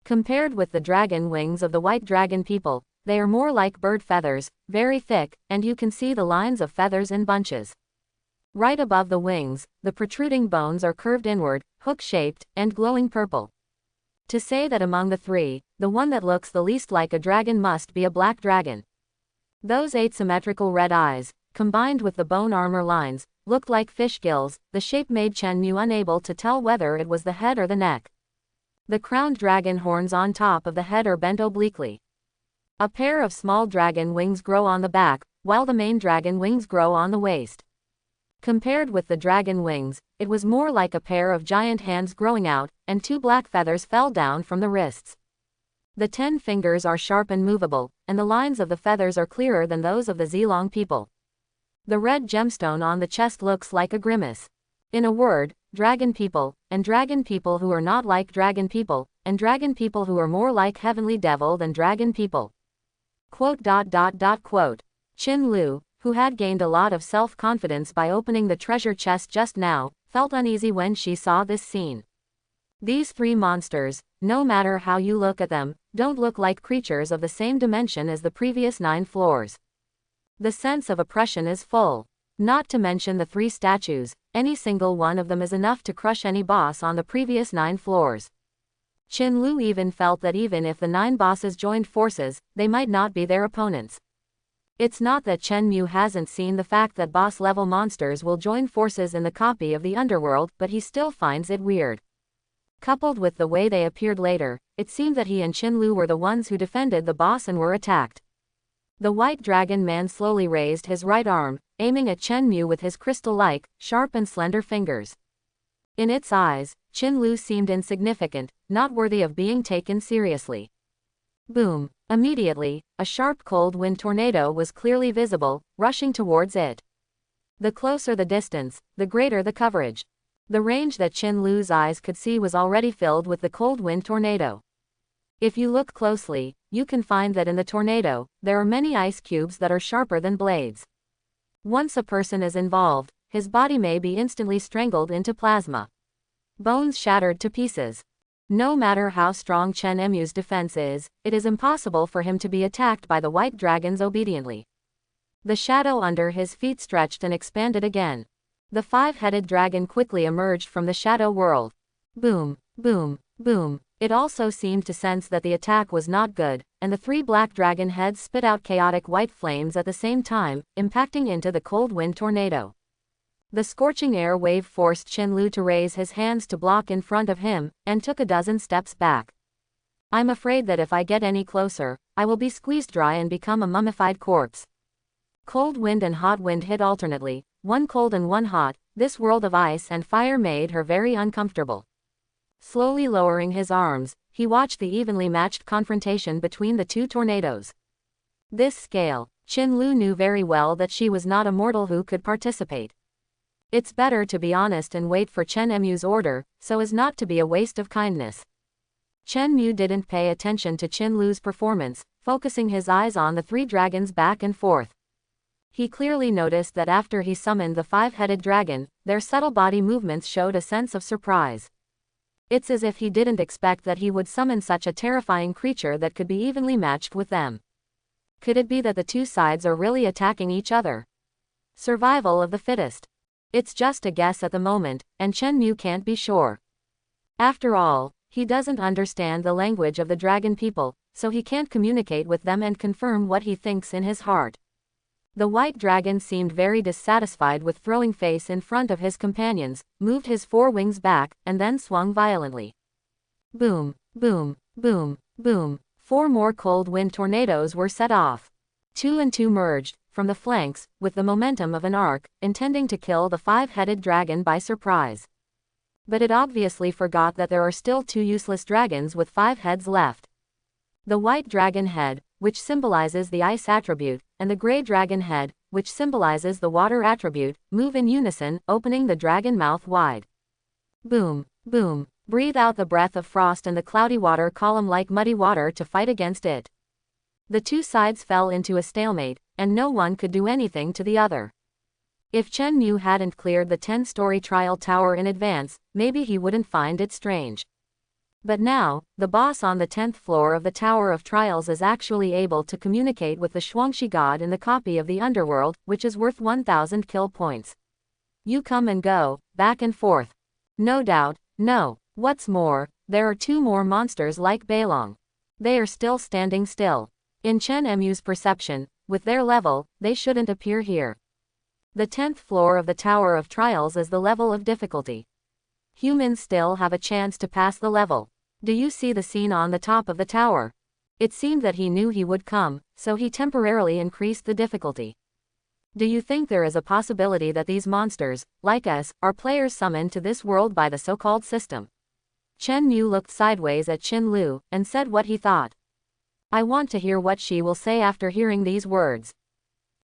Compared with the dragon wings of the white dragon people, they are more like bird feathers, very thick, and you can see the lines of feathers in bunches. Right above the wings, the protruding bones are curved inward, hook-shaped, and glowing purple. To say that among the 3, the one that looks the least like a dragon must be a black dragon. Those 8 symmetrical red eyes, combined with the bone armor lines, looked like fish gills. The shape made Chen Mu unable to tell whether it was the head or the neck. The crowned dragon horns on top of the head are bent obliquely. A pair of small dragon wings grow on the back, while the main dragon wings grow on the waist. Compared with the dragon wings, it was more like a pair of giant hands growing out, and 2 black feathers fell down from the wrists. The 10 fingers are sharp and movable, and the lines of the feathers are clearer than those of the Zilong people. The red gemstone on the chest looks like a grimace. In a word, dragon people, and dragon people who are not like dragon people, and dragon people who are more like heavenly devil than dragon people. Quote. Qin Lu, who had gained a lot of self-confidence by opening the treasure chest just now, felt uneasy when she saw this scene. These 3 monsters, no matter how you look at them, don't look like creatures of the same dimension as the previous 9 floors. The sense of oppression is full. Not to mention the 3 statues, any single one of them is enough to crush any boss on the previous 9 floors. Qin Lu even felt that even if the 9 bosses joined forces, they might not be their opponents. It's not that Chen Mu hasn't seen the fact that boss-level monsters will join forces in the copy of the underworld, but he still finds it weird. Coupled with the way they appeared later, it seemed that he and Qin Lu were the ones who defended the boss and were attacked. The white dragon man slowly raised his right arm, aiming at Chen Mu with his crystal-like, sharp and slender fingers. In its eyes, Qin Lu seemed insignificant, not worthy of being taken seriously. Boom! Immediately, a sharp cold wind tornado was clearly visible, rushing towards it. The closer the distance, the greater the coverage. The range that Qin Lu's eyes could see was already filled with the cold wind tornado. If you look closely, you can find that in the tornado, there are many ice cubes that are sharper than blades. Once a person is involved, his body may be instantly strangled into plasma. Bones shattered to pieces. No matter how strong Chen Mu's defense is, it is impossible for him to be attacked by the white dragons obediently. The shadow under his feet stretched and expanded again. The five-headed dragon quickly emerged from the shadow world. Boom, boom, boom. It also seemed to sense that the attack was not good, and the three black dragon heads spit out chaotic white flames at the same time, impacting into the cold wind tornado. The scorching air wave forced Qinlu to raise his hands to block in front of him, and took a dozen steps back. I'm afraid that if I get any closer, I will be squeezed dry and become a mummified corpse. Cold wind and hot wind hit alternately, one cold and one hot. This world of ice and fire made her very uncomfortable. Slowly lowering his arms, he watched the evenly matched confrontation between the two tornadoes. This scale, Qinlu knew very well that she was not a mortal who could participate. It's better to be honest and wait for Chen Mu's order, so as not to be a waste of kindness. Chen Mu didn't pay attention to Qinlu's performance, focusing his eyes on the three dragons back and forth. He clearly noticed that after he summoned the five-headed dragon, their subtle body movements showed a sense of surprise. It's as if he didn't expect that he would summon such a terrifying creature that could be evenly matched with them. Could it be that the two sides are really attacking each other? Survival of the fittest. It's just a guess at the moment, and Chen Mu can't be sure. After all, he doesn't understand the language of the dragon people, so he can't communicate with them and confirm what he thinks in his heart. The white dragon seemed very dissatisfied with throwing face in front of his companions, moved his four wings back, and then swung violently. Boom, boom, boom, boom. 4 more cold wind tornadoes were set off. 2 and 2 merged, from the flanks, with the momentum of an arc, intending to kill the five-headed dragon by surprise. But it obviously forgot that there are still 2 useless dragons with 5 heads left. The white dragon head, which symbolizes the ice attribute, and the gray dragon head, which symbolizes the water attribute, move in unison, opening the dragon mouth wide. Boom, boom. Breathe out the breath of frost and the cloudy water column like muddy water to fight against it. The two sides fell into a stalemate, and no one could do anything to the other. If Chen Mu hadn't cleared the 10-story trial tower in advance, maybe he wouldn't find it strange. But now, the boss on the 10th floor of the Tower of Trials is actually able to communicate with the Shuangxi god in the copy of the underworld, which is worth 1,000 kill points. You come and go, back and forth. No doubt, no. What's more, there are 2 more monsters like Beilong. They are still standing still. In Chen Mu's perception, with their level, they shouldn't appear here. The 10th floor of the Tower of Trials is the level of difficulty. Humans still have a chance to pass the level. Do you see the scene on the top of the tower? It seemed that he knew he would come, so he temporarily increased the difficulty. Do you think there is a possibility that these monsters, like us, are players summoned to this world by the so-called system? Chen Mu looked sideways at Qin Lu, and said what he thought. I want to hear what she will say after hearing these words.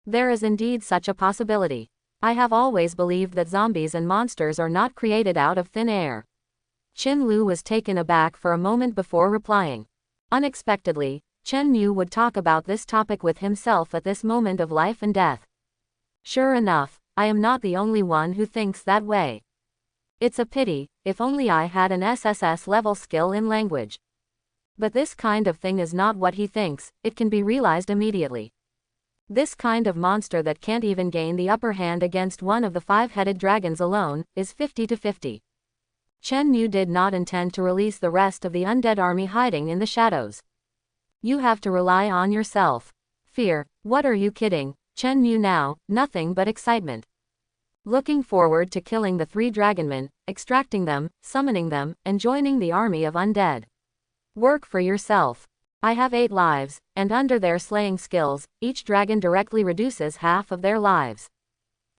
There is indeed such a possibility. I have always believed that zombies and monsters are not created out of thin air. Qin Lu was taken aback for a moment before replying. Unexpectedly, Chen Mu would talk about this topic with himself at this moment of life and death. Sure enough, I am not the only one who thinks that way. It's a pity, if only I had an SSS level skill in language. But this kind of thing is not what he thinks, it can be realized immediately. This kind of monster that can't even gain the upper hand against one of the 5-headed dragons alone, is 50 to 50. Chen Mu did not intend to release the rest of the undead army hiding in the shadows. You have to rely on yourself. Fear, what are you kidding? Chen Mu now, nothing but excitement. Looking forward to killing the 3 dragonmen, extracting them, summoning them, and joining the army of undead. Work for yourself. I have 8 lives, and under their slaying skills, each dragon directly reduces half of their lives.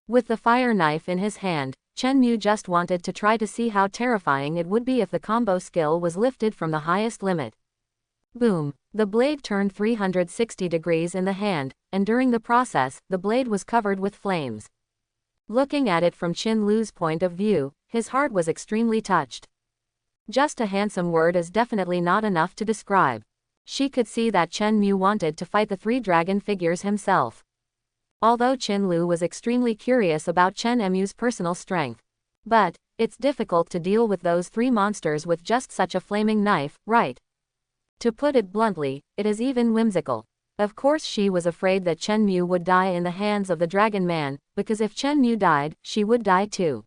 With the fire knife in his hand, Chen Mu just wanted to try to see how terrifying it would be if the combo skill was lifted from the highest limit. Boom! The blade turned 360 degrees in the hand, and during the process, the blade was covered with flames. Looking at it from Qin Lu's point of view, his heart was extremely touched. Just a handsome word is definitely not enough to describe. She could see that Chen Mu wanted to fight the 3 dragon figures himself. Although Qin Lu was extremely curious about Chen Mu's personal strength. But, it's difficult to deal with those 3 monsters with just such a flaming knife, right? To put it bluntly, it is even whimsical. Of course she was afraid that Chen Mu would die in the hands of the dragon man, because if Chen Mu died, she would die too.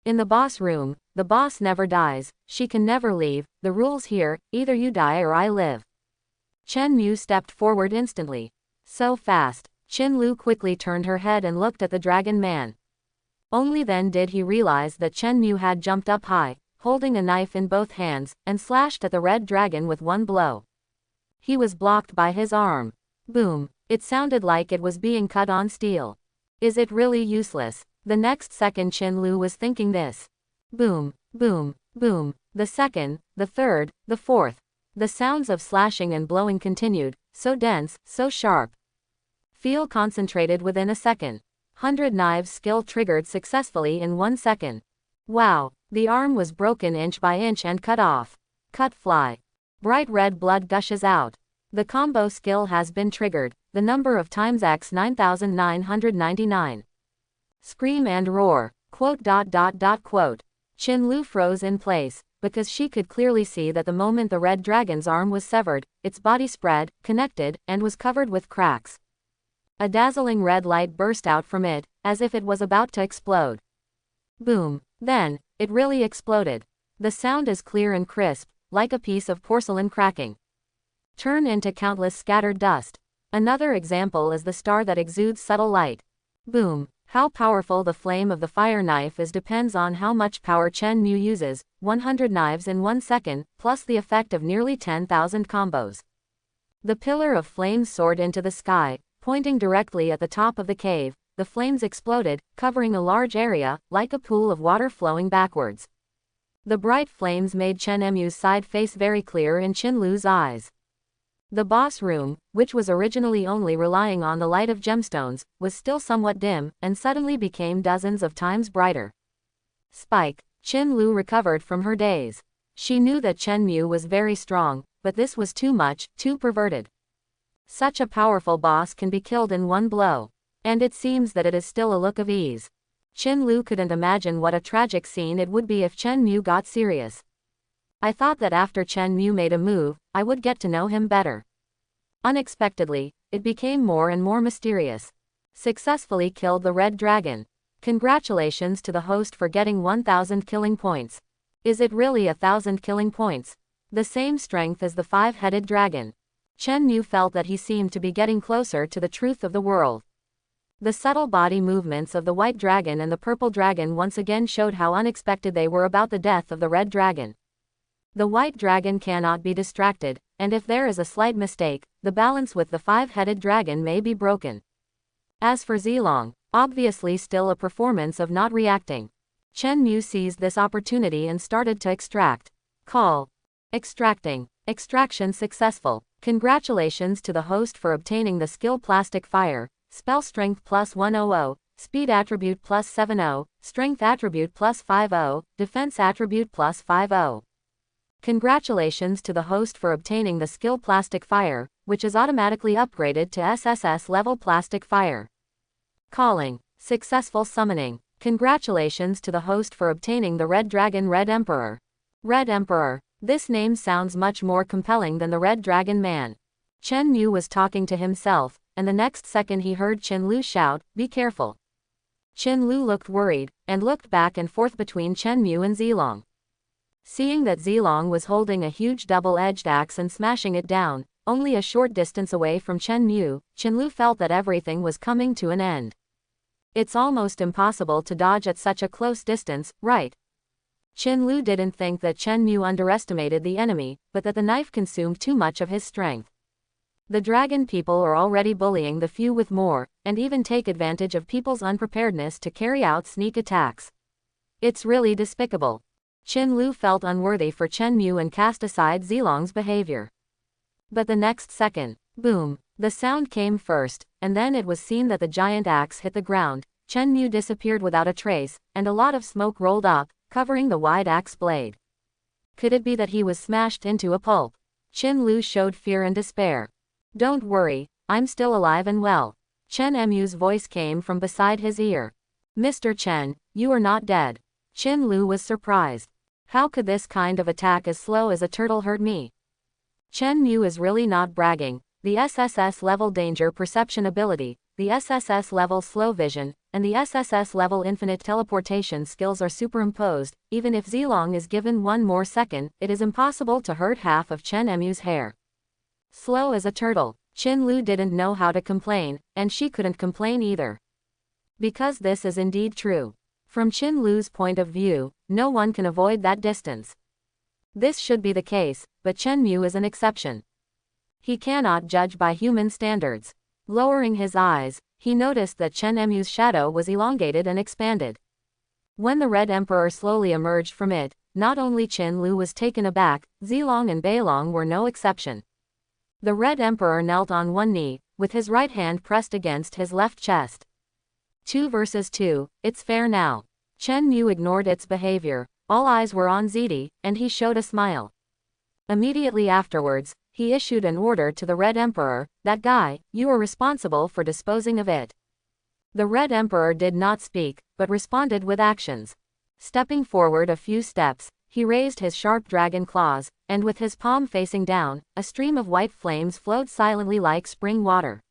In the boss room, the boss never dies, she can never leave, the rules here, either you die or I live. Chen Mu stepped forward instantly. So fast. Qin Lu quickly turned her head and looked at the dragon man. Only then did he realize that Chen Mu had jumped up high, holding a knife in both hands, and slashed at the red dragon with one blow. He was blocked by his arm. Boom. It sounded like it was being cut on steel. Is it really useless? The next second Qin Lu was thinking this. Boom, boom, boom. The second, the third, the fourth. The sounds of slashing and blowing continued, so dense, so sharp. Feel concentrated within a second. 100 knives skill triggered successfully in 1 second. Wow, the arm was broken inch by inch and cut off. Cut fly. Bright red blood gushes out. The combo skill has been triggered, the number of times x 9999. Scream and roar. Quote. Qin Lu froze in place, because she could clearly see that the moment the red dragon's arm was severed, its body spread, connected, and was covered with cracks. A dazzling red light burst out from it, as if it was about to explode. Boom. Then, it really exploded. The sound is clear and crisp, like a piece of porcelain cracking. Turn into countless scattered dust. Another example is the star that exudes subtle light. Boom. How powerful the flame of the fire knife is depends on how much power Chen Mu uses, 100 knives in 1 second, plus the effect of nearly 10,000 combos. The pillar of flames soared into the sky, pointing directly at the top of the cave. The flames exploded, covering a large area, like a pool of water flowing backwards. The bright flames made Chen Mu's side face very clear in Qin Lu's eyes. The boss room, which was originally only relying on the light of gemstones, was still somewhat dim, and suddenly became dozens of times brighter. Spike. Qin Lu recovered from her daze. She knew that Chen Mu was very strong, but this was too much, too perverted. Such a powerful boss can be killed in one blow. And it seems that it is still a look of ease. Qin Lu couldn't imagine what a tragic scene it would be if Chen Mu got serious. I thought that after Chen Mu made a move, I would get to know him better. Unexpectedly, it became more and more mysterious. Successfully killed the red dragon. Congratulations to the host for getting 1000 killing points. Is it really 1000 killing points? The same strength as the 5-headed dragon. Chen Mu felt that he seemed to be getting closer to the truth of the world. The subtle body movements of the white dragon and the purple dragon once again showed how unexpected they were about the death of the red dragon. The white dragon cannot be distracted, and if there is a slight mistake, the balance with the 5-headed dragon may be broken. As for Zilong, obviously still a performance of not reacting. Chen Mu seized this opportunity and started to extract. Call. Extracting. Extraction successful. Congratulations to the host for obtaining the skill Plastic Fire, spell strength plus 100, speed attribute plus 70, strength attribute plus 50, defense attribute plus 50. Congratulations to the host for obtaining the skill Plastic Fire, which is automatically upgraded to SSS level Plastic Fire. Calling. Successful summoning. Congratulations to the host for obtaining the Red Dragon Red Emperor. Red Emperor. This name sounds much more compelling than the Red Dragon Man. Chen Mu was talking to himself, and the next second he heard Qin Lu shout, "Be careful." Qin Lu looked worried, and looked back and forth between Chen Mu and Zilong. Seeing that Zilong was holding a huge double-edged axe and smashing it down, only a short distance away from Chen Mu, Qin Lu felt that everything was coming to an end. It's almost impossible to dodge at such a close distance, right? Qin Lu didn't think that Chen Mu underestimated the enemy, but that the knife consumed too much of his strength. The dragon people are already bullying the few with more, and even take advantage of people's unpreparedness to carry out sneak attacks. It's really despicable. Qin Lu felt unworthy for Chen Mu and cast aside Zilong's behavior. But the next second, boom, the sound came first, and then it was seen that the giant axe hit the ground, Chen Mu disappeared without a trace, and a lot of smoke rolled up, covering the wide axe blade. Could it be that he was smashed into a pulp? Qin Lu showed fear and despair. Don't worry, I'm still alive and well. Chen Mu's voice came from beside his ear. Mr. Chen, you are not dead. Qin Lu was surprised. How could this kind of attack as slow as a turtle hurt me? Chen Mu is really not bragging. the SSS level danger perception ability, the SSS level slow vision, and the SSS level infinite teleportation skills are superimposed. Even if Zilong is given 1 more second, it is impossible to hurt half of Chen Emu's hair. Slow as a turtle. Qin Lu didn't know how to complain, and she couldn't complain either. Because this is indeed true. From Qin Lu's point of view, no one can avoid that distance. This should be the case, but Chen Mu is an exception. He cannot judge by human standards. Lowering his eyes, he noticed that Chen Emu's shadow was elongated and expanded. When the Red Emperor slowly emerged from it, not only Qin Lu was taken aback, Zilong and Beilong were no exception. The Red Emperor knelt on one knee, with his right hand pressed against his left chest. 2 versus 2, it's fair now. Chen Mu ignored its behavior. All eyes were on Zidi, and he showed a smile. Immediately afterwards, he issued an order to the Red Emperor, "That guy, you are responsible for disposing of it." The Red Emperor did not speak, but responded with actions. Stepping forward a few steps, he raised his sharp dragon claws, and with his palm facing down, a stream of white flames flowed silently like spring water.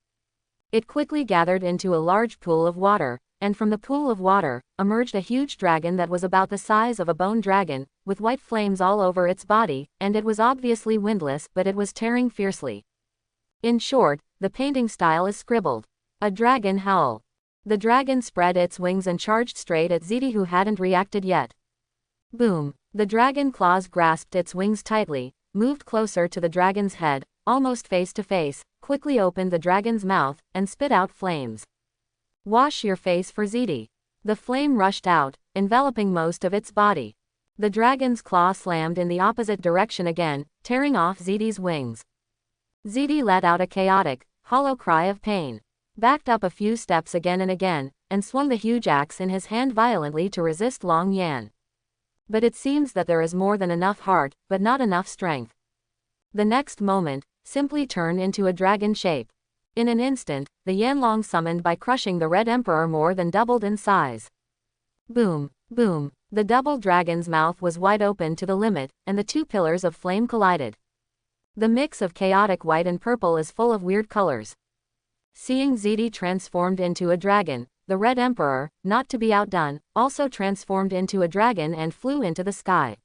It quickly gathered into a large pool of water, and from the pool of water, emerged a huge dragon that was about the size of a bone dragon, with white flames all over its body, and it was obviously windless, but it was tearing fiercely. In short, the painting style is scribbled. A dragon howl. The dragon spread its wings and charged straight at Zidi, who hadn't reacted yet. Boom! The dragon claws grasped its wings tightly, moved closer to the dragon's head, almost face to face, quickly opened the dragon's mouth, and spit out flames. "Wash your face for Zidi." The flame rushed out, enveloping most of its body. The dragon's claw slammed in the opposite direction again, tearing off Zidi's wings. Zidi let out a chaotic, hollow cry of pain, backed up a few steps again and again, and swung the huge axe in his hand violently to resist Long Yan. But it seems that there is more than enough heart, but not enough strength. The next moment, simply turned into a dragon shape. In an instant, the Yanlong summoned by crushing the Red Emperor more than doubled in size. Boom, boom, the double dragon's mouth was wide open to the limit, and the 2 pillars of flame collided. The mix of chaotic white and purple is full of weird colors. Seeing Zidi transformed into a dragon, the Red Emperor, not to be outdone, also transformed into a dragon and flew into the sky.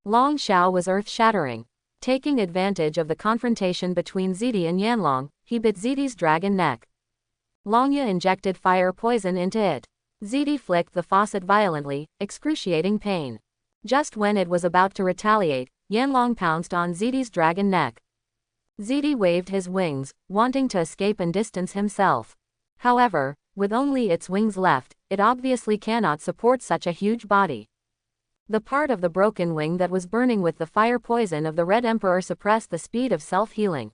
Long Xiao was earth-shattering. Taking advantage of the confrontation between Zidi and Yanlong, he bit Zidi's dragon neck. Longya injected fire poison into it. Zidi flicked the faucet violently, excruciating pain. Just when it was about to retaliate, Yanlong pounced on Zidi's dragon neck. Zidi waved his wings, wanting to escape and distance himself. However, with only its wings left, it obviously cannot support such a huge body. The part of the broken wing that was burning with the fire poison of the Red Emperor suppressed the speed of self-healing.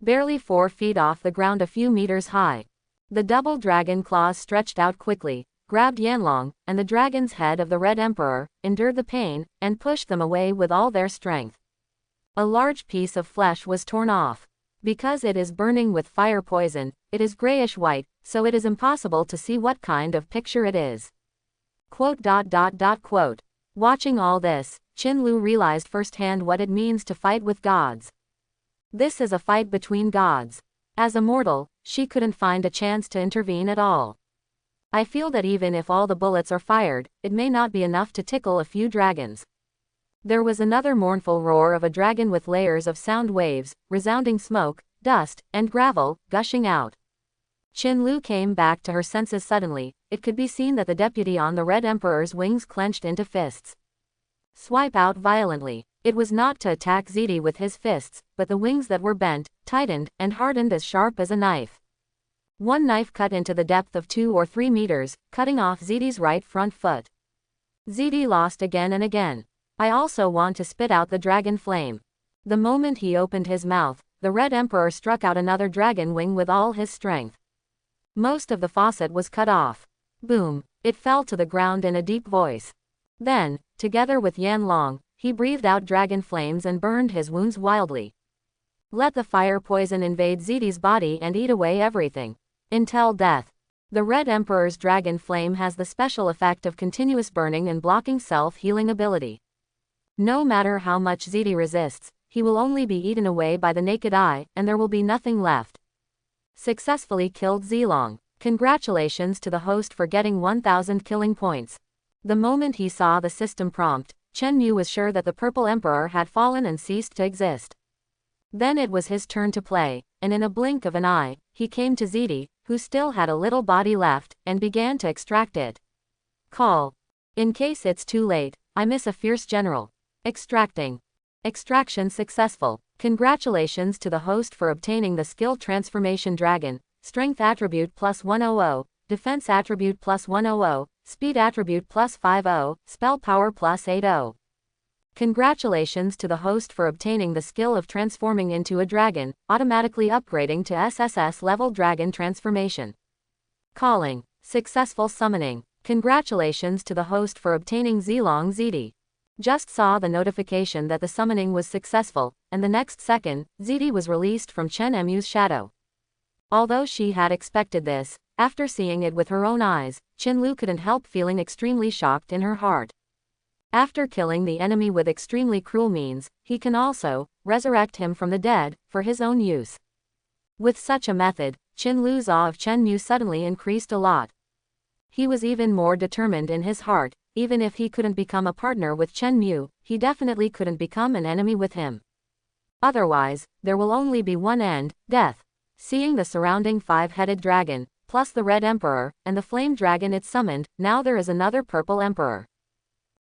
Barely 4 feet off the ground, a few meters high, the double dragon claws stretched out quickly, grabbed Yanlong, and the dragon's head of the Red Emperor, endured the pain, and pushed them away with all their strength. A large piece of flesh was torn off. Because it is burning with fire poison, it is grayish-white, so it is impossible to see what kind of picture it is. Quote. Watching all this, Qin Lu realized firsthand what it means to fight with gods. This is a fight between gods. As a mortal, she couldn't find a chance to intervene at all. I feel that even if all the bullets are fired, it may not be enough to tickle a few dragons. There was another mournful roar of a dragon with layers of sound waves, resounding smoke, dust, and gravel, gushing out. Qin Lu came back to her senses suddenly. It could be seen that the deputy on the Red Emperor's wings clenched into fists. Swipe out violently. It was not to attack Zidi with his fists, but the wings that were bent, tightened, and hardened as sharp as a knife. One knife cut into the depth of 2 or 3 meters, cutting off Zidi's right front foot. Zidi lost again and again. I also want to spit out the dragon flame. The moment he opened his mouth, the Red Emperor struck out another dragon wing with all his strength. Most of the faucet was cut off. Boom! It fell to the ground in a deep voice. Then, together with Yanlong, he breathed out dragon flames and burned his wounds wildly. Let the fire poison invade Zidi's body and eat away everything. Until death. The Red Emperor's dragon flame has the special effect of continuous burning and blocking self-healing ability. No matter how much Zidi resists, he will only be eaten away by the naked eye, and there will be nothing left. Successfully killed Zilong. Congratulations to the host for getting 1000 killing points. The moment he saw the system prompt, Chen Mu was sure that the Purple Emperor had fallen and ceased to exist. Then it was his turn to play, and in a blink of an eye, he came to Ziti, who still had a little body left, and began to extract it. Call. In case it's too late, I miss a fierce general. Extracting. Extraction successful. Congratulations to the host for obtaining the skill Transformation Dragon, Strength Attribute plus 100, Defense Attribute plus 100, Speed Attribute plus 50, Spell Power plus 80. Congratulations to the host for obtaining the skill of transforming into a dragon, automatically upgrading to SSS level Dragon Transformation. Calling. Successful summoning. Congratulations to the host for obtaining Zilong Ziti. Just saw the notification that the summoning was successful, and the next second, Ziti was released from Chen Mu's shadow. Although she had expected this, after seeing it with her own eyes, Qinlu couldn't help feeling extremely shocked in her heart. After killing the enemy with extremely cruel means, he can also resurrect him from the dead, for his own use. With such a method, Qinlu's awe of Chen Mu suddenly increased a lot. He was even more determined in his heart. Even if he couldn't become a partner with Chen Mu, he definitely couldn't become an enemy with him. Otherwise, there will only be one end, death. Seeing the surrounding 5-headed dragon, plus the Red Emperor, and the Flame Dragon it summoned, now there is another Purple Emperor.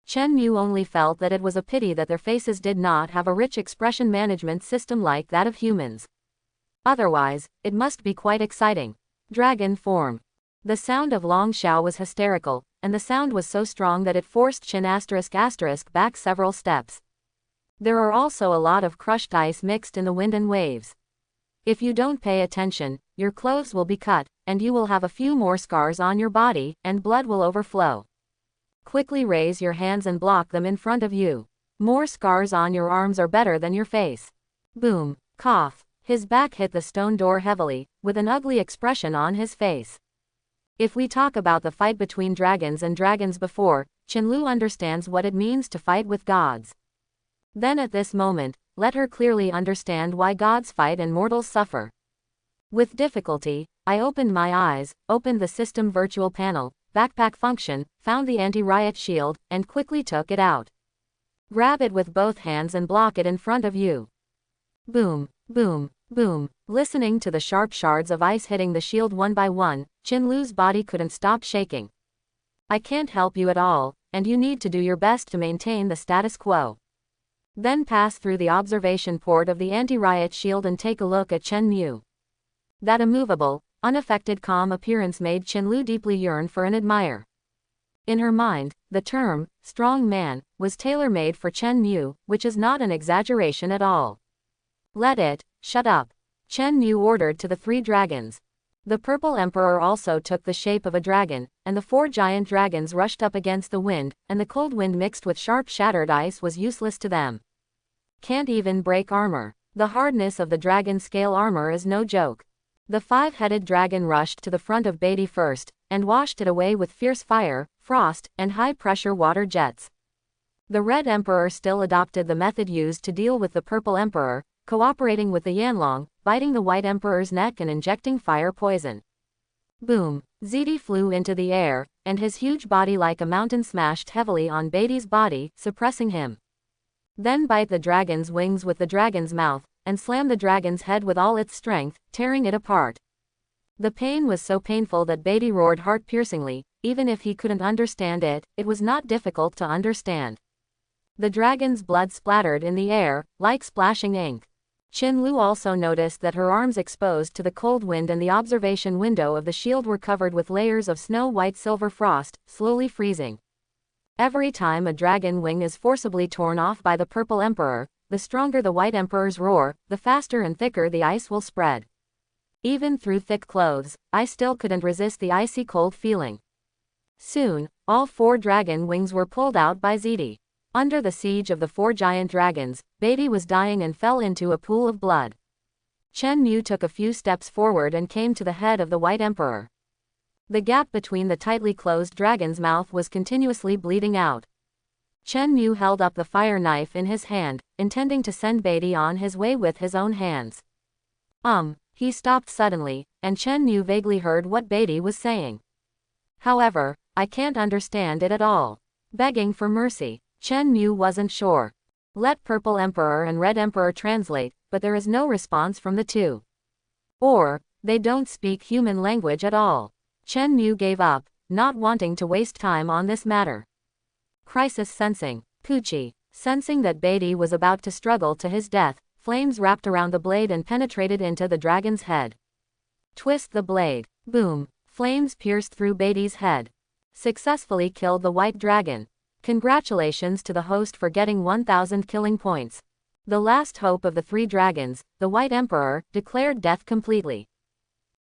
Chen Mu only felt that it was a pity that their faces did not have a rich expression management system like that of humans. Otherwise, it must be quite exciting. Dragon form. The sound of Long Xiao was hysterical, and the sound was so strong that it forced Qin*** back several steps. There are also a lot of crushed ice mixed in the wind and waves. If you don't pay attention, your clothes will be cut, and you will have a few more scars on your body, and blood will overflow. Quickly raise your hands and block them in front of you. More scars on your arms are better than your face. Boom. Cough. His back hit the stone door heavily, with an ugly expression on his face. If we talk about the fight between dragons and dragons before, Qinlu understands what it means to fight with gods. Then at this moment, let her clearly understand why gods fight and mortals suffer. With difficulty, I opened my eyes, opened the system virtual panel, backpack function, found the anti-riot shield, and quickly took it out. Grab it with both hands and block it in front of you. Boom, boom, boom. Listening to the sharp shards of ice hitting the shield one by one, Qinlu's body couldn't stop shaking. I can't help you at all, and you need to do your best to maintain the status quo. Then pass through the observation port of the anti-riot shield and take a look at Chen Mu. That immovable, unaffected calm appearance made Qinlu deeply yearn for and admire. In her mind, the term, strong man, was tailor-made for Chen Mu, which is not an exaggeration at all. Let it, shut up. Chen Mu ordered to the 3 dragons. The Purple Emperor also took the shape of a dragon, and the 4 giant dragons rushed up against the wind, and the cold wind mixed with sharp shattered ice was useless to them. Can't even break armor. The hardness of the dragon scale armor is no joke. The 5-headed dragon rushed to the front of Beatty first, and washed it away with fierce fire, frost, and high-pressure water jets. The Red Emperor still adopted the method used to deal with the Purple Emperor, cooperating with the Yanlong, biting the White Emperor's neck and injecting fire poison. Boom. Ziti flew into the air, and his huge body like a mountain smashed heavily on Beatty's body, suppressing him. Then bite the dragon's wings with the dragon's mouth, and slam the dragon's head with all its strength, tearing it apart. The pain was so painful that Beatty roared heart-piercingly. Even if he couldn't understand it, it was not difficult to understand. The dragon's blood splattered in the air, like splashing ink. Qinlu also noticed that her arms exposed to the cold wind and the observation window of the shield were covered with layers of snow-white silver frost, slowly freezing. Every time a dragon wing is forcibly torn off by the Purple Emperor, the stronger the White Emperor's roar, the faster and thicker the ice will spread. Even through thick clothes, I still couldn't resist the icy cold feeling. Soon, all 4 dragon wings were pulled out by Ziti. Under the siege of the 4 giant dragons, Beatty was dying and fell into a pool of blood. Chen Mu took a few steps forward and came to the head of the White Emperor. The gap between the tightly closed dragon's mouth was continuously bleeding out. Chen Mu held up the fire knife in his hand, intending to send Beatty on his way with his own hands. He stopped suddenly, and Chen Mu vaguely heard what Beatty was saying. However, I can't understand it at all. Begging for mercy. Chen Mu wasn't sure. Let Purple Emperor and Red Emperor translate, but there is no response from the two. Or, they don't speak human language at all. Chen Mu gave up, not wanting to waste time on this matter. Crisis sensing. Pucci. Sensing that Beatty was about to struggle to his death, flames wrapped around the blade and penetrated into the dragon's head. Twist the blade. Boom. Flames pierced through Beatty's head. Successfully killed the white dragon. Congratulations to the host for getting 1000 killing points. The last hope of the 3 dragons, the White Emperor, declared death completely.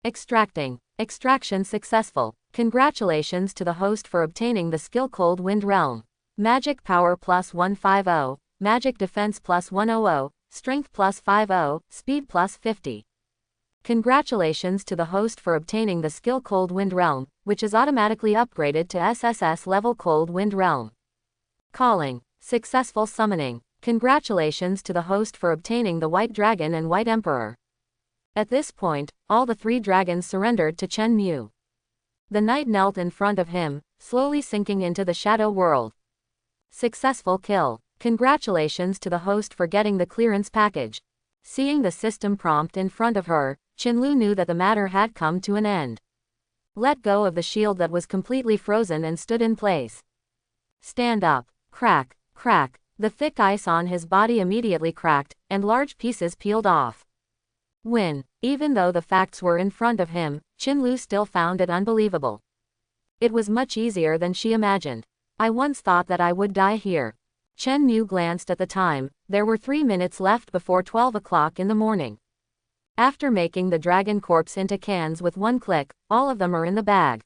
Extracting. Extraction successful. Congratulations to the host for obtaining the skill Cold Wind Realm. Magic power plus 150, magic defense plus 100, strength plus 50, speed plus 50. Congratulations to the host for obtaining the skill Cold Wind Realm, which is automatically upgraded to SSS level Cold Wind Realm. Calling. Successful summoning. Congratulations to the host for obtaining the White Dragon and White Emperor. At this point, all the 3 dragons surrendered to Chen Mu. The knight knelt in front of him, slowly sinking into the shadow world. Successful kill. Congratulations to the host for getting the clearance package. Seeing the system prompt in front of her, Qinlu knew that the matter had come to an end. Let go of the shield that was completely frozen and stood in place. Stand up. Crack, crack. The thick ice on his body immediately cracked, and large pieces peeled off. Win. Even though the facts were in front of him, Qinlu still found it unbelievable. It was much easier than she imagined. I once thought that I would die here. Chen Mu glanced at the time. There were 3 minutes left before 12 o'clock in the morning. After making the dragon corpse into cans with 1 click, all of them are in the bag.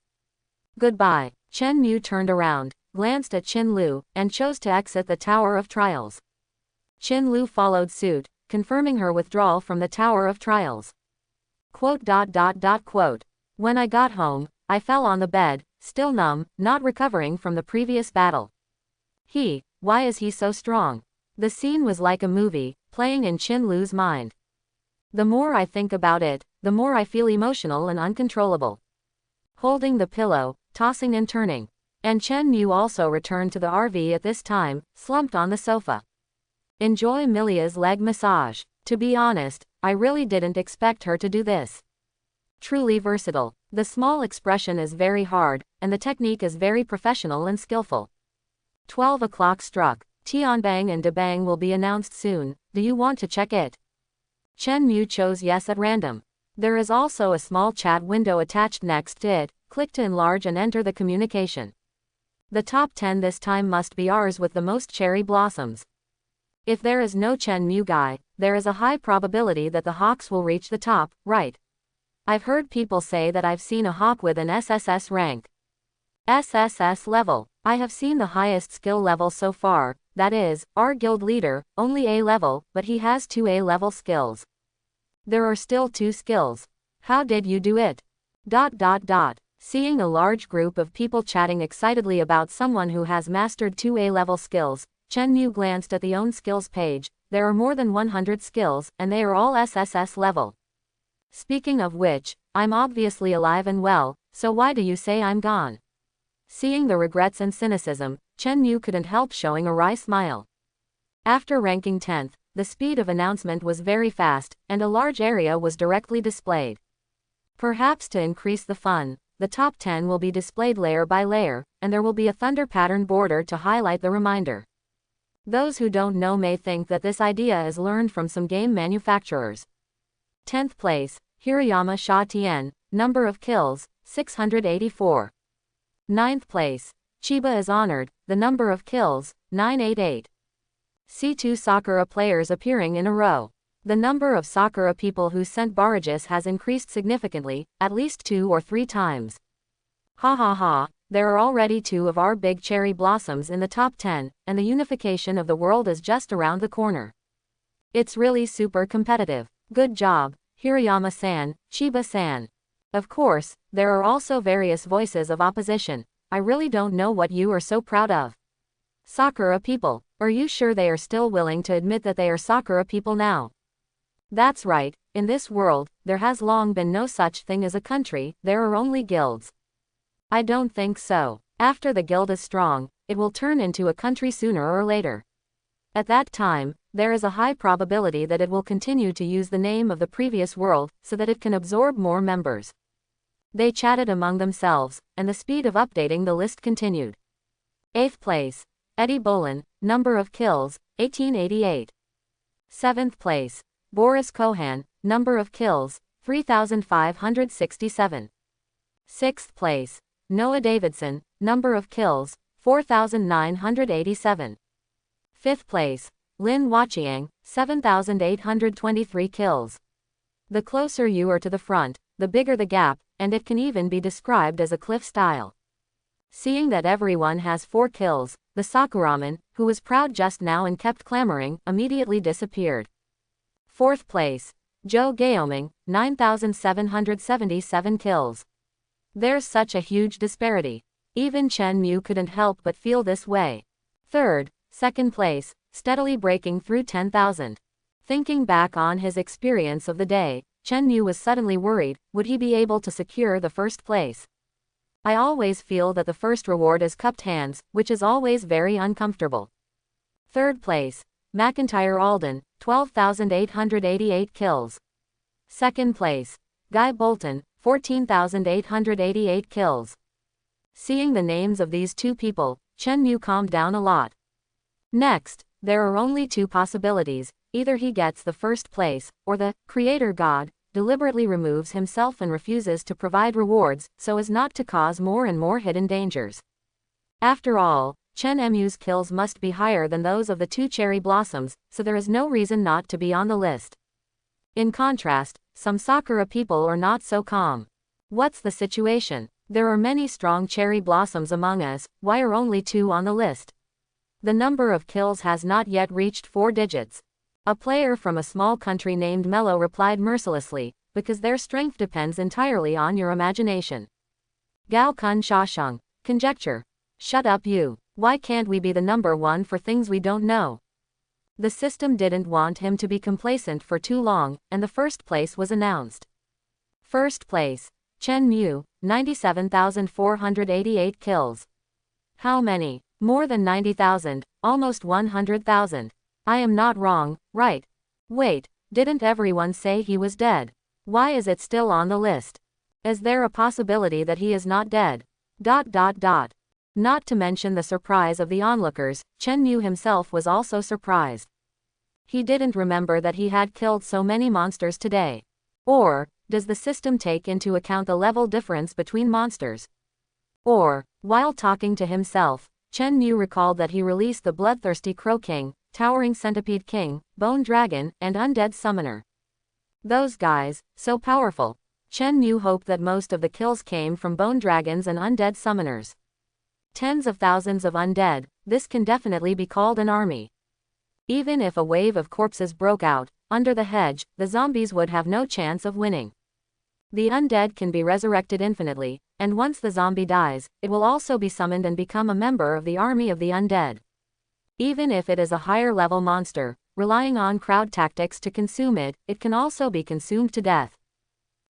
Goodbye. Chen Mu turned around, glanced at Qin Lu, and chose to exit the Tower of Trials. Qin Lu followed suit, confirming her withdrawal from the Tower of Trials. Quote. When I got home, I fell on the bed, still numb, not recovering from the previous battle. Why is he so strong? The scene was like a movie, playing in Qin Lu's mind. The more I think about it, the more I feel emotional and uncontrollable. Holding the pillow, tossing and turning. And Chen Mu also returned to the RV at this time, slumped on the sofa. Enjoy Milia's leg massage. To be honest, I really didn't expect her to do this. Truly versatile. The small expression is very hard, and the technique is very professional and skillful. 12 o'clock struck. Tianbang and Debang will be announced soon. Do you want to check it? Chen Mu chose yes at random. There is also a small chat window attached next to it. Click to enlarge and enter the communication. The top 10 this time must be ours with the most cherry blossoms. If there is no Chen Mu guy, there is a high probability that the Hawks will reach the top, right? I've heard people say that I've seen a Hawk with an SSS rank. SSS level. I have seen the highest skill level so far, that is, our guild leader, only A level, but he has 2 A level skills. There are still 2 skills. How did you do it? Seeing a large group of people chatting excitedly about someone who has mastered 2 A level skills, Chen Mu glanced at the own skills page. There are more than 100 skills, and they are all SSS level. Speaking of which, I'm obviously alive and well, so why do you say I'm gone? Seeing the regrets and cynicism, Chen Mu couldn't help showing a wry smile. After ranking 10th, the speed of announcement was very fast, and a large area was directly displayed. Perhaps to increase the fun, the top 10 will be displayed layer by layer, and there will be a thunder pattern border to highlight the reminder. Those who don't know may think that this idea is learned from some game manufacturers. 10th place, Hirayama Sha Tian, number of kills, 684. 9th place, Chiba is honored, the number of kills, 988. C2 Sakura players appearing in a row. The number of Sakura people who sent barrages has increased significantly, at least 2 or 3 times. Ha ha ha, there are already 2 of our big cherry blossoms in the top 10, and the unification of the world is just around the corner. It's really super competitive. Good job, Hirayama-san, Chiba-san. Of course, there are also various voices of opposition. I really don't know what you are so proud of. Sakura people. Are you sure they are still willing to admit that they are Sakura people now? That's right, in this world, there has long been no such thing as a country, there are only guilds. I don't think so. After the guild is strong, it will turn into a country sooner or later. At that time, there is a high probability that it will continue to use the name of the previous world, so that it can absorb more members. They chatted among themselves, and the speed of updating the list continued. 8th place. Eddie Bolin, number of kills, 1888. 7th place. Boris Kohan, number of kills, 3,567. 6th place. Noah Davidson, number of kills, 4,987. 5th place. Lin Wachiang, 7,823 kills. The closer you are to the front, the bigger the gap, and it can even be described as a cliff style. Seeing that everyone has 4 kills, the Sakuraman, who was proud just now and kept clamoring, immediately disappeared. 4th place. Joe Gaoming, 9,777 kills. There's such a huge disparity. Even Chen Mu couldn't help but feel this way. 3rd, 2nd place, steadily breaking through 10,000. Thinking back on his experience of the day, Chen Mu was suddenly worried, would he be able to secure the 1st place? I always feel that the first reward is cupped hands, which is always very uncomfortable. 3rd place. McIntyre Alden, 12,888 kills. 2nd place. Guy Bolton, 14,888 kills. Seeing the names of these two people, Chen Mu calmed down a lot. Next, there are only 2 possibilities, either he gets the 1st place, or the Creator God deliberately removes himself and refuses to provide rewards, so as not to cause more and more hidden dangers. After all, Chen Mu's kills must be higher than those of the 2 cherry blossoms, so there is no reason not to be on the list. In contrast, some Sakura people are not so calm. What's the situation? There are many strong cherry blossoms among us, why are only 2 on the list? The number of kills has not yet reached 4 digits. A player from a small country named Mello replied mercilessly, because their strength depends entirely on your imagination. Gao Kun Shasheng. Conjecture. Shut up you. Why can't we be the number 1 for things we don't know? The system didn't want him to be complacent for too long, and the 1st place was announced. 1st place. Chen Mu, 97,488 kills. How many? More than 90,000, almost 100,000. I am not wrong, right? Wait, didn't everyone say he was dead? Why is it still on the list? Is there a possibility that he is not dead? ... Not to mention the surprise of the onlookers, Chen Mu himself was also surprised. He didn't remember that he had killed so many monsters today. Or, does the system take into account the level difference between monsters? Or, while talking to himself, Chen Mu recalled that he released the Bloodthirsty Crow King, Towering Centipede King, Bone Dragon, and Undead Summoner. Those guys, so powerful. Chen Mu hoped that most of the kills came from Bone Dragons and Undead Summoners. Tens of thousands of undead, this can definitely be called an army. Even if a wave of corpses broke out, under the hedge, the zombies would have no chance of winning. The undead can be resurrected infinitely, and once the zombie dies, it will also be summoned and become a member of the army of the undead. Even if it is a higher level monster, relying on crowd tactics to consume it, it can also be consumed to death.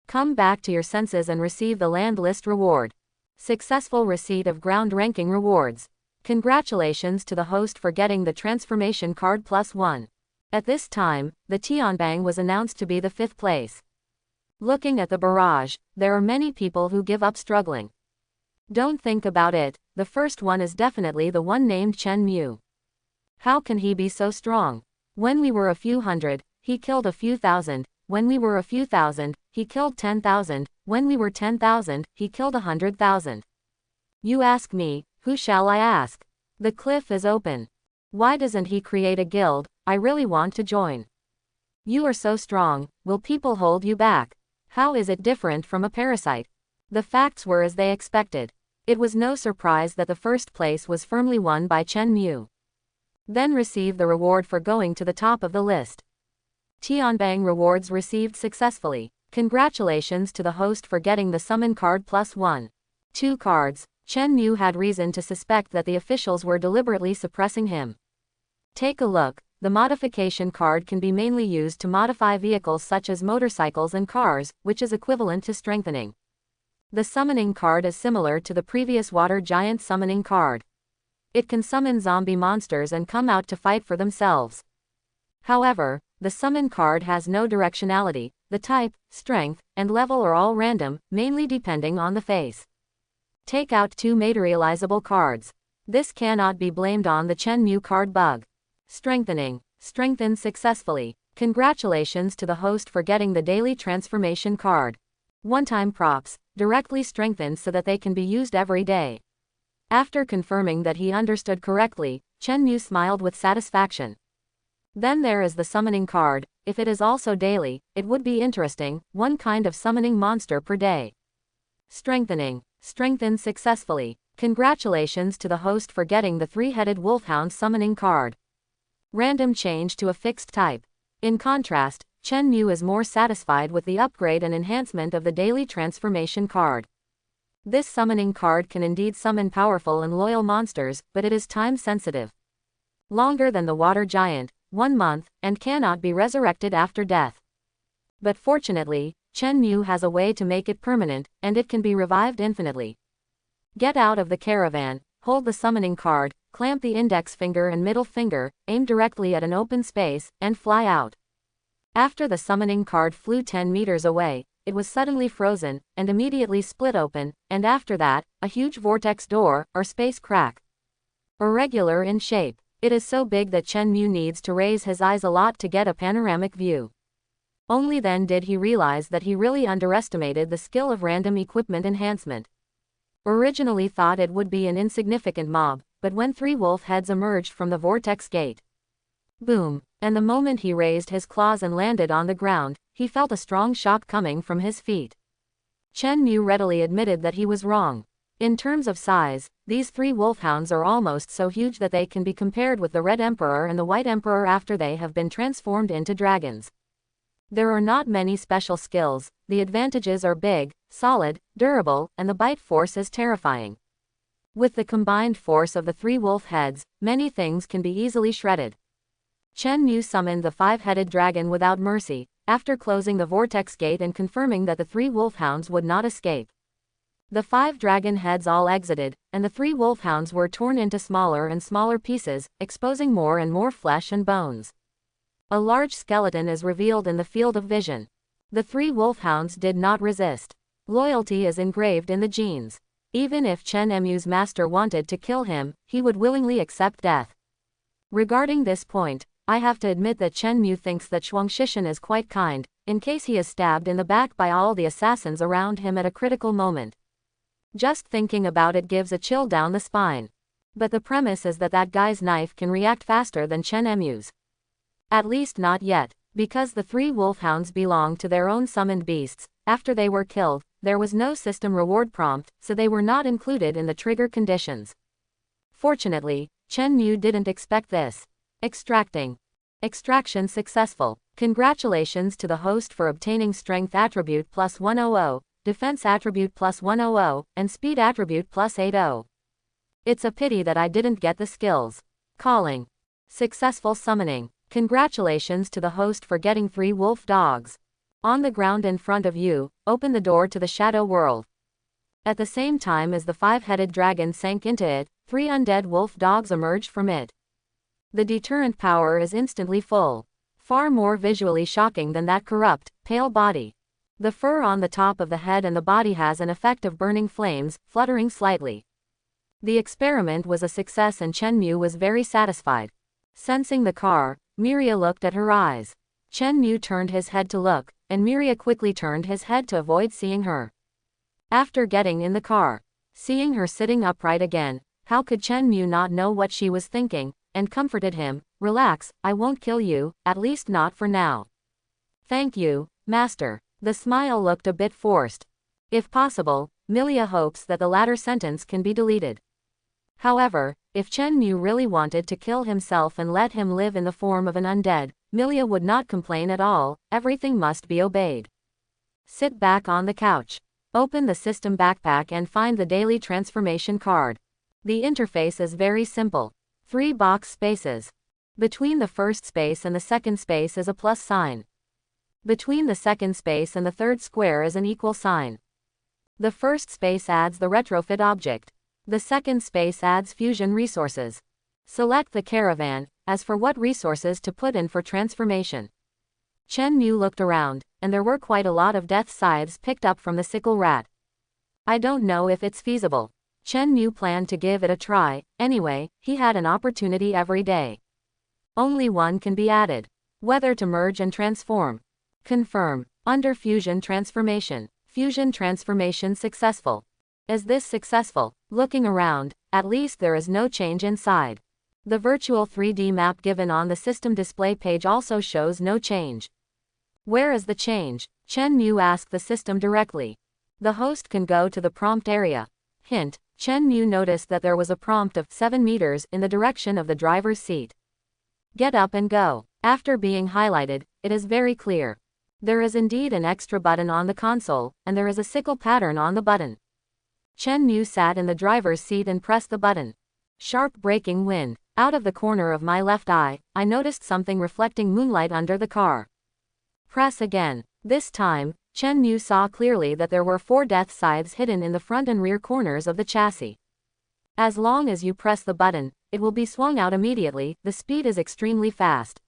Come back to your senses and receive the land list reward. Successful receipt of ground ranking rewards. Congratulations to the host for getting the transformation card +1. At this time, the Tianbang was announced to be the 5th place. Looking at the barrage, there are many people who give up struggling. Don't think about it, the first one is definitely the one named Chen Mu. How can he be so strong? When we were a few hundred, he killed a few thousand. When we were a few thousand, he killed 10,000. When we were 10,000, he killed 100,000. You ask me, who shall I ask? The cliff is open. Why doesn't he create a guild? I really want to join. You are so strong, will people hold you back? How is it different from a parasite? The facts were as they expected. It was no surprise that the 1st place was firmly won by Chen Mu. Then receive the reward for going to the top of the list. Tianbang rewards received successfully. Congratulations to the host for getting the summon card +1. 2 cards. Chen Mu had reason to suspect that the officials were deliberately suppressing him. Take a look. The modification card can be mainly used to modify vehicles such as motorcycles and cars, which is equivalent to strengthening. The summoning card is similar to the previous water giant summoning card. It can summon zombie monsters and come out to fight for themselves. However, the summon card has no directionality. The type, strength, and level are all random, mainly depending on the face. Take out 2 materializable cards. This cannot be blamed on the Chen Mu card bug. Strengthening. Strengthened successfully. Congratulations to the host for getting the daily transformation card. One-time props, directly strengthened so that they can be used every day. After confirming that he understood correctly, Chen Mu smiled with satisfaction. Then there is the summoning card. If it is also daily, it would be interesting, 1 kind of summoning monster per day. Strengthening. Strengthened successfully. Congratulations to the host for getting the 3-headed wolfhound summoning card. Random change to a fixed type. In contrast, Chen Mu is more satisfied with the upgrade and enhancement of the daily transformation card. This summoning card can indeed summon powerful and loyal monsters, but it is time sensitive. Longer than the water giant, 1 month, and cannot be resurrected after death. But fortunately, Chen Mu has a way to make it permanent, and it can be revived infinitely. Get out of the caravan, hold the summoning card, clamp the index finger and middle finger, aim directly at an open space, and fly out. After the summoning card flew 10 meters away, it was suddenly frozen, and immediately split open, and after that, a huge vortex door, or space crack. Irregular in shape. It is so big that Chen Mu needs to raise his eyes a lot to get a panoramic view. Only then did he realize that he really underestimated the skill of random equipment enhancement. Originally thought it would be an insignificant mob, but when 3 wolf heads emerged from the vortex gate. Boom! And the moment he raised his claws and landed on the ground, he felt a strong shock coming from his feet. Chen Mu readily admitted that he was wrong. In terms of size, these 3 wolfhounds are almost so huge that they can be compared with the Red Emperor and the White Emperor after they have been transformed into dragons. There are not many special skills, the advantages are big, solid, durable, and the bite force is terrifying. With the combined force of the 3 wolf heads, many things can be easily shredded. Chen Mu summoned the 5-headed dragon without mercy, after closing the vortex gate and confirming that the 3 wolfhounds would not escape. The 5 dragon heads all exited, and the 3 wolfhounds were torn into smaller and smaller pieces, exposing more and more flesh and bones. A large skeleton is revealed in the field of vision. The 3 wolfhounds did not resist. Loyalty is engraved in the genes. Even if Chen Mu's master wanted to kill him, he would willingly accept death. Regarding this point, I have to admit that Chen Mu thinks that Shuang Shishan is quite kind, in case he is stabbed in the back by all the assassins around him at a critical moment. Just thinking about it gives a chill down the spine. But the premise is that that guy's knife can react faster than Chen Mu's. At least not yet, because the 3 wolfhounds belong to their own summoned beasts. After they were killed, there was no system reward prompt, so they were not included in the trigger conditions. Fortunately, Chen Mu didn't expect this. Extracting. Extraction successful. Congratulations to the host for obtaining Strength Attribute plus 100, Defense Attribute plus 100, and Speed Attribute plus 80. It's a pity that I didn't get the skills. Calling. Successful summoning. Congratulations to the host for getting 3 wolf dogs. On the ground in front of you, open the door to the shadow world. At the same time as the 5-headed dragon sank into it, 3 undead wolf dogs emerged from it. The deterrent power is instantly full. Far more visually shocking than that corrupt, pale body. The fur on the top of the head and the body has an effect of burning flames, fluttering slightly. The experiment was a success and Chen Mu was very satisfied. Sensing the car, Miria looked at her eyes. Chen Mu turned his head to look, and Miria quickly turned his head to avoid seeing her. After getting in the car, seeing her sitting upright again, how could Chen Mu not know what she was thinking, and comforted him, "Relax, I won't kill you, at least not for now." "Thank you, Master." The smile looked a bit forced. If possible, Milia hopes that the latter sentence can be deleted. However, if Chen Mu really wanted to kill himself and let him live in the form of an undead, Milia would not complain at all, everything must be obeyed. Sit back on the couch. Open the system backpack and find the daily transformation card. The interface is very simple. 3 box spaces. Between the first space and the second space is a plus sign. Between the second space and the third square is an equal sign. The first space adds the retrofit object. The second space adds fusion resources. Select the caravan, as for what resources to put in for transformation. Chen Mu looked around, and there were quite a lot of death scythes picked up from the sickle rat. I don't know if it's feasible. Chen Mu planned to give it a try, anyway, he had an opportunity every day. Only one can be added. Whether to merge and transform. Confirm. Under fusion transformation. Fusion transformation successful. Is this successful? Looking around, at least there is no change inside. The virtual 3D map given on the system display page also shows no change. Where is the change? Chen Mu asked the system directly. The host can go to the prompt area. Hint, Chen Mu noticed that there was a prompt of 7 meters in the direction of the driver's seat. Get up and go. After being highlighted, it is very clear. There is indeed an extra button on the console, and there is a sickle pattern on the button. Chen Mu sat in the driver's seat and pressed the button. Sharp braking wind. Out of the corner of my left eye, I noticed something reflecting moonlight under the car. Press again. This time, Chen Mu saw clearly that there were 4 death scythes hidden in the front and rear corners of the chassis. As long as you press the button, it will be swung out immediately. The speed is extremely fast.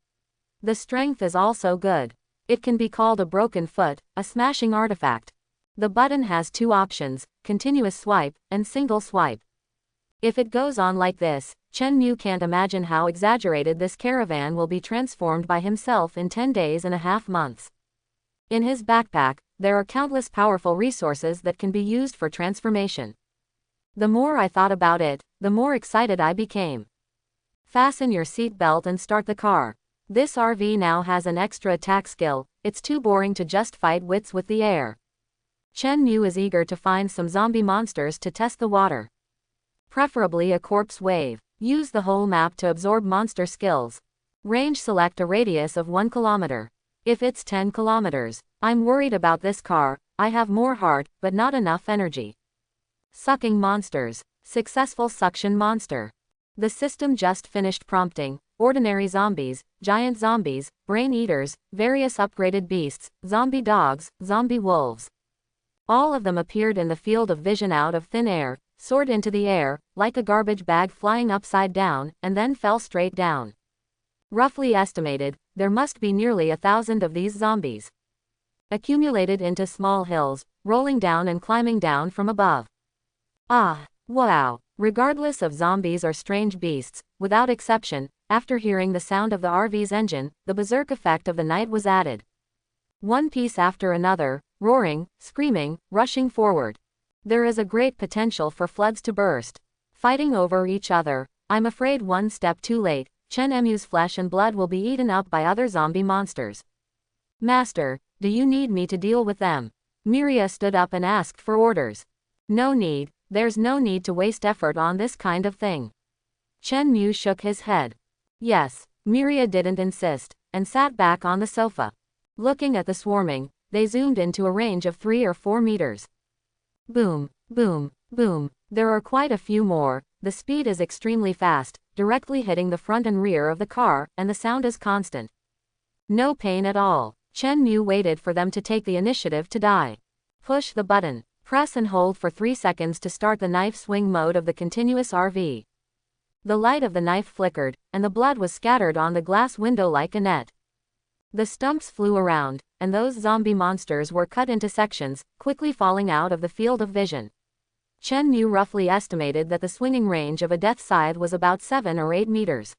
The strength is also good. It can be called a broken foot, a smashing artifact. The button has 2 options, continuous swipe, and single swipe. If it goes on like this, Chen Mu can't imagine how exaggerated this caravan will be transformed by himself in 10 days and a half months. In his backpack, there are countless powerful resources that can be used for transformation. The more I thought about it, the more excited I became. Fasten your seat belt and start the car. This RV now has an extra attack skill, it's too boring to just fight wits with the air. Chen Mu is eager to find some zombie monsters to test the water. Preferably a corpse wave. Use the whole map to absorb monster skills. Range, select a radius of 1 kilometer. If it's 10 kilometers, I'm worried about this car. I have more heart, but not enough energy. Sucking monsters. Successful suction monster. The system just finished prompting. Ordinary zombies, giant zombies, brain eaters, various upgraded beasts, zombie dogs, zombie wolves. All of them appeared in the field of vision out of thin air, soared into the air, like a garbage bag flying upside down, and then fell straight down. Roughly estimated, there must be nearly 1,000 of these zombies. Accumulated into small hills, rolling down and climbing down from above. Ah, wow. Regardless of zombies or strange beasts, without exception, after hearing the sound of the RV's engine, the berserk effect of the night was added. One piece after another, roaring, screaming, rushing forward. There is a great potential for floods to burst. Fighting over each other. I'm afraid one step too late, Chen Mu's flesh and blood will be eaten up by other zombie monsters. Master, do you need me to deal with them? Miria stood up and asked for orders. No need, there's no need to waste effort on this kind of thing. Chen Mu shook his head. Yes, Miria didn't insist, and sat back on the sofa. Looking at the swarming, they zoomed into a range of 3 or 4 meters. Boom, boom, boom. There are quite a few more. The speed is extremely fast, directly hitting the front and rear of the car, and the sound is constant. No pain at all. Chen Mu waited for them to take the initiative to die. Push the button. Press and hold for 3 seconds to start the knife swing mode of the continuous RV. The light of the knife flickered, and the blood was scattered on the glass window like a net. The stumps flew around, and those zombie monsters were cut into sections, quickly falling out of the field of vision. Chen Mu roughly estimated that the swinging range of a death scythe was about 7 or 8 meters.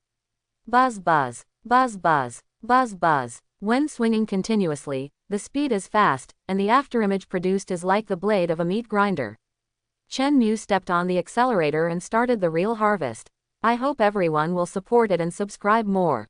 Buzz buzz, buzz buzz, buzz buzz. When swinging continuously, the speed is fast, and the afterimage produced is like the blade of a meat grinder. Chen Mu stepped on the accelerator and started the real harvest. I hope everyone will support it and subscribe more.